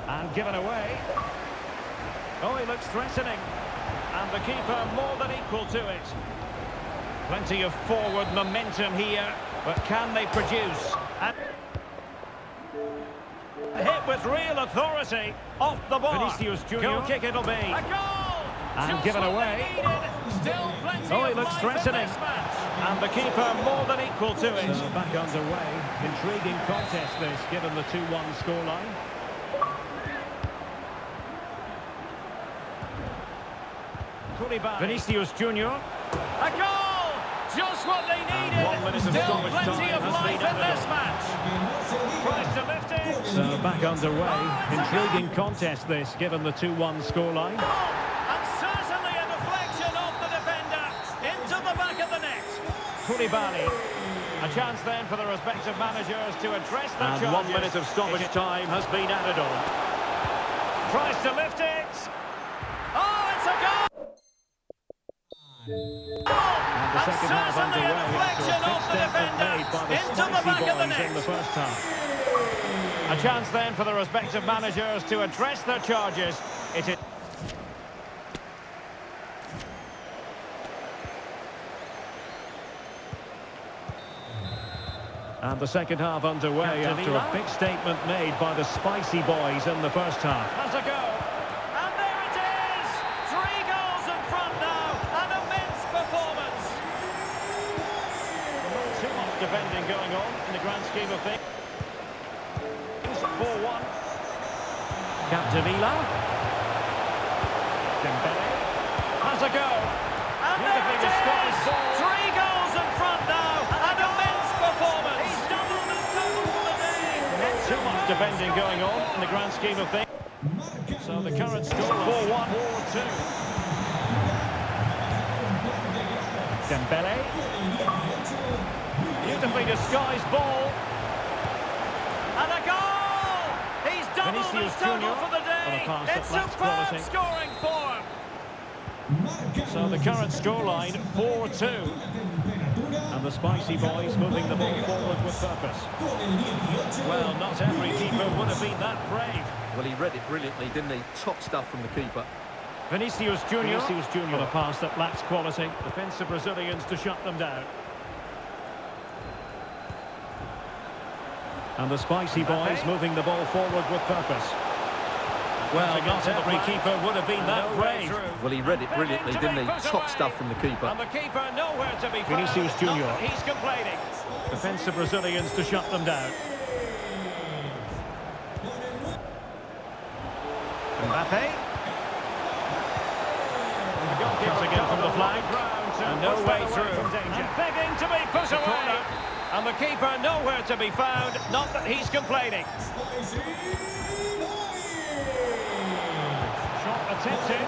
And given away. Oh, he looks threatening. And the keeper more than equal to it. Plenty of forward momentum here. But can they produce? And hit with real authority off the bar. Vinicius Junior. Goal kick it'll be. A goal! And just given away. Still plenty oh, he looks threatening. And the keeper more than equal to it. So back underway. Intriguing contest this, given the 2-1 scoreline. Vinicius Junior. A goal! Just what they needed. 1 minute of still plenty of life in this match. Tries to lift it. So back underway. Intriguing contest this, given the 2-1 scoreline. And certainly a deflection off the defender into the back of the net. Koulibaly. A chance then for the respective managers to address the charges. 1 minute of stoppage time has been added on. Tries to lift it. Oh, it's a goal! And the second half underway after a big step made by the spicy boys in the first half. A chance then for the respective managers to address their charges. It is. And the second half underway after a big statement made by the spicy boys in the first half. Has a go. And there it is! 3 goals in front now. An immense performance. Not too much defending going on in the grand scheme of things. 4-1. Capdevila. Dembele. Has a go. And there it is! 3 goals in front now. An immense performance. He's doubled his total for the day. Not too much defending going on in the grand scheme of things. So the current score 4-1. 4-2. Dembele. Beautifully disguised ball. And a goal! He's doubled his total for the day. It's superb scoring form. So the current scoreline 4-2. And the spicy boys moving the ball forward with purpose. Well, not every keeper would have been that brave. Well, he read it brilliantly, didn't he? Top stuff from the keeper. Vinicius Junior. Vinicius Junior. A pass that lacks quality. Defensive Brazilians to shut them down. And the spicy boys moving the ball forward with purpose. Well, not every keeper would have been that brave. Well, he read it brilliantly, didn't he? Top stuff from the keeper. And the keeper nowhere to be found. Vinicius Junior. Not that he's complaining. Defensive Brazilians to shut them down. Mbappe. Cutting in from the flank. And no way through. And begging to be put away. And the keeper nowhere to be found. Not that he's complaining. Shot attempted.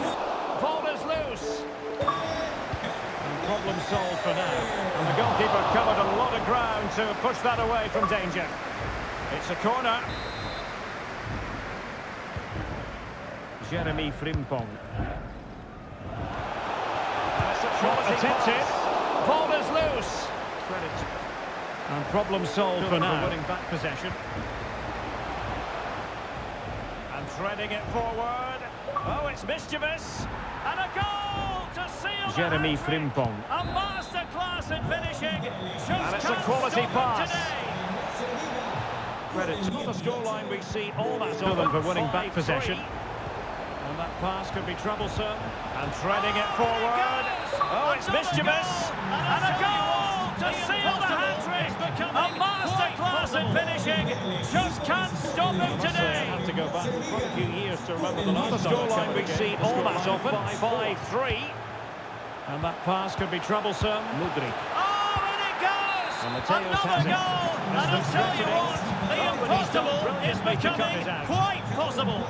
Ball is loose. And problem solved for now. And the goalkeeper covered a lot of ground to push that away from danger. It's a corner. Jeremy Frimpong. Shot attempted. Ball is loose. Credit. And problem solved for now. Winning back possession. And threading it forward. Oh, it's mischievous. And a goal to seal Jeremy the Frimpong. A masterclass in finishing. And it's a quality pass. Credit to the scoreline we see all that To them for winning back 5-3. possession. And that pass could be troublesome. And threading it forward. Oh, it's mischievous. And a goal to seal the hat-trick. A masterclass in finishing. Just can't stop him today. I have to go back quite a few years to remember the last time. Scoreline we see all that often. 5-3. And that pass could be troublesome. Mudryk. Oh, and it goes! And Mateus has Another it. goal! And I'll tell you what, the impossible is becoming quite possible.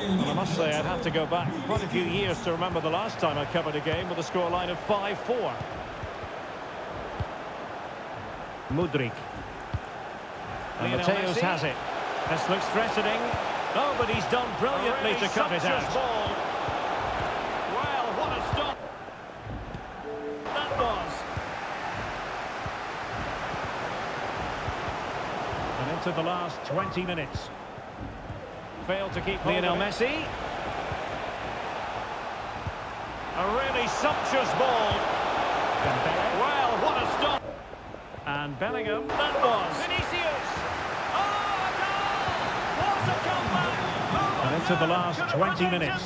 And I must say, I'd have to go back quite a few years to remember the last time I covered a game with a scoreline of 5-4. Mudryk. And Mateus has it. This looks threatening. Oh, but he's done brilliantly Really to cut it out. sumptuous ball. Well, what a stop that was. And into the last 20 minutes. Failed to keep hold Lionel of it. Messi. A really sumptuous ball. Well, what a stop. And Bellingham, that was. Vinicius. Oh, a goal! What a comeback! And into the last 20 minutes.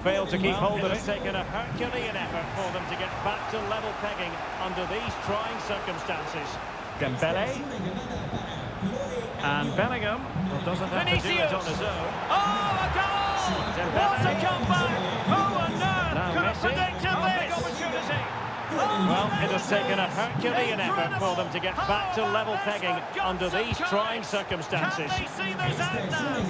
Failed to keep hold of it. It's taken a Herculean effort for them to get back to level pegging under these trying circumstances. Dembele. And Bellingham. Well, doesn't have to do it on his own. Oh, a goal! What a comeback! Who on earth Now could have Messi. predicted Big this? opportunity. Oh, Well, it has taken a Herculean effort for them to get back to level pegging under these trying circumstances. Can they see this out now?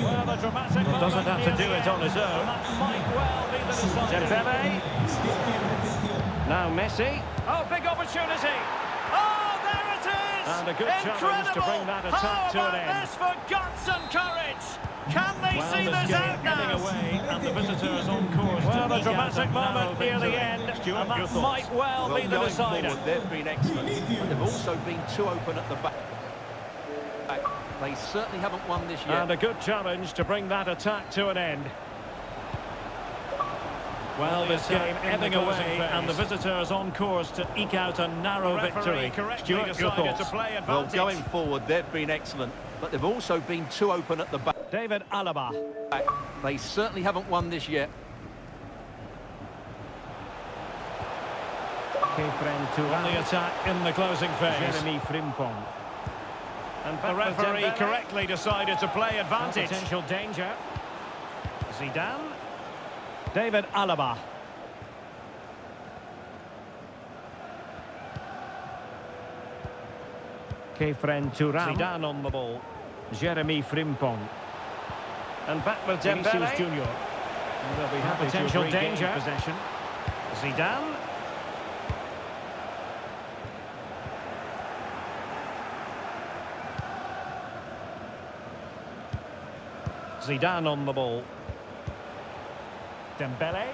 Well, the dramatic Well, doesn't moment have to near do the it on his end. own. That might well be the decider. Dembele. Now Messi. Oh, big opportunity. Oh, there it is. And a good challenge to bring that attack to an end. This for guts and courage. Can they Well, see this this game out heading now? away, and the visitors on course. Well, to the eke out dramatic a narrow moment near the victory. end, Stuart, and your that thoughts? might well be the going decider. forward, they've been excellent, but they've also been too open at the back. They certainly haven't won this yet. And a good challenge to bring that attack to an end. Well, this game ebbing away, and the visitors on course to eke out a narrow victory. Stuart, your thoughts? Well, going forward, they've been excellent, but they've also been too open at the back. David Alaba. They certainly haven't won this yet. On the attack in the closing phase. Jeremy Frimpong. And the referee correctly decided to play advantage. Potential danger. Zidane. David Alaba. Kefren Turam. Zidane on the ball. Jeremy Frimpong. And back with Vinicius Dembele. Junior. And they'll be happy Potential to regain danger. possession. Zidane. Zidane on the ball. Dembele.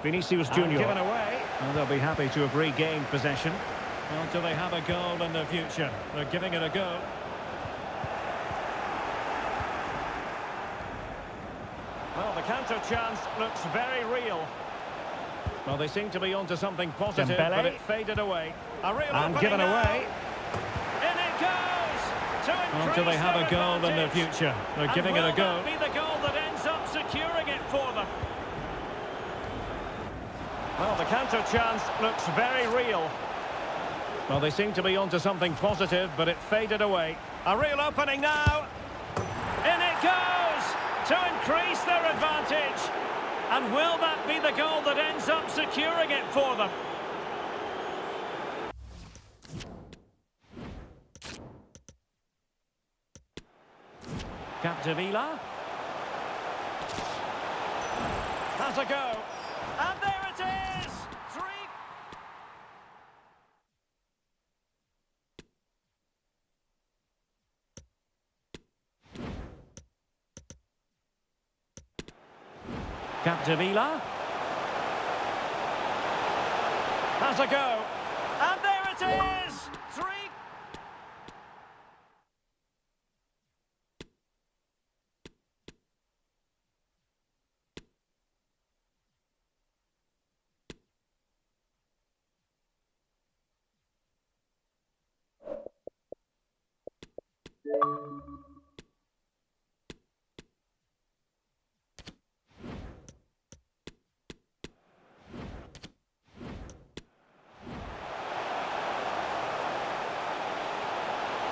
Vinicius And Junior. given away. And they'll be happy to have regained possession. Well, do they have a goal in the future? They're giving it a go. Well, the counter chance looks very real. Well, they seem to be onto something positive, Dembele. but it faded away. A real And opening given now. away. In it goes! Well, do they have a goal in the future? They're giving it a go. Will that be the goal that ends up securing it for them? Well, the counter chance looks very real. Well, they seem to be onto something positive, but it faded away. A real opening now. In it goes! To increase their advantage. And will that be the goal that ends up securing it for them? Capdevila has a go. And there it is! 3. Capdevila has a go. And there it is! 3.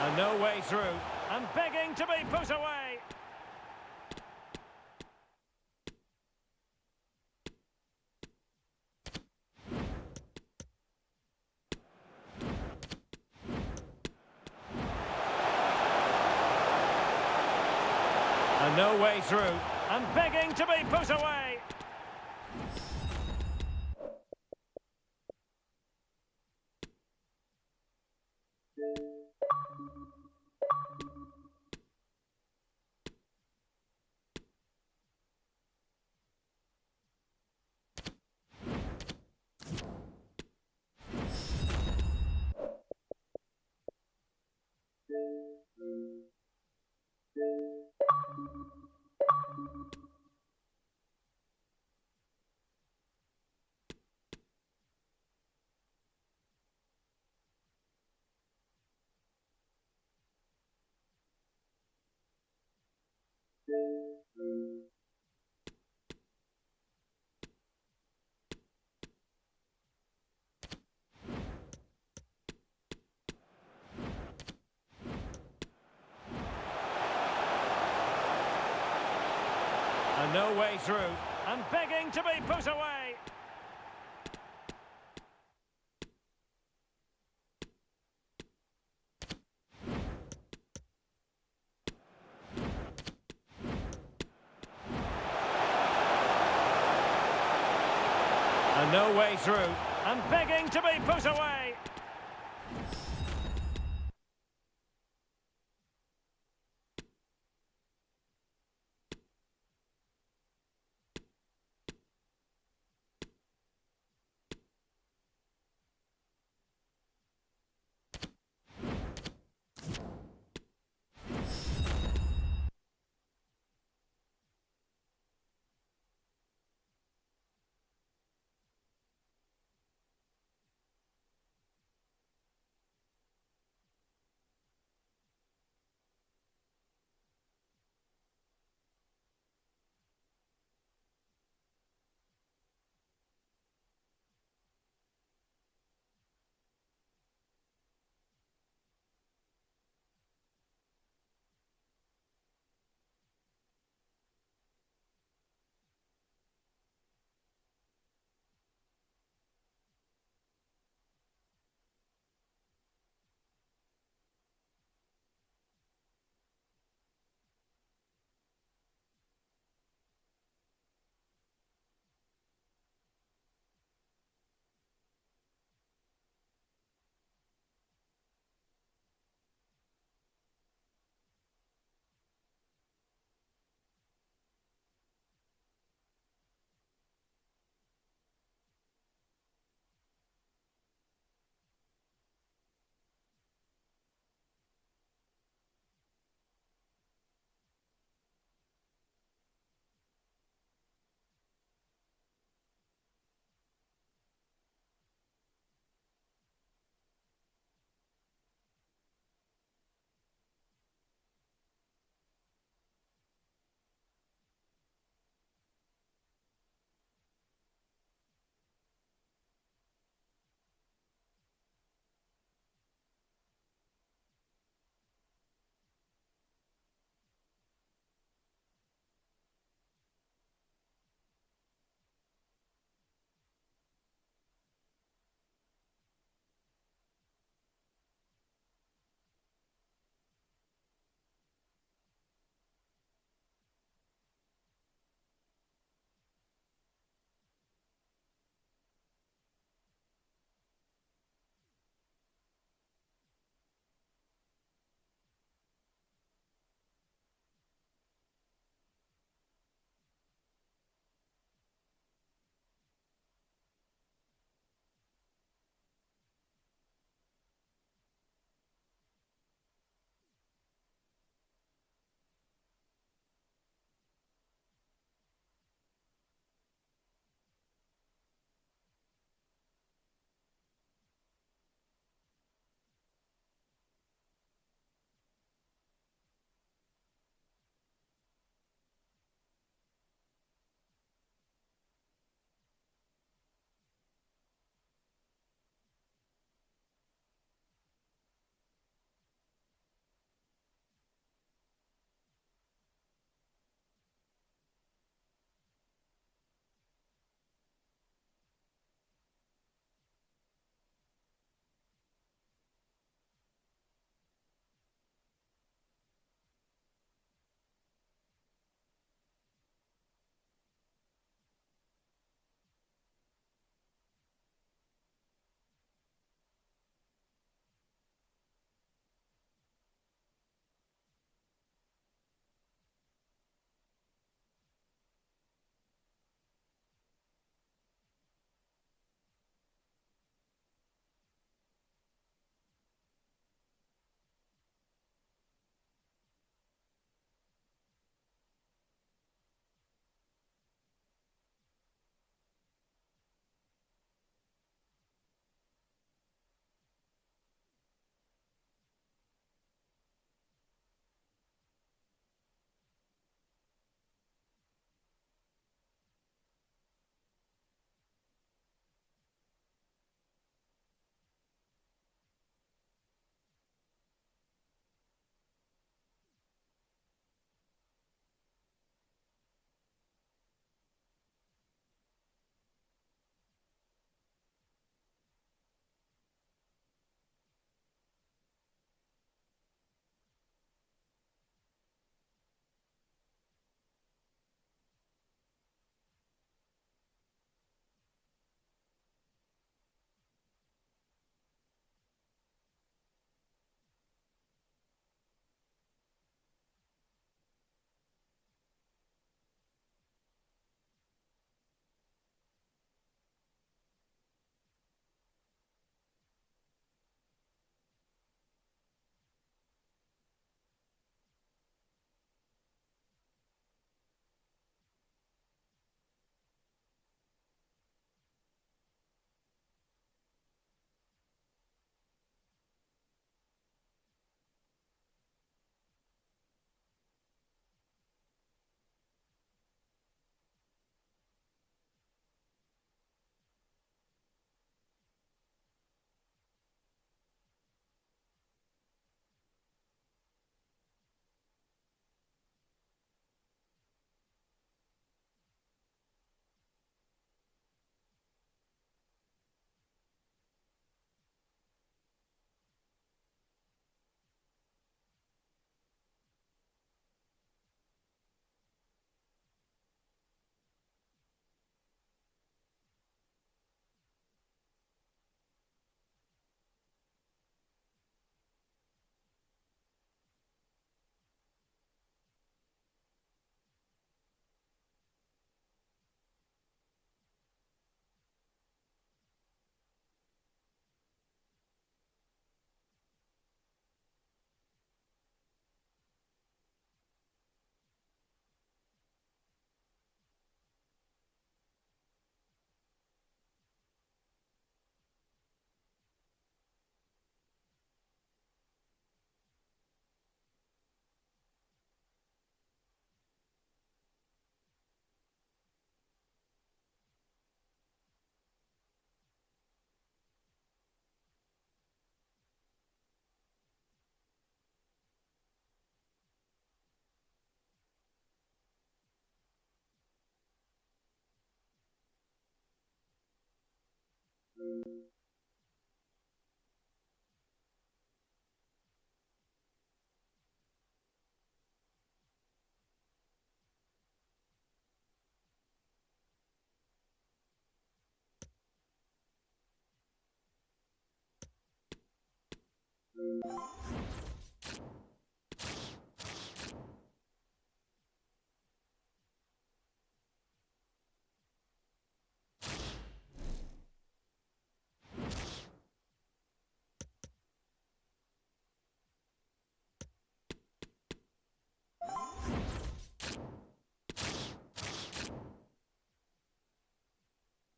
And no way through. And begging to be put away. And no way through. And begging to be put away. And no way through. And begging to be put away. And no way through. And begging to be put away.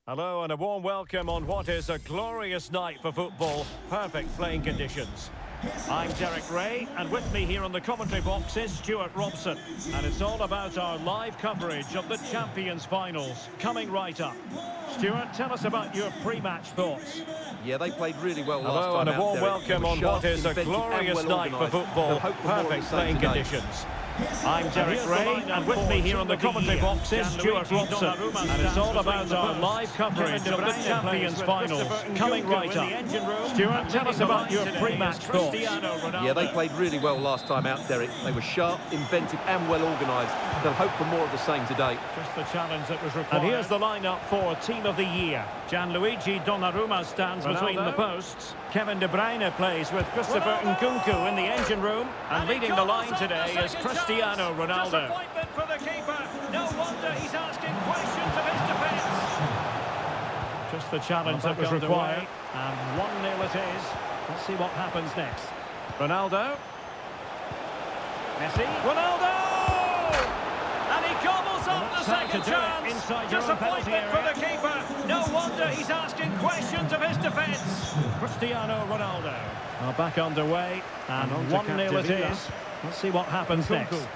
Hello and a warm welcome on what is a glorious night for football. Perfect playing conditions. I'm Derek Ray, and with me here on the commentary box is Stuart Robson. And it's all about our live coverage of the Champions Finals, coming right up. Stuart, tell us about your pre-match thoughts. Yeah, they played really well last Hello time and a warm welcome on what is a glorious night for football. Perfect playing conditions. I'm Derek Ray, and with me here on the commentary box is Stuart Robson. And it's all about our live coverage of the Champions Finals, coming right up. Stuart, tell us about your pre-match thoughts. Yeah, they played really well last time out, Derek. They were sharp, inventive and well organised. They'll hope for more of the same today. Just the challenge that was required. And here's the lineup for Team of the Year. Gianluigi Donnarumma stands between the posts. Kevin De Bruyne plays with Christopher Nkunku in the engine room. And leading the line today is Cristiano Ronaldo. Disappointment for the keeper. No wonder he's asking questions of his defence. Just the challenge that was required. And 1-0 it is. Let's see what happens next. Ronaldo. Messi. Ronaldo! And he gobbles up the second chance. Disappointment for the keeper. No wonder he's asking questions of his defence. Cristiano Ronaldo. Well, back underway. And 1-0 it is. Let's see what happens next.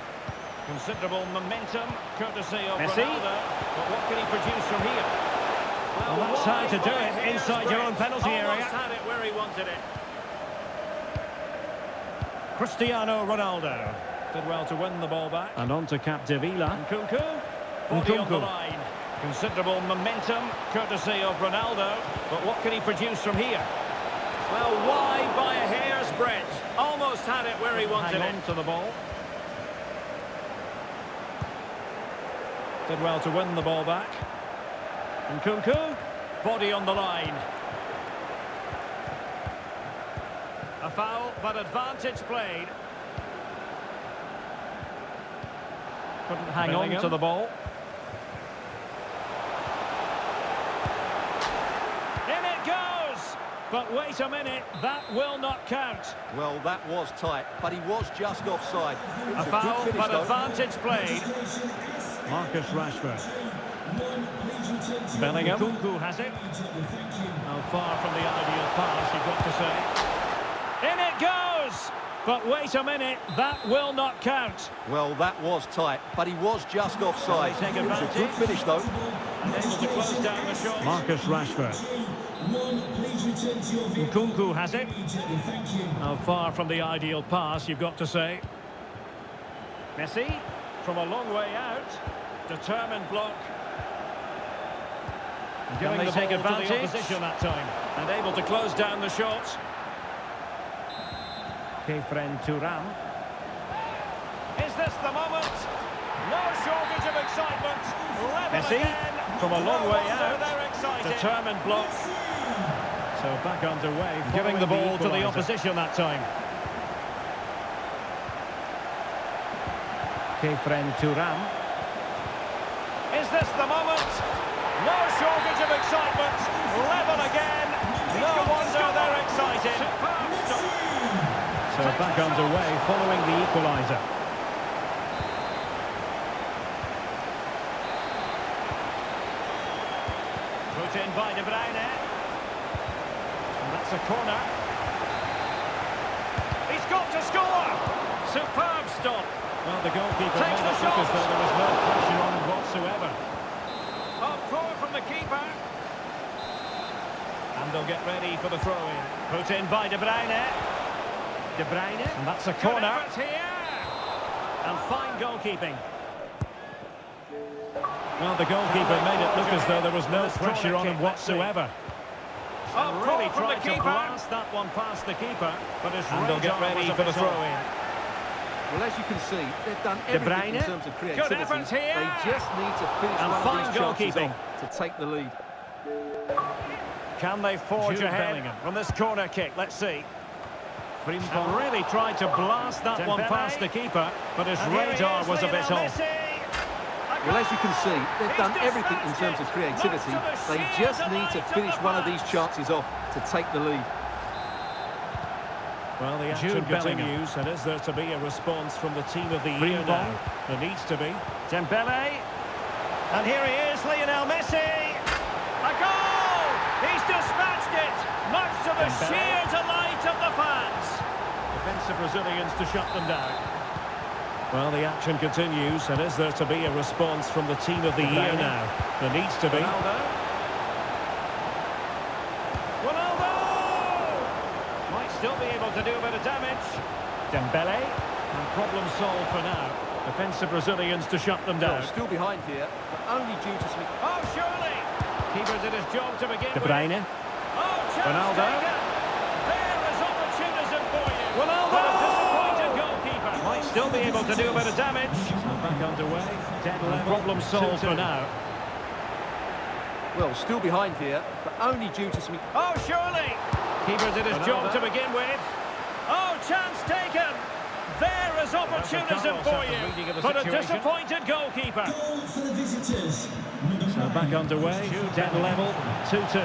Considerable momentum, courtesy of Messi. Ronaldo. But what can he produce from here? Well, that's how to do it inside your own penalty area. Almost had it where he wanted it. Cristiano Ronaldo did well to win the ball back. And on to Capdevila. Nkunku. Body on the line. Considerable momentum, courtesy of Ronaldo. But what can he produce from here? Well, wide by a hair's breadth. Almost had it where he wanted it. To the ball. Did well to win the ball back. Nkunku. Body on the line. A foul, but advantage played. Couldn't hang on to the ball. In it goes! But wait a minute, that will not count. Well, that was tight, but he was just offside. A foul, but advantage played. Marcus Rashford. Bellingham. Nkunku has it. Now far from the ideal pass, you've got to say. In it goes! But wait a minute, that will not count. Well, that was tight, but he was just offside. It was a good finish, though. And able to close down the shot. Marcus Rashford. Nkunku has it. Now far from the ideal pass, you've got to say. Messi, from a long way out. Determined block. Giving the ball to the opposition that time. And able to close down the shot. Kefren Turam. Is this the moment? No shortage of excitement. Messi, from a long way out. Determined block. So back underway. Giving the ball to the opposition that time. Kefren Turam. Is this the moment? No shortage of excitement. Level again. No wonder they're excited. So back underway following the equaliser. Put in by De Bruyne. And that's a corner. He's got to score! Superb stop. Well, the goalkeeper takes the shot. As though there was no pressure on him whatsoever. Oh, poor from the keeper. And they'll get ready for the throw-in. Put in by De Bruyne. De Bruyne. And that's a corner. And fine goalkeeping. Well, the goalkeeper made it look as though there was no pressure on him whatsoever. And really tried to blast that one past the keeper, but his they'll get ready for the throw-in. Well, as you can see, they've done everything in terms of creativity. Good effort here. They just need to finish And one of these chances goalkeeping off to take the lead. Can they forge ahead from this corner kick? Let's see. And really tried to blast that one past the keeper, but his radar was a bit off. Well, as you can see, they've done everything in terms of creativity. They just need to finish one of these chances off to take the lead. Well, the action continues, and is there to be a response from the team of the year now? There needs to be. Dembele. And here he is, Lionel Messi. A goal! He's dispatched it, much to the sheer delight of the fans. Defensive Brazilians to shut them down. Well, the action continues, and is there to be a response from the team of the year now? There needs to be. Ronaldo! Might still be able to do a bit of damage. Dembele. And problem solved for now. Defensive Brazilians to shut them down. Well, still behind here, but only due to some... Oh, surely! Keeper did his job to begin with. De Bruyne. Oh, chance Ronaldo. taken. There is opportunism for you. Ronaldo! But a disappointed goalkeeper. Might still be able to do a bit of damage. Back underway. Dead level. Problem solved for now. Well, still behind here, but only due to some... Oh, surely! Keeper did his job to begin with. Oh, chance taken. There is opportunism for you. But a disappointed goalkeeper. Goal for the visitors. So back underway. Dead level. 2-2.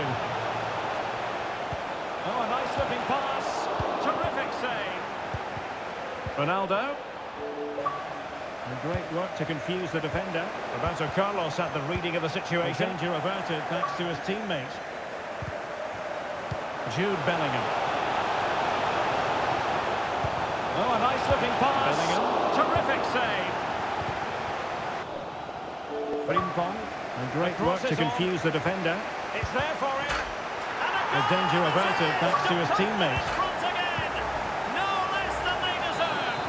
Oh, a nice looking pass. Terrific save. Ronaldo. And great work to confuse the defender. Roberto Carlos had the reading of the situation. Danger averted thanks to his teammate. Jude Bellingham. Oh, a nice looking pass. Bellingham. Terrific save. Frimpong. And great work to confuse the defender. It's there for him. And a danger averted thanks to his teammate. No less than they deserve.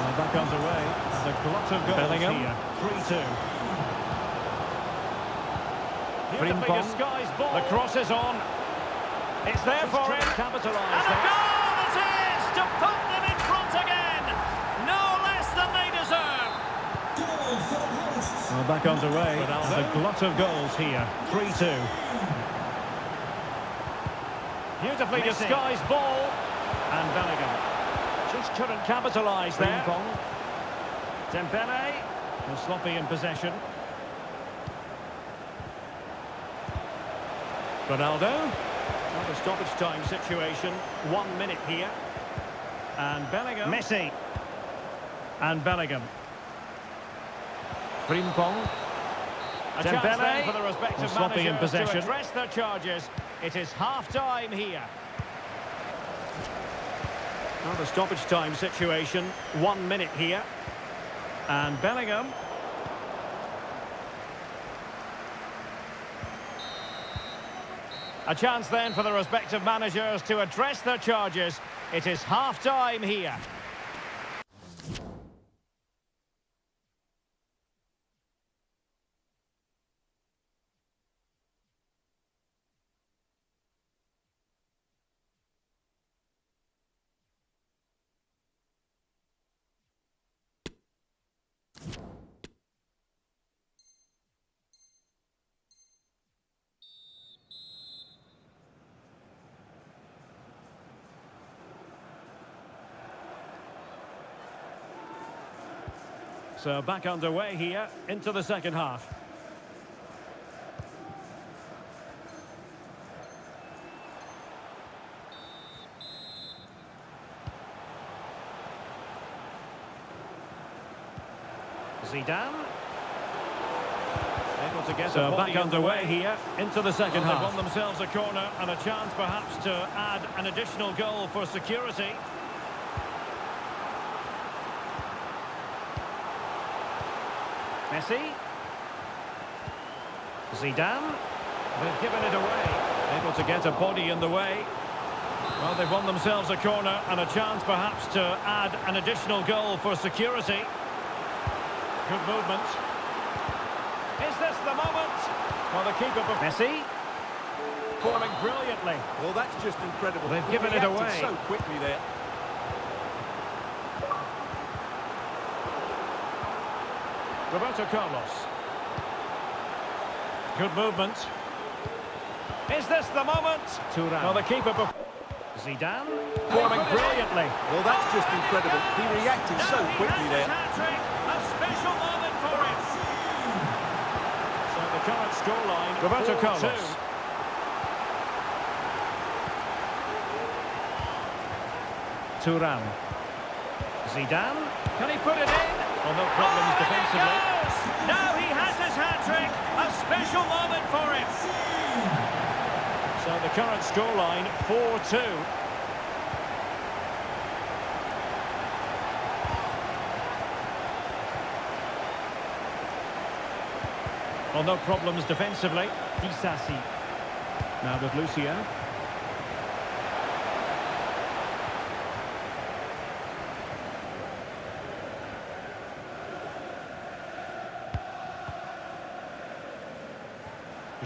And back underway. The glut of goals Bellingham. Here. 3-2. Beautifully disguised ball. The cross is on. It's there for him. Capitalised. And a goal it is to put them in front again. No less than they deserve. Well, back underway. The glut of goals here. 3-2. Beautifully disguised ball. And Bellingham. Just couldn't capitalise there. Dembele. And sloppy in possession. Ronaldo. Not a stoppage time situation. 1 minute here. And Bellingham. Messi. And Bellingham. Frimpong. A chance then for the respective managers to address their charges. It is half-time here. Not a stoppage time situation. 1 minute here. And Bellingham. A chance then for the respective managers to address their charges. It is half-time here. So back underway here into the second half. Zidane. Able to get so back underway here into the second half. They've won themselves a corner and a chance perhaps to add an additional goal for security. Messi. Zidane. They've given it away. Able to get a body in the way. Well, they've won themselves a corner and a chance perhaps to add an additional goal for security. Good movement. Is this the moment? Well, the keeper... Messi. performing brilliantly. Well, that's just incredible. They've given it away. So quickly there. Roberto Carlos. Good movement. Is this the moment? Thuram. Well, the keeper... Zidane. Performing brilliantly. Well, that's just incredible. He reacted so quickly there. A special moment for him. So the current scoreline... Roberto Carlos. Thuram. Zidane. Can he put it in? Well, no problems defensively. Now he has his hat-trick. A special moment for him. So the current scoreline, 4-2. Well, no problems defensively. Disasi. Now with Lucio.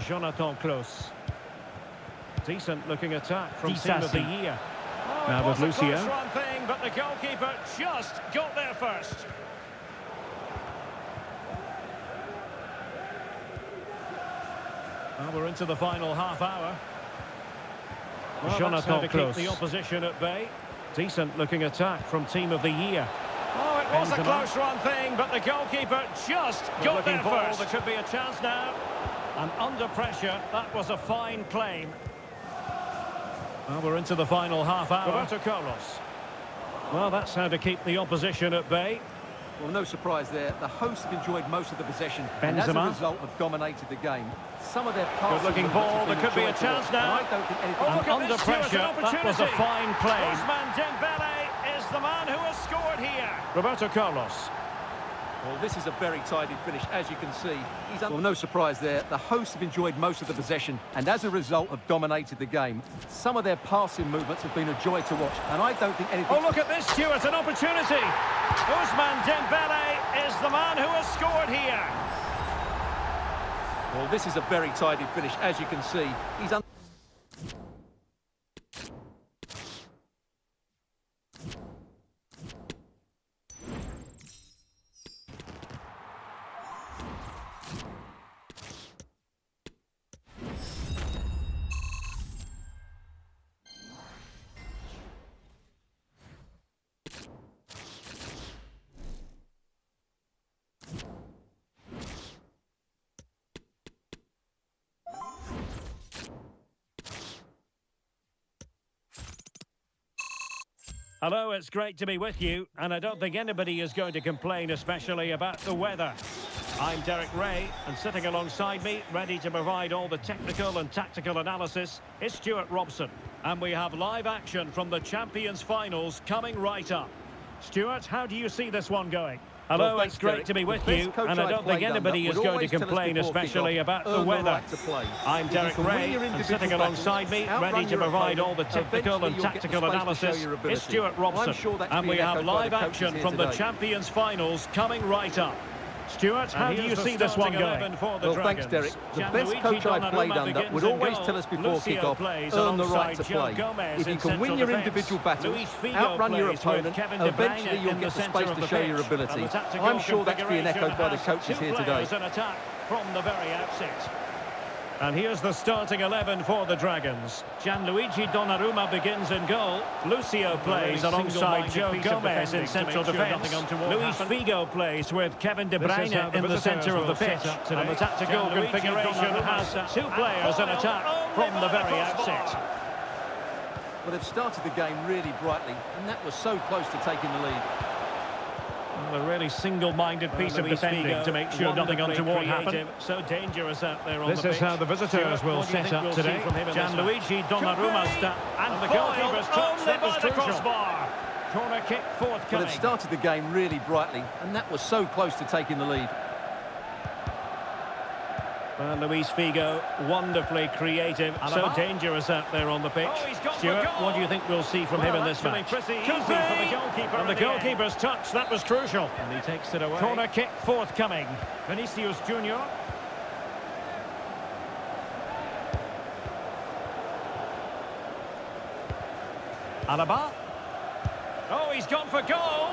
Jonathan Klaus. Decent looking attack from Team of the Year. Oh, now with Lucio. Thing, but the goalkeeper just got there first. Well, we're into the final half hour. Well, Jonathan Klaus. Keep the opposition at bay. Decent looking attack from Team of the Year. Oh, it was a close run thing, but the goalkeeper just got there first. There could be a chance now. And under pressure, that was a fine claim. Well, we're into the final half hour. Roberto Carlos. Well, that's how to keep the opposition at bay. Well, no surprise there. The hosts have enjoyed most of the possession, and as a result have dominated the game. Some of their passes... Good-looking ball. There could be a chance now. I don't think anything... And under pressure, that was a fine claim. Ousmane Dembele is the man who has scored here. Roberto Carlos. Well, this is a very tidy finish, as you can see. Well, no surprise there. The hosts have enjoyed most of the possession, and as a result have dominated the game. Some of their passing movements have been a joy to watch, and I don't think anything... Oh, look at this, Stuart, an opportunity. Ousmane Dembele is the man who has scored here. Well, this is a very tidy finish, as you can see. He's... Hello, it's great to be with you, and I don't think anybody is going to complain, especially about the weather. I'm Derek Ray, and sitting alongside me, ready to provide all the technical and tactical analysis, is Stuart Robson. And we have live action from the Champions Finals coming right up. Stuart, how do you see this one going? Hello, well, thanks, it's great Derek. to be with you, and I don't think anybody is going to complain, especially about the weather. I'm Derek Ray, and sitting alongside me, ready to provide all the technical and tactical analysis, is Stuart Robson. And we have live action from the Champions Finals coming right up. Stuart, how do you see this one going? Well, thanks, Derek. The best coach I've played under would always tell us before kick-off, earn the right to play. If you can win your individual battles, outrun your opponent, eventually you'll get the space to show your ability. I'm sure that's being echoed by the coaches here today. From the very outset. And here's the starting 11 for the Dragons. Gianluigi Donnarumma begins in goal. Lucio plays alongside Joe Gomez in central defence. Luis Figo plays with Kevin De Bruyne in the centre of the pitch. And the tactical configuration has two players in attack from the very outset. Well, they've started the game really brightly, and that was so close to taking the lead. Well, a really single-minded piece of defending to make sure nothing untoward happened. So dangerous out there on the pitch. This is how the visitors will set up today. Gianluigi Donnarumma and the goalkeeper's touch, that was crucial. Corner kick forthcoming. Well, they've started the game really brightly, and that was so close to taking the lead. Luis Figo, wonderfully creative, so dangerous out there on the pitch. Stuart, what do you think we'll see from him in this match? Could be for the goalkeeper. And the goalkeeper's touch, that was crucial. And he takes it away. Corner kick forthcoming. Vinicius Junior. Alaba. Oh, he's gone for goal.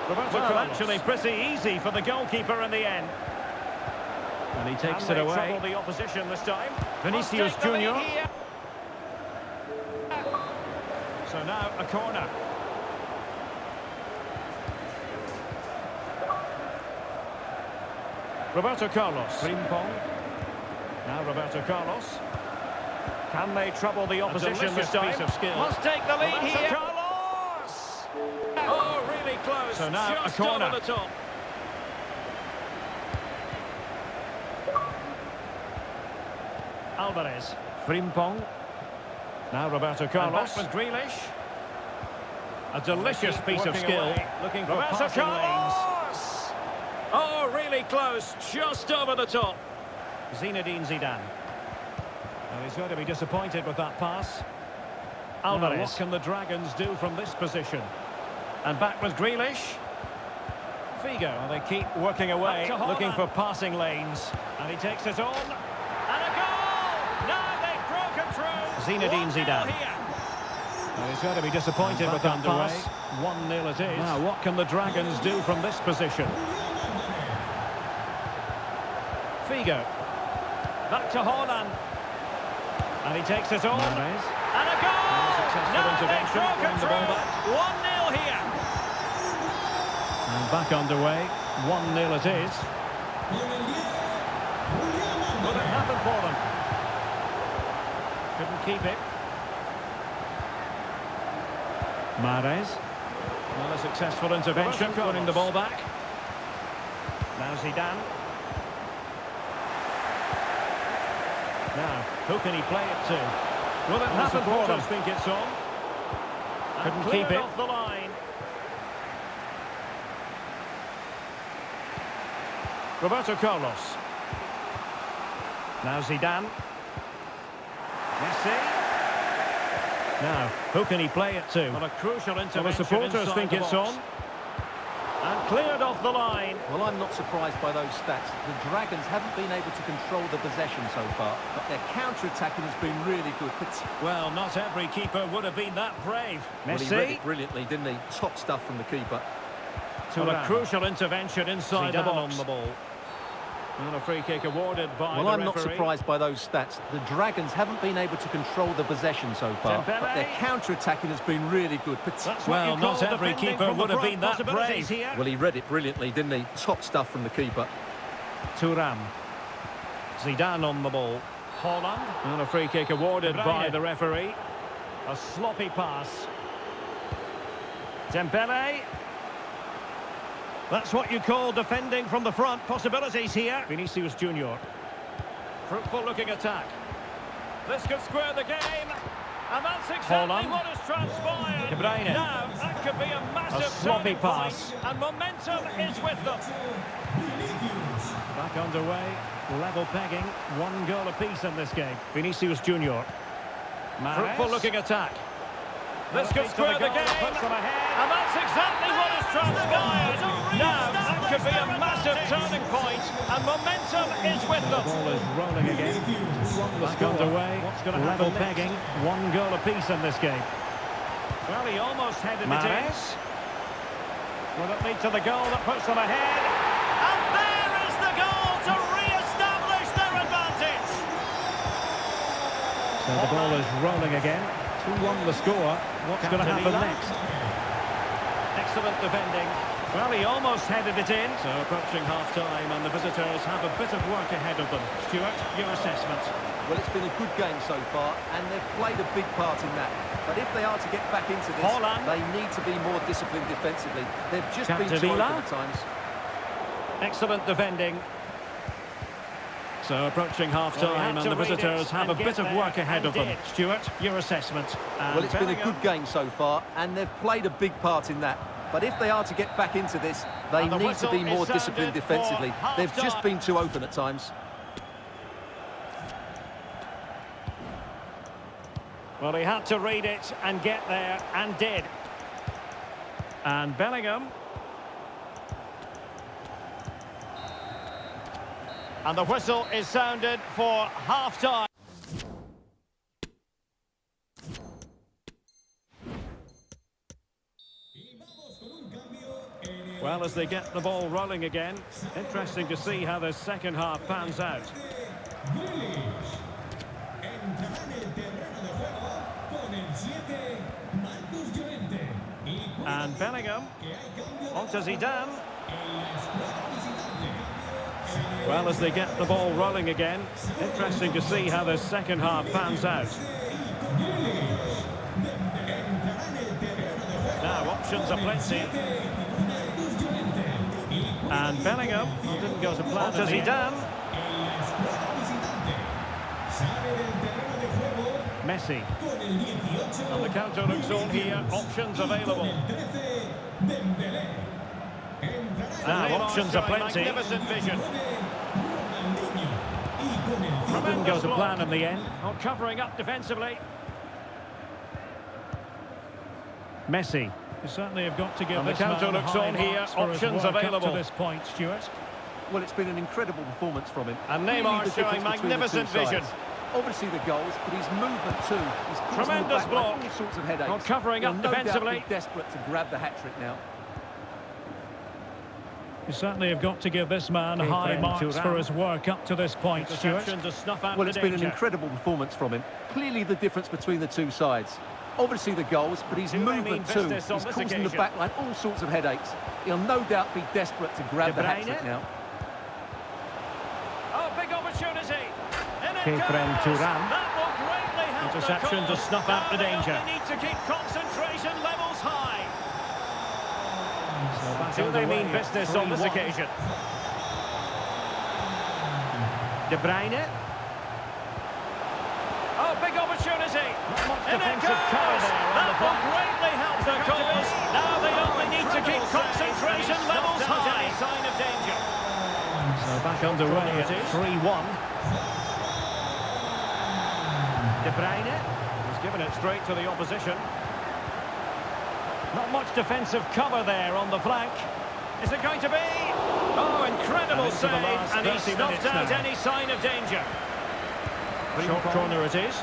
Well, actually pretty easy for the goalkeeper in the end. And he takes it away. Trouble the opposition this time. Vinicius Junior. So now a corner. Roberto Carlos. Frimpong. Now Roberto Carlos. Can they trouble the opposition this time? Piece of skill. Must take the lead here. Carlos! Oh, really close. So now just a corner. Over the top. Alvarez. Frimpong. Now Roberto Carlos. And back with Grealish. A delicious piece of skill. Looking for passing lanes. Oh, really close. Just over the top. Zinedine Zidane. Well, he's going to be disappointed with that pass. Alvarez. Now, what can the Dragons do from this position? And back with Grealish. Figo. Well, they keep working away, looking for passing lanes. And he takes it on. And a goal! Now they've broken through. Zinedine Zidane. Well, he's going to be disappointed with that pass. 1-0 it is. Now, what can the Dragons do from this position? Figo. Back to Haaland. And he takes it on. And a goal! Now they've broken through. 1-0 here. And back underway. 1-0 it is. Will it happen for them? Couldn't keep it. Mahrez. Well, a successful intervention, winning the ball back. Now Zidane. Now, who can he play it to? Will it happen for them? I think it's on. Couldn't keep it. Off the line. Roberto Carlos. Now Zidane. Messi. Now, who can he play it to? Well, a crucial intervention. Well, the supporters think it's on. And cleared off the line. Well, I'm not surprised by those stats. The Dragons haven't been able to control the possession so far, but their counter-attacking has been really good. Well, not every keeper would have been that brave. Messi. Well, he read it brilliantly, didn't he? Top stuff from the keeper. To a crucial intervention inside the box. On the ball. And a free kick awarded by the referee. Well, I'm not surprised by those stats. The Dragons haven't been able to control the possession so far, but their counter-attacking has been really good. Well, not every keeper would have been that brave. Well, he read it brilliantly, didn't he? Top stuff from the keeper. Thuram. Zidane on the ball. Haaland. And a free kick awarded by the referee. A sloppy pass. Dembele. That's what you call defending from the front. Possibilities here. Vinicius Junior. Fruitful looking attack. This could square the game. And that's exactly what has transpired. Now, that could be a massive sloppy pass. And momentum is with them. Back underway. Level pegging. 1 goal apiece in this game. Vinicius Junior. Fruitful looking attack. This could square the game. And that's exactly what has transpired. Now, that could be a massive turning point, and momentum is with them. The ball is rolling again. Back underway. What's going to happen? Level pegging. 1 goal apiece in this game. Well, he almost headed it in. Will it lead to the goal that puts them ahead? And there is the goal to re-establish their advantage. So the ball is rolling again. 2-1 the score. What's going to happen next? Excellent defending. Well, he almost headed it in. So approaching half-time, and the visitors have a bit of work ahead of them. Stuart, your assessment? Well, it's been a good game so far, and they've played a big part in that. But if they are to get back into this, they need to be more disciplined defensively. They've just been too open at times. Excellent defending. So approaching half-time, and the visitors have a bit of work ahead of them. Stuart, your assessment? Well, it's been a good game so far, and they've played a big part in that. But if they are to get back into this, they need to be more disciplined defensively. They've just been too open at times. Well, he had to read it and get there, and did. And Bellingham. And the whistle is sounded for half-time. Well, as they get the ball rolling again, interesting to see how the second half pans out. And Bellingham onto Zidane. Well, as they get the ball rolling again, interesting to see how the second half pans out. Now, options are plenty. And Bellingham didn't go to plan. Onto Zidane. Messi. And the counter looks on here. Options available. Now, options are plenty. Magnificent vision. Didn't go to plan in the end. Not covering up defensively. Messi. You certainly have got to give this man high marks for his work up to this point, Stuart. Well, it's been an incredible performance from him. And Neymar showing magnificent vision. Obviously the goals, but his movement too. He's Tremendous block. all sorts of headaches. Not covering up defensively. Desperate to grab the hat-trick now. You certainly have got to give this man high marks for his work up to this point, Stuart. Well, it's been an incredible performance from him. Clearly the difference between the two sides. Obviously the goals, but his movement too. He's causing the backline all sorts of headaches. He'll no doubt be desperate to grab the hat-trick now. Oh, big opportunity. That will greatly help. Interception to snuff out the danger. They need to keep concentration levels high. Do they mean business on this occasion? De Bruyne. Oh, big opportunity. Not much defensive cover there. That will greatly help the cause. Now they only need to keep concentration levels high. Sign of danger. So back underway at 3-1. De Bruyne has given it straight to the opposition. Not much defensive cover there on the flank. Is it going to be? Oh, incredible save, and he snuffed out any sign of danger. Short corner it is.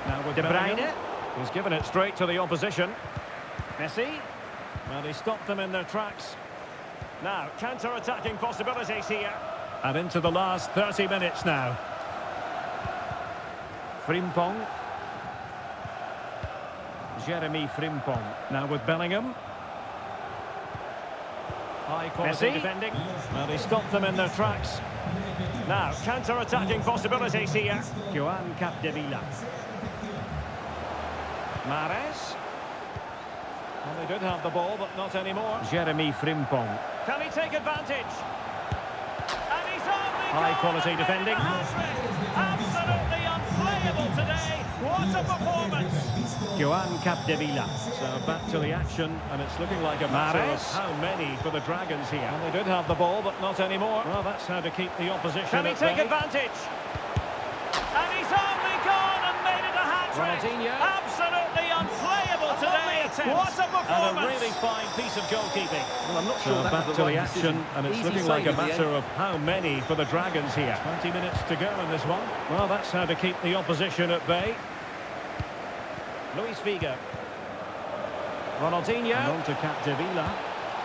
Now with De Bruyne. He's given it straight to the opposition. Messi. Well, he stopped them in their tracks. Now, counter-attacking possibilities here. And into the last 30 minutes now. Frimpong. Jeremy Frimpong. Now with Bellingham. High quality defending. Well, he stopped them in their tracks. Now, counter-attacking possibilities here. Joan Capdevila. Mahrez. Well, they did have the ball, but not anymore. Jeremy Frimpong. Can he take advantage? And he's only high quality defending. Absolutely unplayable today. What a performance! Joan Capdevila. So back to the action, and it's looking like a matter of how many for the Dragons here. Well, they did have the ball, but not anymore. Well, that's how to keep the opposition. Can he take advantage? And he's only gone and made it a hat-trick. Absolutely unplayable today. What a performance! And a really fine piece of goalkeeping. Well, I'm not sure that back was to the the right action, decision. and it's Easy looking like a save in the matter end. of how many for the Dragons here. 20 minutes to go in this one. Well, that's how to keep the opposition at bay. Luis Figo. Ronaldinho. And on to Capdevila.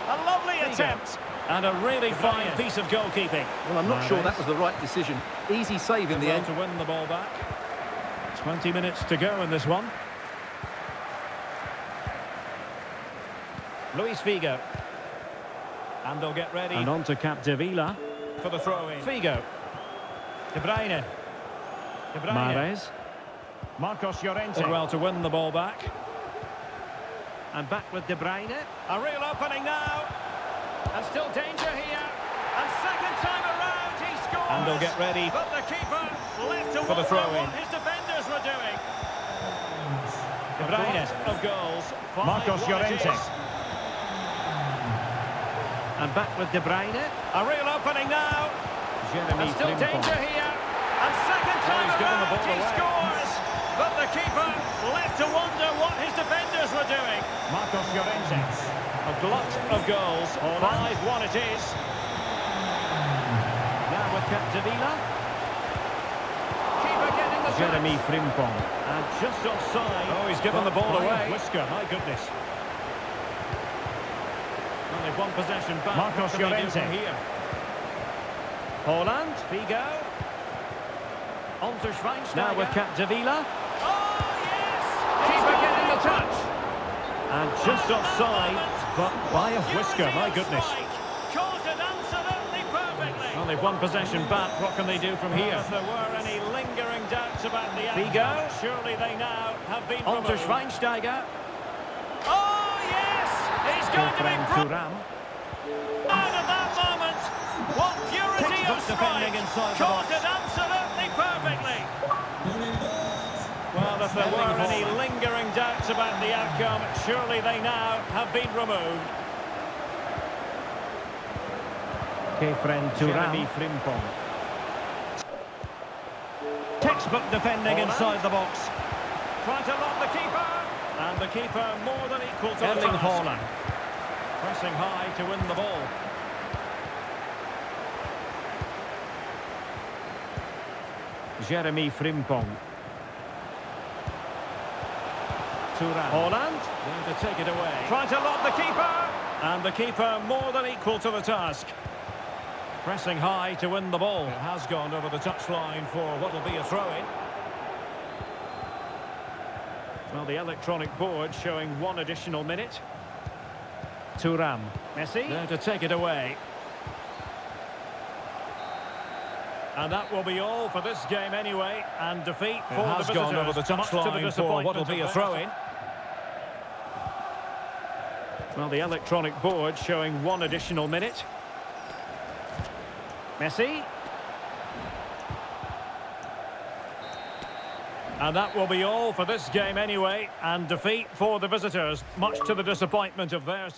A lovely attempt. And a really fine piece of goalkeeping. Well, I'm not sure that was the right decision. Easy save in the end. To win the ball back. 20 minutes to go in this one. Luis Figo. And they'll get ready. And on to Capdevila. For the throw-in. Figo. De Bruyne. De Bruyne. Mahrez. Marcos Llorente. Well to win the ball back. And back with De Bruyne. A real opening now. And still danger here. And second time around he scores. And they'll get ready. But the keeper left to for the throw-in. What his defenders were doing. De Bruyne of goals. Marcos Llorente. And back with De Bruyne. A real opening now. Jeremy and still danger here. And second time around he scores. But the keeper left to wonder what his defenders were doing. Marcos Llorente. A glut of goals. 5-1 it is. Now with Capdevila. Keeper getting the Jeremy Frimpong. And just offside. Oh, he's given the ball away. Whisker, my goodness. And they've won possession back. Marcos Llorente. Here. Holland, Figo. On to Schweinsteiger. Now with Capdevila. Oh, yes! Keeper getting the touch. And just offside, but by a whisker, my goodness. Caught it absolutely perfectly. Well, they've won possession back. What can they do from here? If there were any lingering doubts about the outcome, Figo. surely they now have been On to removed. Schweinsteiger. Oh, yes! He's going to be Thuram. out at that moment. What purity of Defending strike. inside the Caught box. it absolutely perfectly. Well, if there were any lingering doubts about the outcome, surely they now have been removed. Jeremy Frimpong. Textbook defending inside the box. Trying to lob the keeper. And the keeper more than equal to the task. Holland. Pressing high to win the ball. Jeremy Frimpong. Holland. Going to take it away. Trying to lob the keeper. And the keeper more than equal to the task. Pressing high to win the ball. It has gone over the touchline for what will be a throw-in. Well, the electronic board showing 1 additional minute. Thuram. Messi. There to take it away. And that will be all for this game anyway. And defeat for the visitors. It has gone over the touchline for what will be a throw-in. Well, the electronic board showing 1 additional minute. Messi. And that will be all for this game anyway. And defeat for the visitors, much to the disappointment of their...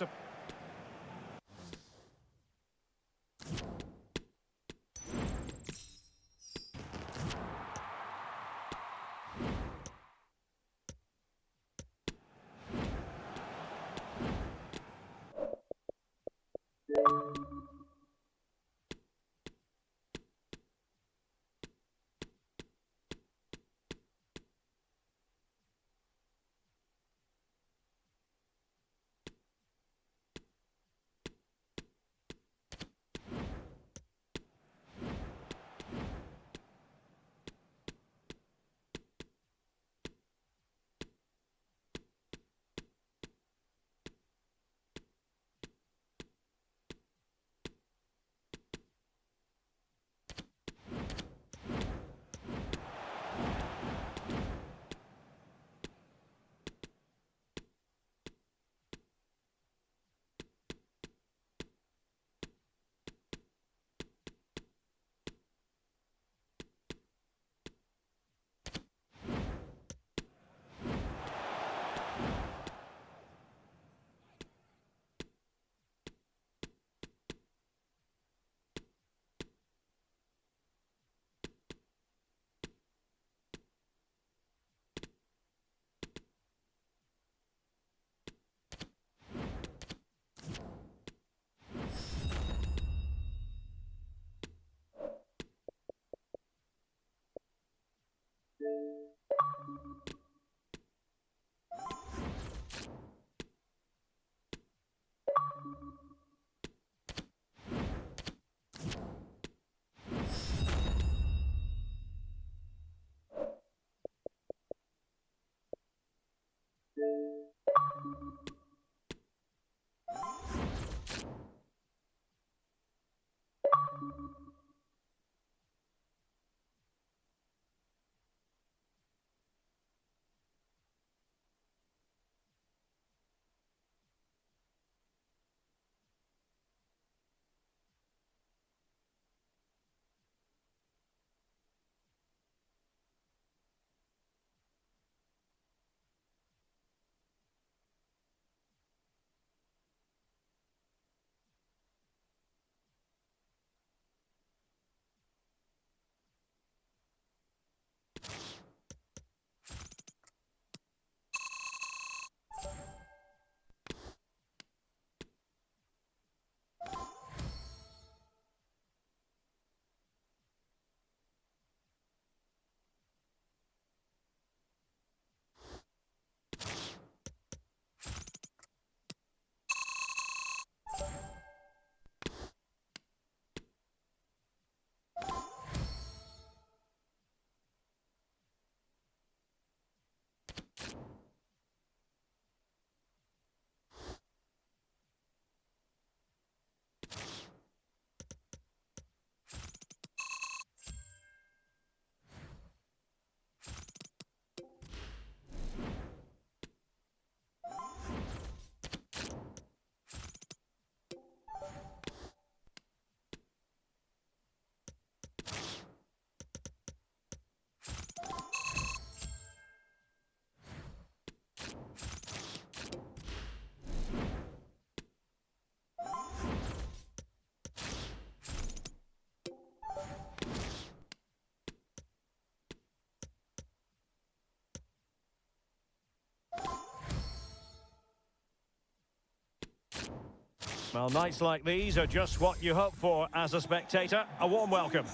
Well, nights like these are just what you hope for as a spectator. A warm welcome.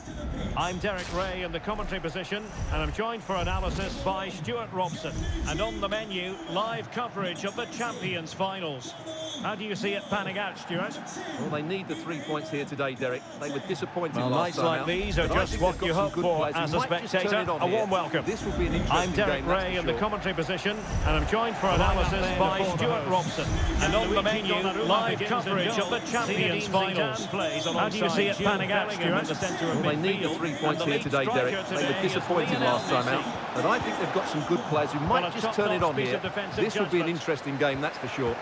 I'm Derek Ray in the commentary position, and I'm joined for analysis by Stuart Robson. And on the menu, live coverage of the Champions finals. How do you see it panning out, Stuart? Well, they need the 3 points here today, Derek. They were disappointed last nights time like out, these are just what you hope for as a spectator. A warm welcome. This will be an interesting I'm Derek game, Ray in the commentary position, and I'm joined for analysis by Stuart Robson. And on the menu, live coverage of the Champions finals. How do you see it panning out, Stuart? Well, they need the 3 points here today, Derek. They were disappointed last time out, but I think they've got some good players who might just turn it on here. This will be an interesting game, that's for sure.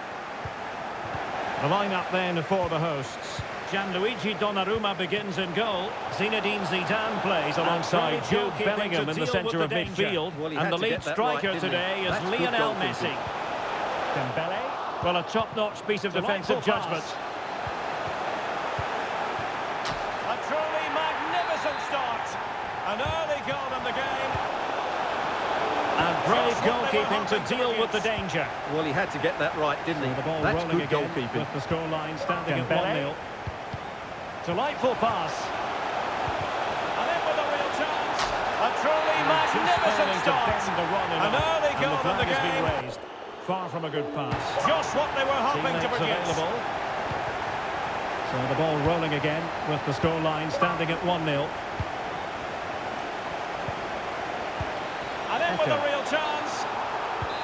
The line-up then for the hosts. Gianluigi Donnarumma begins in goal. Zinedine Zidane plays alongside Jude Bellingham in the centre of midfield. And the lead striker today is Lionel Messi. Dembele. Well, a top-notch piece of defensive judgment. A truly magnificent start. An early goal in the game. And brave goalkeeping to deal with the danger. Well, he had to get that right, didn't he? The ball That's rolling good again goalkeeping. with the scoreline standing at 1-0. Delightful pass. And in with a real chance. A truly magnificent start. An early goal in the game. Raised. Far from a good pass. Just what they were hoping to produce. So the ball rolling again with the scoreline standing at 1-0. And in with a real chance.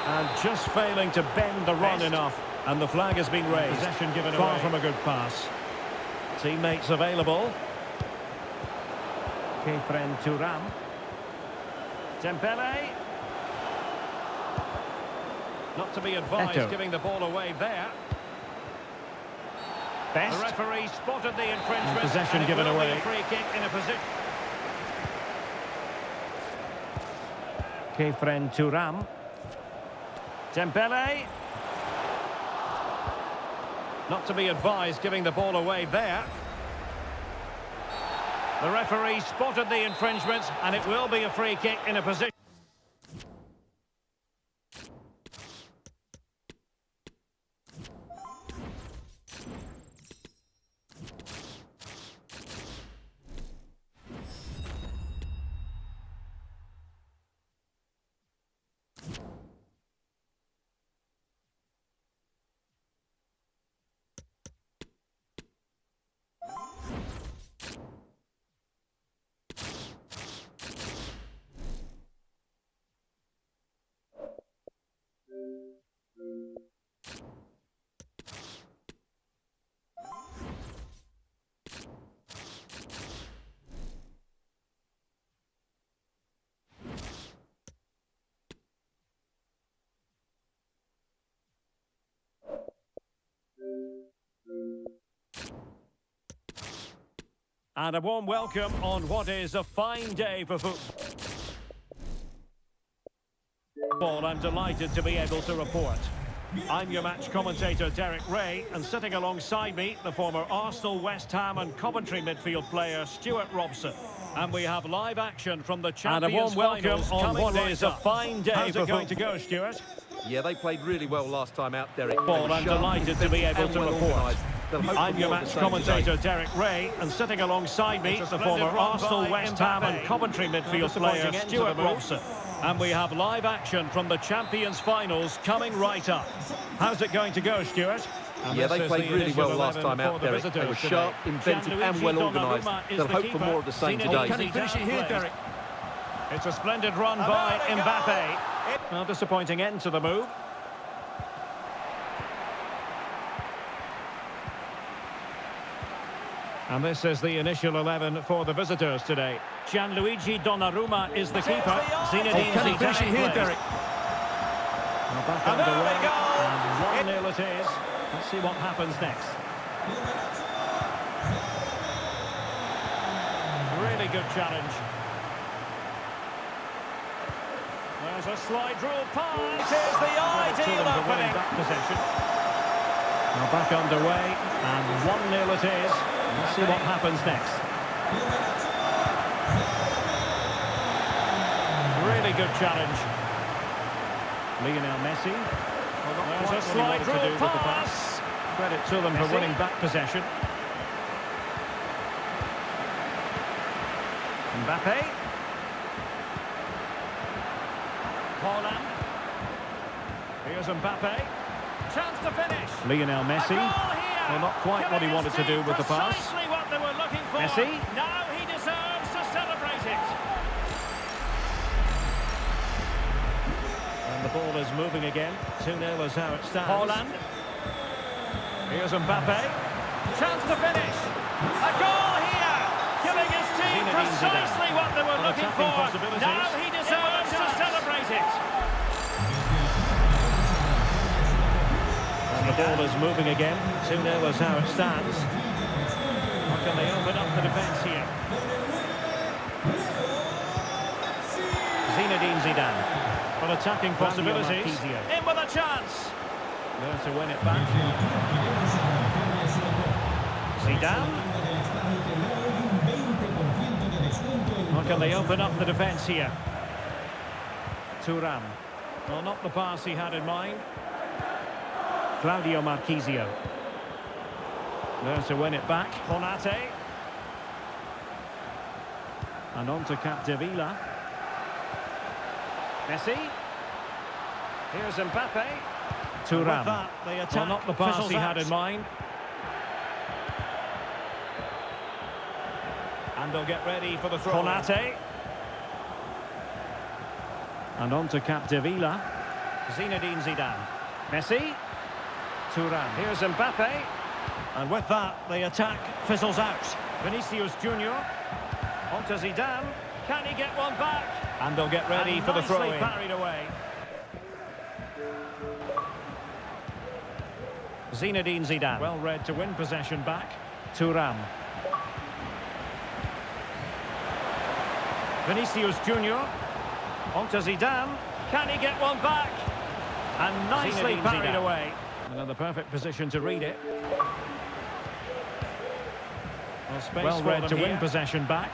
And just failing to bend the run enough. And the flag has been raised. Possession given far from a good pass. Teammates available. Kefren Turam. Dembele. Not to be advised, giving the ball away there. Best. The referee spotted the infringement. And possession given away. A free kick in a position. Kefren Turam. Dembele. Not to be advised, giving the ball away there. The referee spotted the infringement, and it will be a free kick in a position. And a warm welcome on what is a fine day for football. I'm delighted to be able to report. I'm your match commentator, Derek Ray, and sitting alongside me, the former Arsenal, West Ham and Coventry midfield player, Stuart Robson. And we have live action from the Champions finals on what is a fine day. How's it going to go, Stuart? Yeah, they played really well last time out, Derek. I'm delighted to be able to report. I'm your match commentator, Derek Ray, and sitting alongside me, the former Arsenal, West Ham and Coventry midfield player, Stuart Robson. And we have live action from the Champions finals coming right up. How's it going to go, Stuart? Yeah, they played really well last time out, Derek. They were sharp, inventive and well organised. They'll hope for more of the same today. Can he finish it here, Derek? It's a splendid run by Mbappe. Well, disappointing end to the move. And this is the initial 11 for the visitors today. Gianluigi Donnarumma is the keeper. Zinedine Can he finish it here, Derek? Back underway. And 1-0 it is. Let's see what happens next. Really good challenge. There's a slide rule pass. It is the ideal opening. Possession. Now back underway, and 1-0 it is. Let's see what happens next. Really good challenge. Lionel Messi. There's a slide rule pass. Credit to them for winning back possession. Mbappe. Holland. Here's Mbappe. Chance to finish. Lionel Messi. Well, not quite what he wanted to do with the pass. Precisely what they were looking for. Messi. Now he deserves to celebrate it. And the ball is moving again. 2-0 is how it stands. Holland. Here's Mbappe. Chance to finish. A goal here. Giving his team precisely what they were looking for. Now he deserves to celebrate it. And the ball is moving again. 2-0 is how it stands. How can they open up the defence here? Zinedine Zidane. For attacking possibilities. In with a chance. There to win it back. Zidane. How can they open up the defence here? Thuram. Well, not the pass he had in mind. Claudio Marchisio. There to win it back. Konate. And on to Capdevila. Messi. Here's Mbappe. Thuram. Well, not the pass he had in mind. And they'll get ready for the throw. Konate. And on to Capdevila. Zinedine Zidane. Messi. Thuram. Here's Mbappe. And with that, the attack fizzles out. Vinicius Junior. On to Zidane. Can he get one back? And they'll get ready for the throw-in. Parried away. Zinedine Zidane. Well read to win possession back. Thuram. Vinicius Junior. On to Zidane. Can he get one back? And nicely parried away. Another perfect position to read it. Well read to win possession back.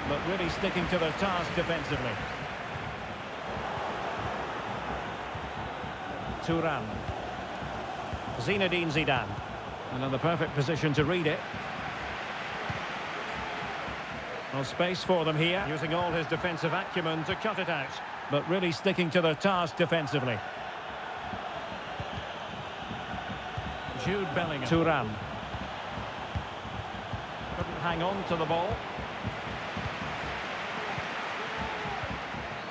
But really sticking to their task defensively. Thuram. Zinedine Zidane. Another perfect position to read it. Well, space for them here, using all his defensive acumen to cut it out. But really sticking to their task defensively. Jude Bellingham. Thuram. Couldn't hang on to the ball.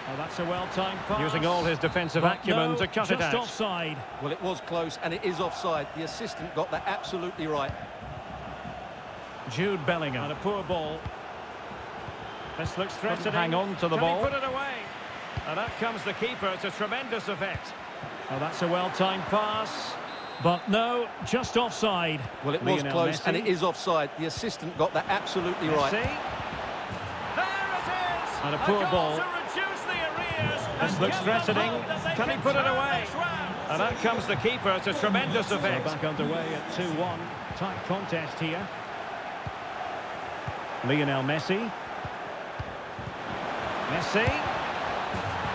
Oh, that's a well-timed pass. Using all his defensive acumen to cut it out. Just offside. Well, it was close, and it is offside. The assistant got that absolutely right. Jude Bellingham. And a poor ball. This looks threatening. Hang on to the ball. Can he put it away? And out comes the keeper to tremendous effect. Oh, that's a well-timed pass. But no, just offside. Well, it was close, and it is offside. The assistant got that absolutely right. There it is! And a poor ball. To reduce the arrears. This looks threatening. Can he put it away? And out comes the keeper to tremendous effect. Back underway at 2-1. Tight contest here. Lionel Messi. Messi.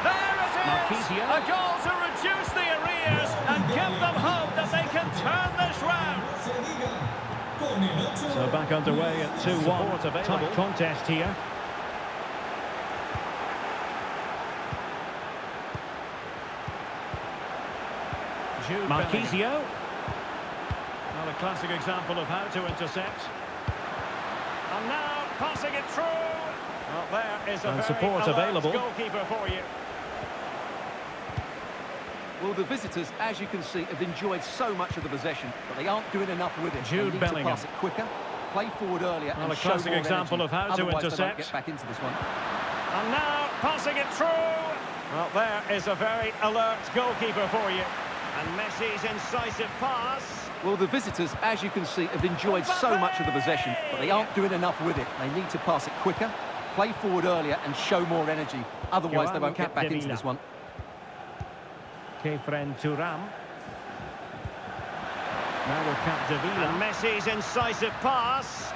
There it is! Marchisio. A goal to reduce the arrears and give them hope that they can turn this round. So back underway at 2-1. Tight contest here. Jude Marchisio. Well, a classic example of how to intercept. And now passing it through. Well, there is a very support available. Goalkeeper for you. Well, the visitors, as you can see, have enjoyed so much of the possession, but they aren't doing enough with it. Jude they need Bellingham. to pass it quicker, play forward earlier, well, and a show classic more example energy. of how to Otherwise, intercept. they won't get back into this one. And now passing it through. Well, there is a very alert goalkeeper for you. And Messi's incisive pass. Well, the visitors, as you can see, have enjoyed so much of the possession, but they aren't doing enough with it. They need to pass it quicker, play forward earlier, and show more energy. Otherwise, they won't get back into this one. Kefren Thuram. Now with Capdevila. And Messi's incisive pass.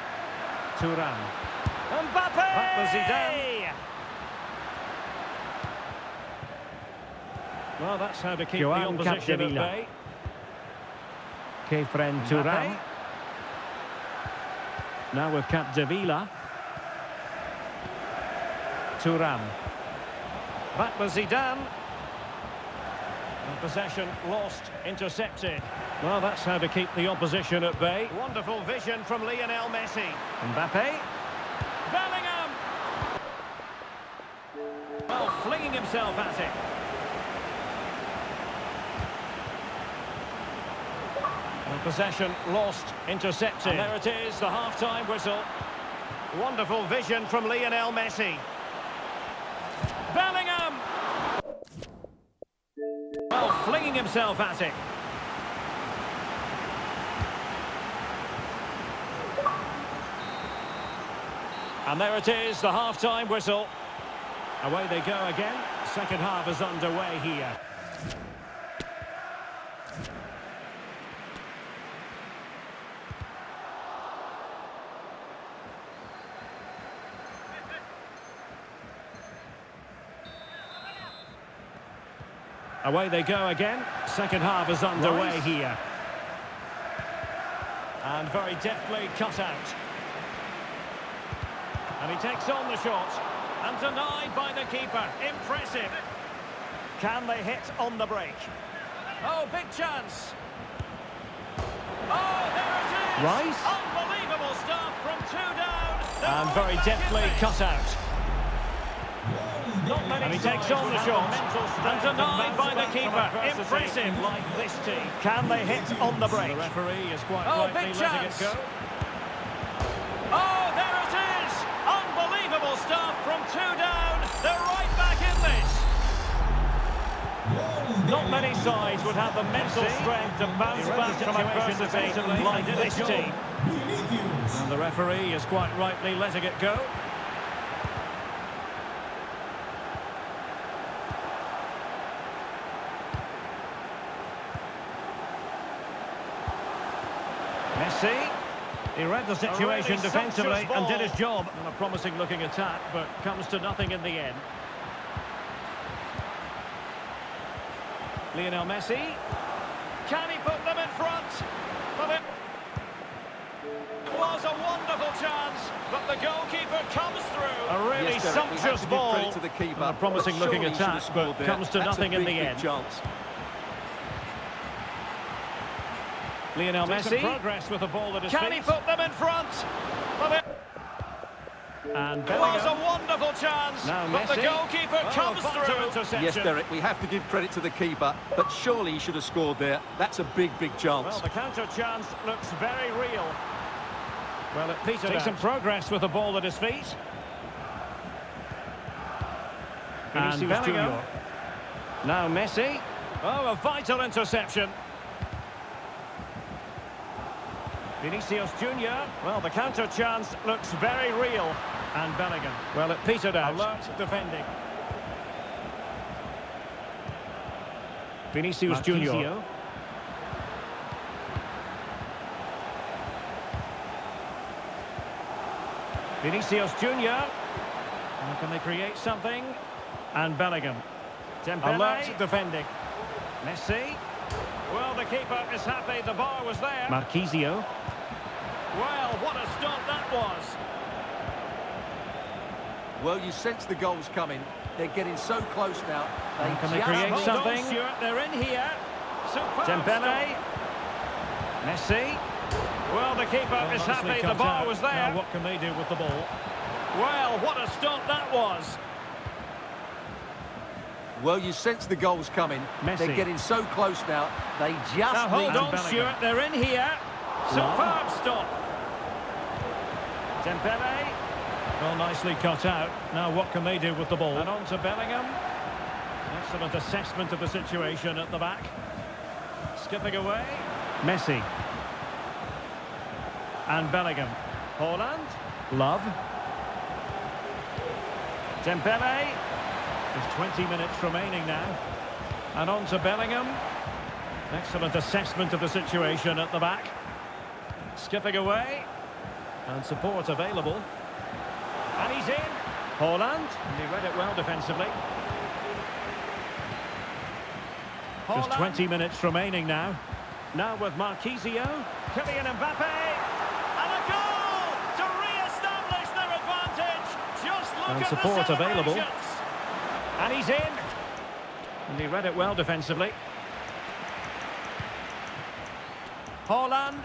Thuram. Mbappe! That was Zidane. Well, that's how to keep the opposition at bay. Kefren Turam. Now with Capdevila. Turam. Back with Zidane. And possession lost, intercepted. Well, that's how to keep the opposition at bay. Wonderful vision from Lionel Messi. Mbappe. Bellingham! Well, flinging himself at it. And possession lost, intercepted. And there it is, the half-time whistle. Wonderful vision from Lionel Messi. Bellingham! Well, flinging himself at it. And there it is, the half-time whistle. Away they go again. Second half is underway here. Away they go again. Second half is underway here. And very deftly cut out. And he takes on the shot. And denied by the keeper. Impressive. Can they hit on the break? Oh, big chance. Oh, there it is. Rice. Unbelievable stuff from 2 down. And very deftly cut out. And he takes on the shot. And denied by the keeper. Impressive. Like this team. Can they hit on the break? The referee is quite rightly letting it go. Oh, there it is. Unbelievable stuff from 2 down. They're right back in this. Not many sides would have the mental strength to bounce back from adversity like this team. And the referee is quite rightly letting it go. Messi. He read the situation defensively and did his job. And a promising looking attack, but comes to nothing in the end. Lionel Messi. Can he put them in front? But it was a wonderful chance, but the goalkeeper comes through. A really sumptuous ball. To the keeper. And a promising looking attack, but comes to nothing in the end. Chance. Lionel Messi. Progress with the ball at his feet. Can he put them in front? And Bellingham. Was a wonderful chance, now but the goalkeeper comes through. Yes, Derek, we have to give credit to the keeper, but surely he should have scored there. That's a big, big chance. Well, the counter chance looks very real. Well, it petered out. Some progress with the ball at his feet. And Bellingham. Now Messi. Oh, a vital interception. Vinicius Junior. Well, the counter chance looks very real. And Bellingham. Well, it petered out. Alert defending. Vinicius Junior. Vinicius Junior. How can they create something? And Bellingham. Alert defending. Messi. Well, the keeper is happy the bar was there. Marquisio. Well, what a stop that was. Well, you sense the goals coming. They're getting so close now. Can they create something? They're in here. Dembele. Messi. Well, the keeper is happy the bar was there. Now what can they do with the ball? Well, what a stop that was. Well, you sense the goals coming. Messi. They're getting so close now. They just now hold on, Stuart. They're in here. Superb stop. Dembele. Well, nicely cut out. Now what can they do with the ball? And on to Bellingham. Excellent assessment of the situation at the back. Skipping away. Messi. And Bellingham. Haaland. Love. Dembele. There's 20 minutes remaining now. And on to Bellingham. Excellent assessment of the situation at the back. Skipping away. And support available. And he's in. Haaland. And he read it well defensively. There's 20 minutes remaining now. Now with Marquisio, Kylian Mbappe, and a goal to re-establish their advantage. Just look at support the available. And he's in. And he read it well defensively. Haaland.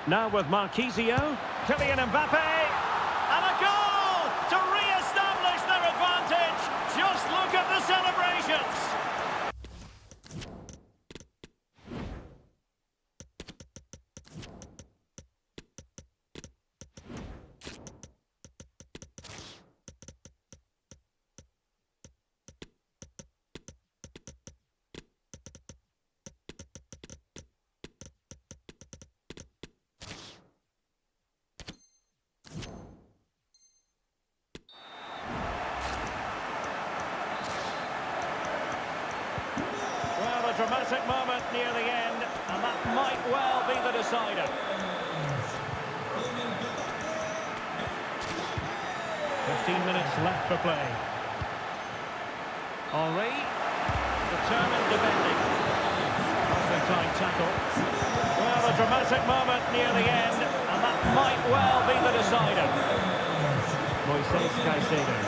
Now with Marquisio, Kylian Mbappe, and a goal to re-establish their advantage. Just look at the celebrations. Dramatic moment near the end, and that might well be the decider. 15 minutes left for play. Henry, determined defending. That's a tight tackle. Well, a dramatic moment near the end, and that might well be the decider. Moises Caicedo.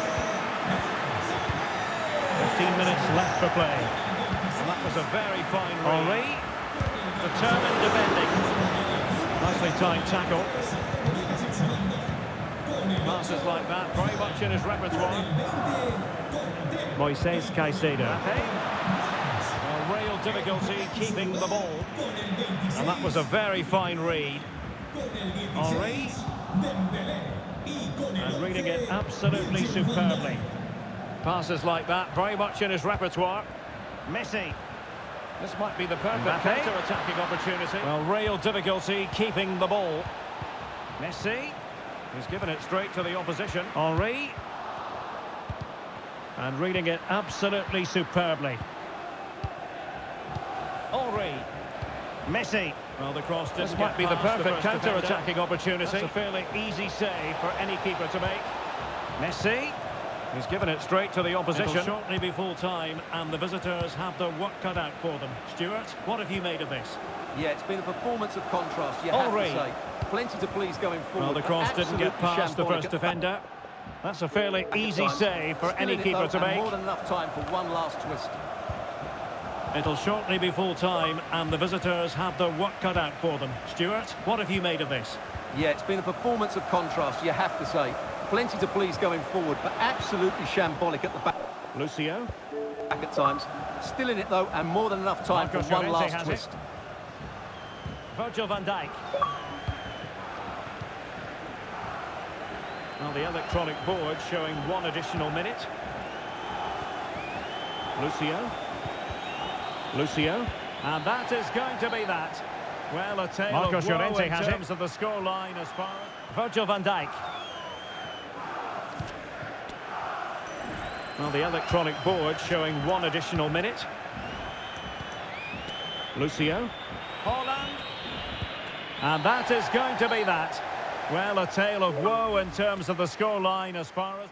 15 minutes left for play. That was a very fine read. Determined defending. Nicely timed tackle. Passes like that, very much in his repertoire. Moises Caicedo. A real difficulty keeping the ball. And that was a very fine read. Henry. And reading it absolutely superbly. Passes like that, very much in his repertoire. Messi. This might be the perfect counter-attacking opportunity. Well, real difficulty keeping the ball. Messi. He's given it straight to the opposition. Henry. And reading it absolutely superbly. Henry. Messi. Well, the cross didn't This might be the perfect counter-attacking opportunity. That's a fairly easy save for any keeper to make. Messi. He's given it straight to the opposition. It'll shortly be full time, and the visitors have their work cut out for them. Stuart, what have you made of this? Yeah, it's been a performance of contrast, you have to say. Plenty to please going forward. Well, the cross didn't get past the first defender. That's a fairly easy save for any keeper to make. More than enough time for one last twist. It'll shortly be full time, and the visitors have their work cut out for them. Stuart, what have you made of this? Yeah, it's been a performance of contrast, you have to say. Plenty to please going forward, but absolutely shambolic at the back. Lucio. Back at times. Still in it, though, and more than enough time for one last twist. Virgil van Dijk. Well, the electronic board showing one additional minute. Lucio. And that is going to be that. Well, a tale of woe in terms of the scoreline as far as... Virgil van Dijk. Well, the electronic board showing one additional minute. Lucio. Haaland. And that is going to be that. Well, a tale of woe in terms of the scoreline as far as...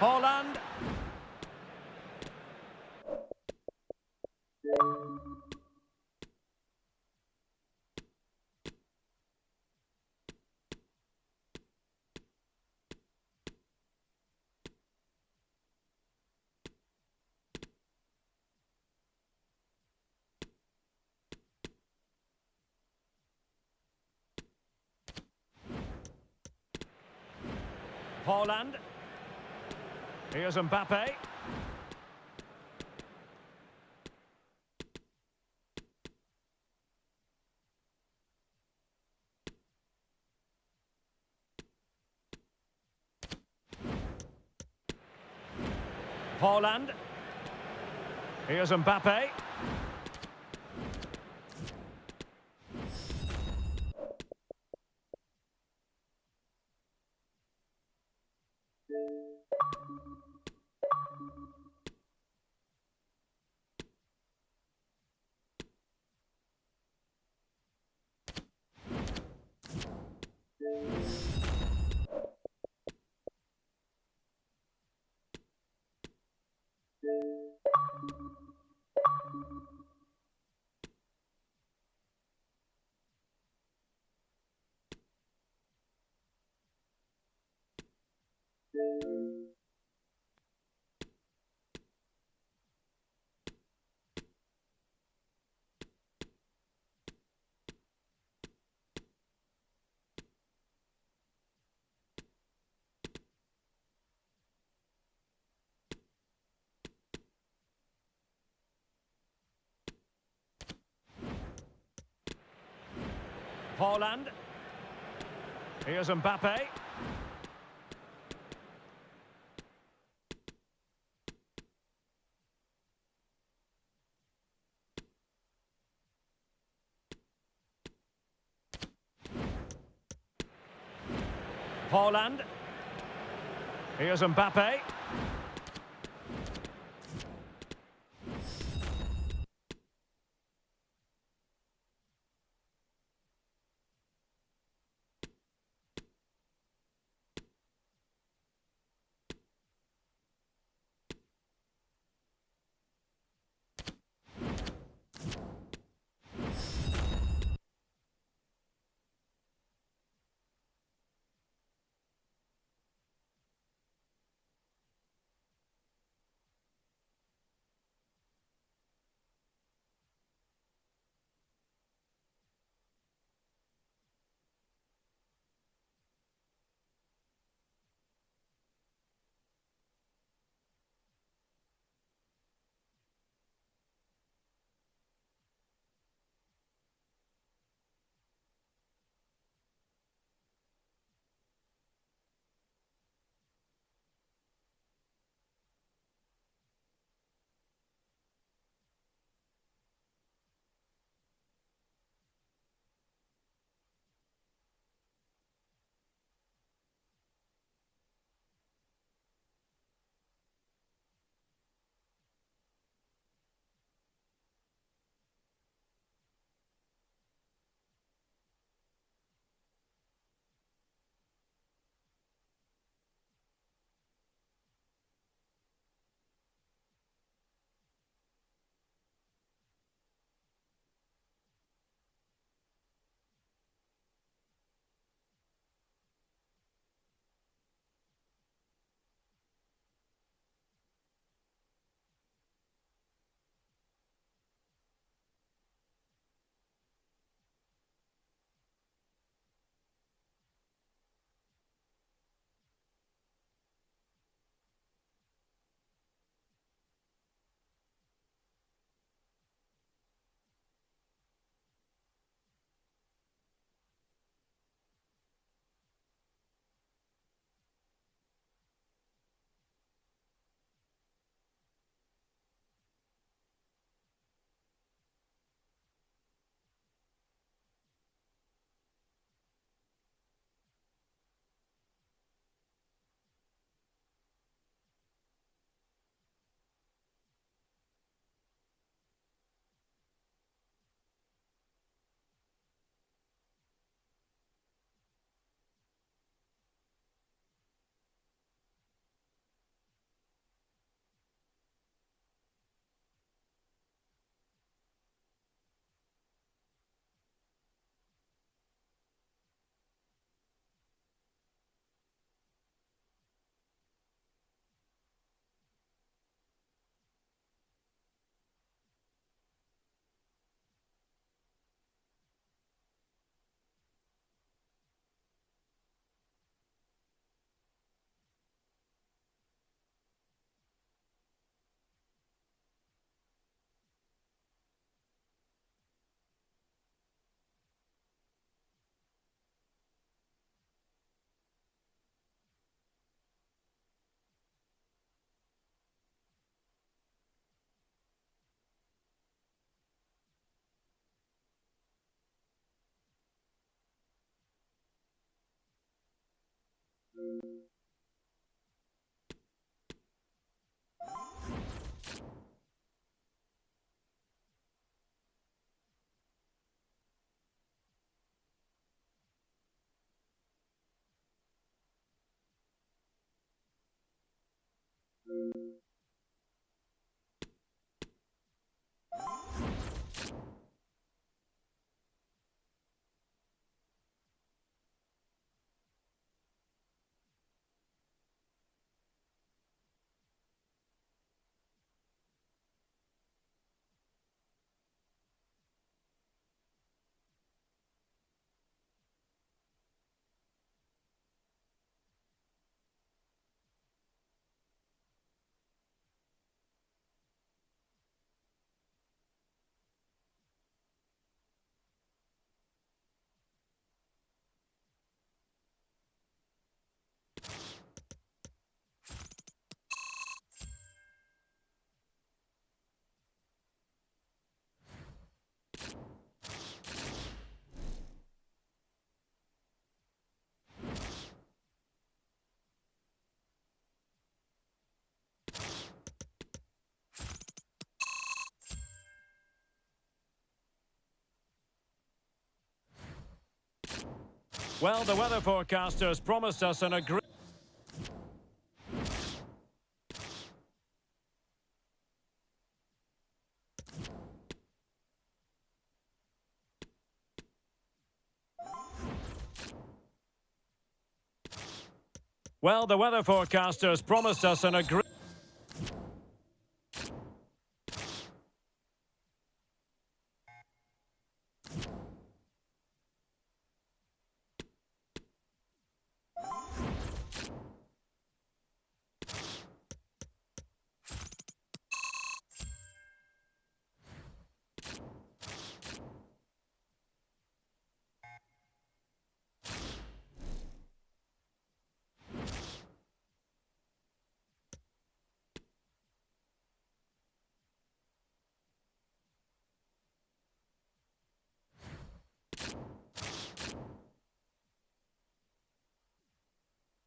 Haaland. Haaland. Here's Mbappe. Haaland. Here's Mbappe. Haaland. Here's Mbappe. Haaland. Here's Mbappe. Well, the weather forecasters promised us an agreement. Well, the weather forecasters promised us an agreement.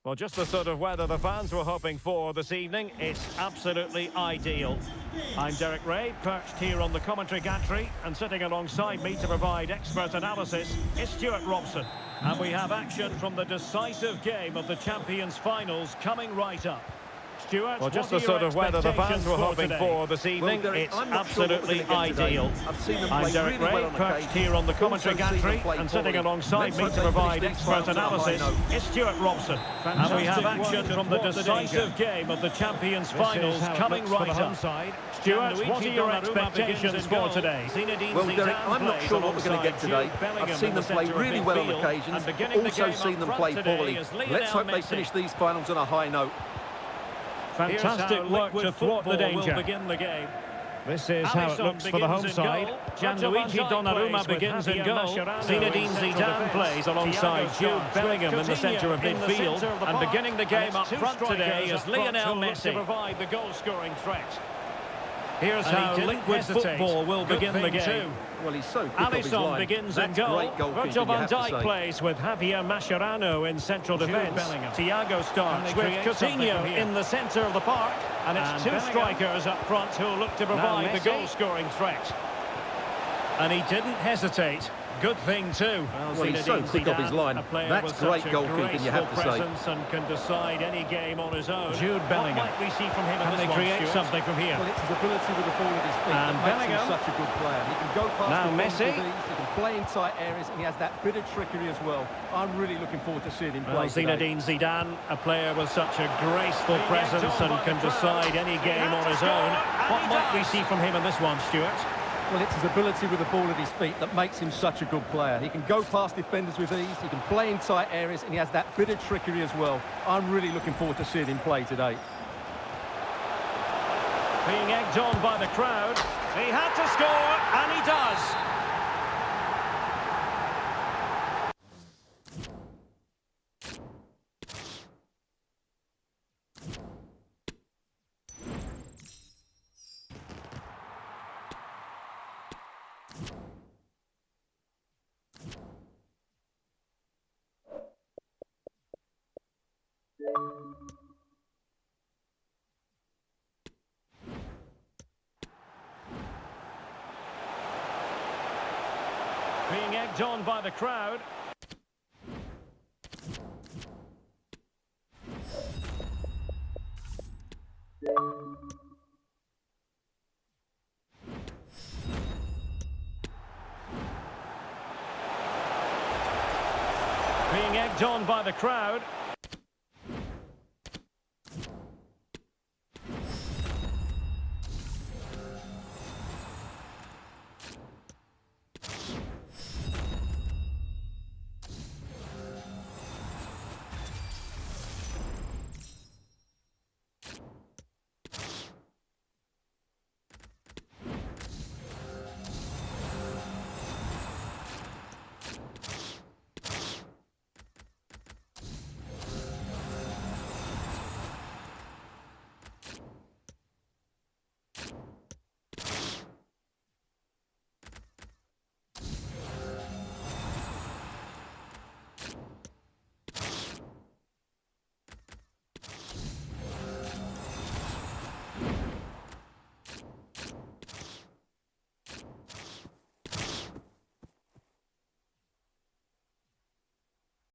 Well, just the sort of weather the fans were hoping for this evening. It's absolutely ideal. I'm Derek Ray, perched here on the commentary gantry, and sitting alongside me to provide expert analysis is Stuart Robson. And we have action from the decisive game of the Champions Finals coming right up. Stuart, well, just the sort of weather the fans were hoping for this evening. Well, Derek, it's sure absolutely ideal. I'm Derek Ray, perched here on the commentary gantry, and sitting alongside me to provide expert analysis is Stuart Robson. And we have action from the decisive game of the Champions Finals coming right up. Stuart, what are your expectations for today? Well, Derek, I'm not sure what we're going to get today. I've seen them play really well on occasions, also seen them play poorly. Let's hope they finish these finals on a high note. Fantastic work to thwart the danger. Begin the game. This is how it looks for the home side. Gianluigi Donnarumma begins in goal. Zinedine Zidane plays alongside Jude Bellingham in the centre of midfield. And beginning the game up front today is Lionel Messi to provide the goal-scoring threat. Here's how liquid football will begin the game. Well, he's so quick off his line. Alisson begins in goal. Virgil van Dijk plays with Javier Mascherano in central defence. Thiago starts with Coutinho in the centre of the park. And it's two strikers up front who look to provide the goal-scoring threat. And he didn't hesitate. Good thing too. Well, he's so quick off his line. That's great goalkeeping, you have to say. And can decide any game on his own. Jude Bellingham. What might we see from him in this one, create Stuart? something from here? Well, it's his ability with the ball at his feet And that makes Bellingham. him such a good player. He can go past Now the Messi. with ease, he can play in tight areas, and he has that bit of trickery as well. I'm really looking forward to seeing him play today. Zinedine Zidane, a player with such a graceful presence and can decide any game on his own. What might we see from him in this one, Stuart? Well, it's his ability with the ball at his feet that makes him such a good player. He can go past defenders with ease, he can play in tight areas, and he has that bit of trickery as well. I'm really looking forward to seeing him play today. Being egged on by the crowd. He had to score, and he does. Being egged on by the crowd. Being egged on by the crowd.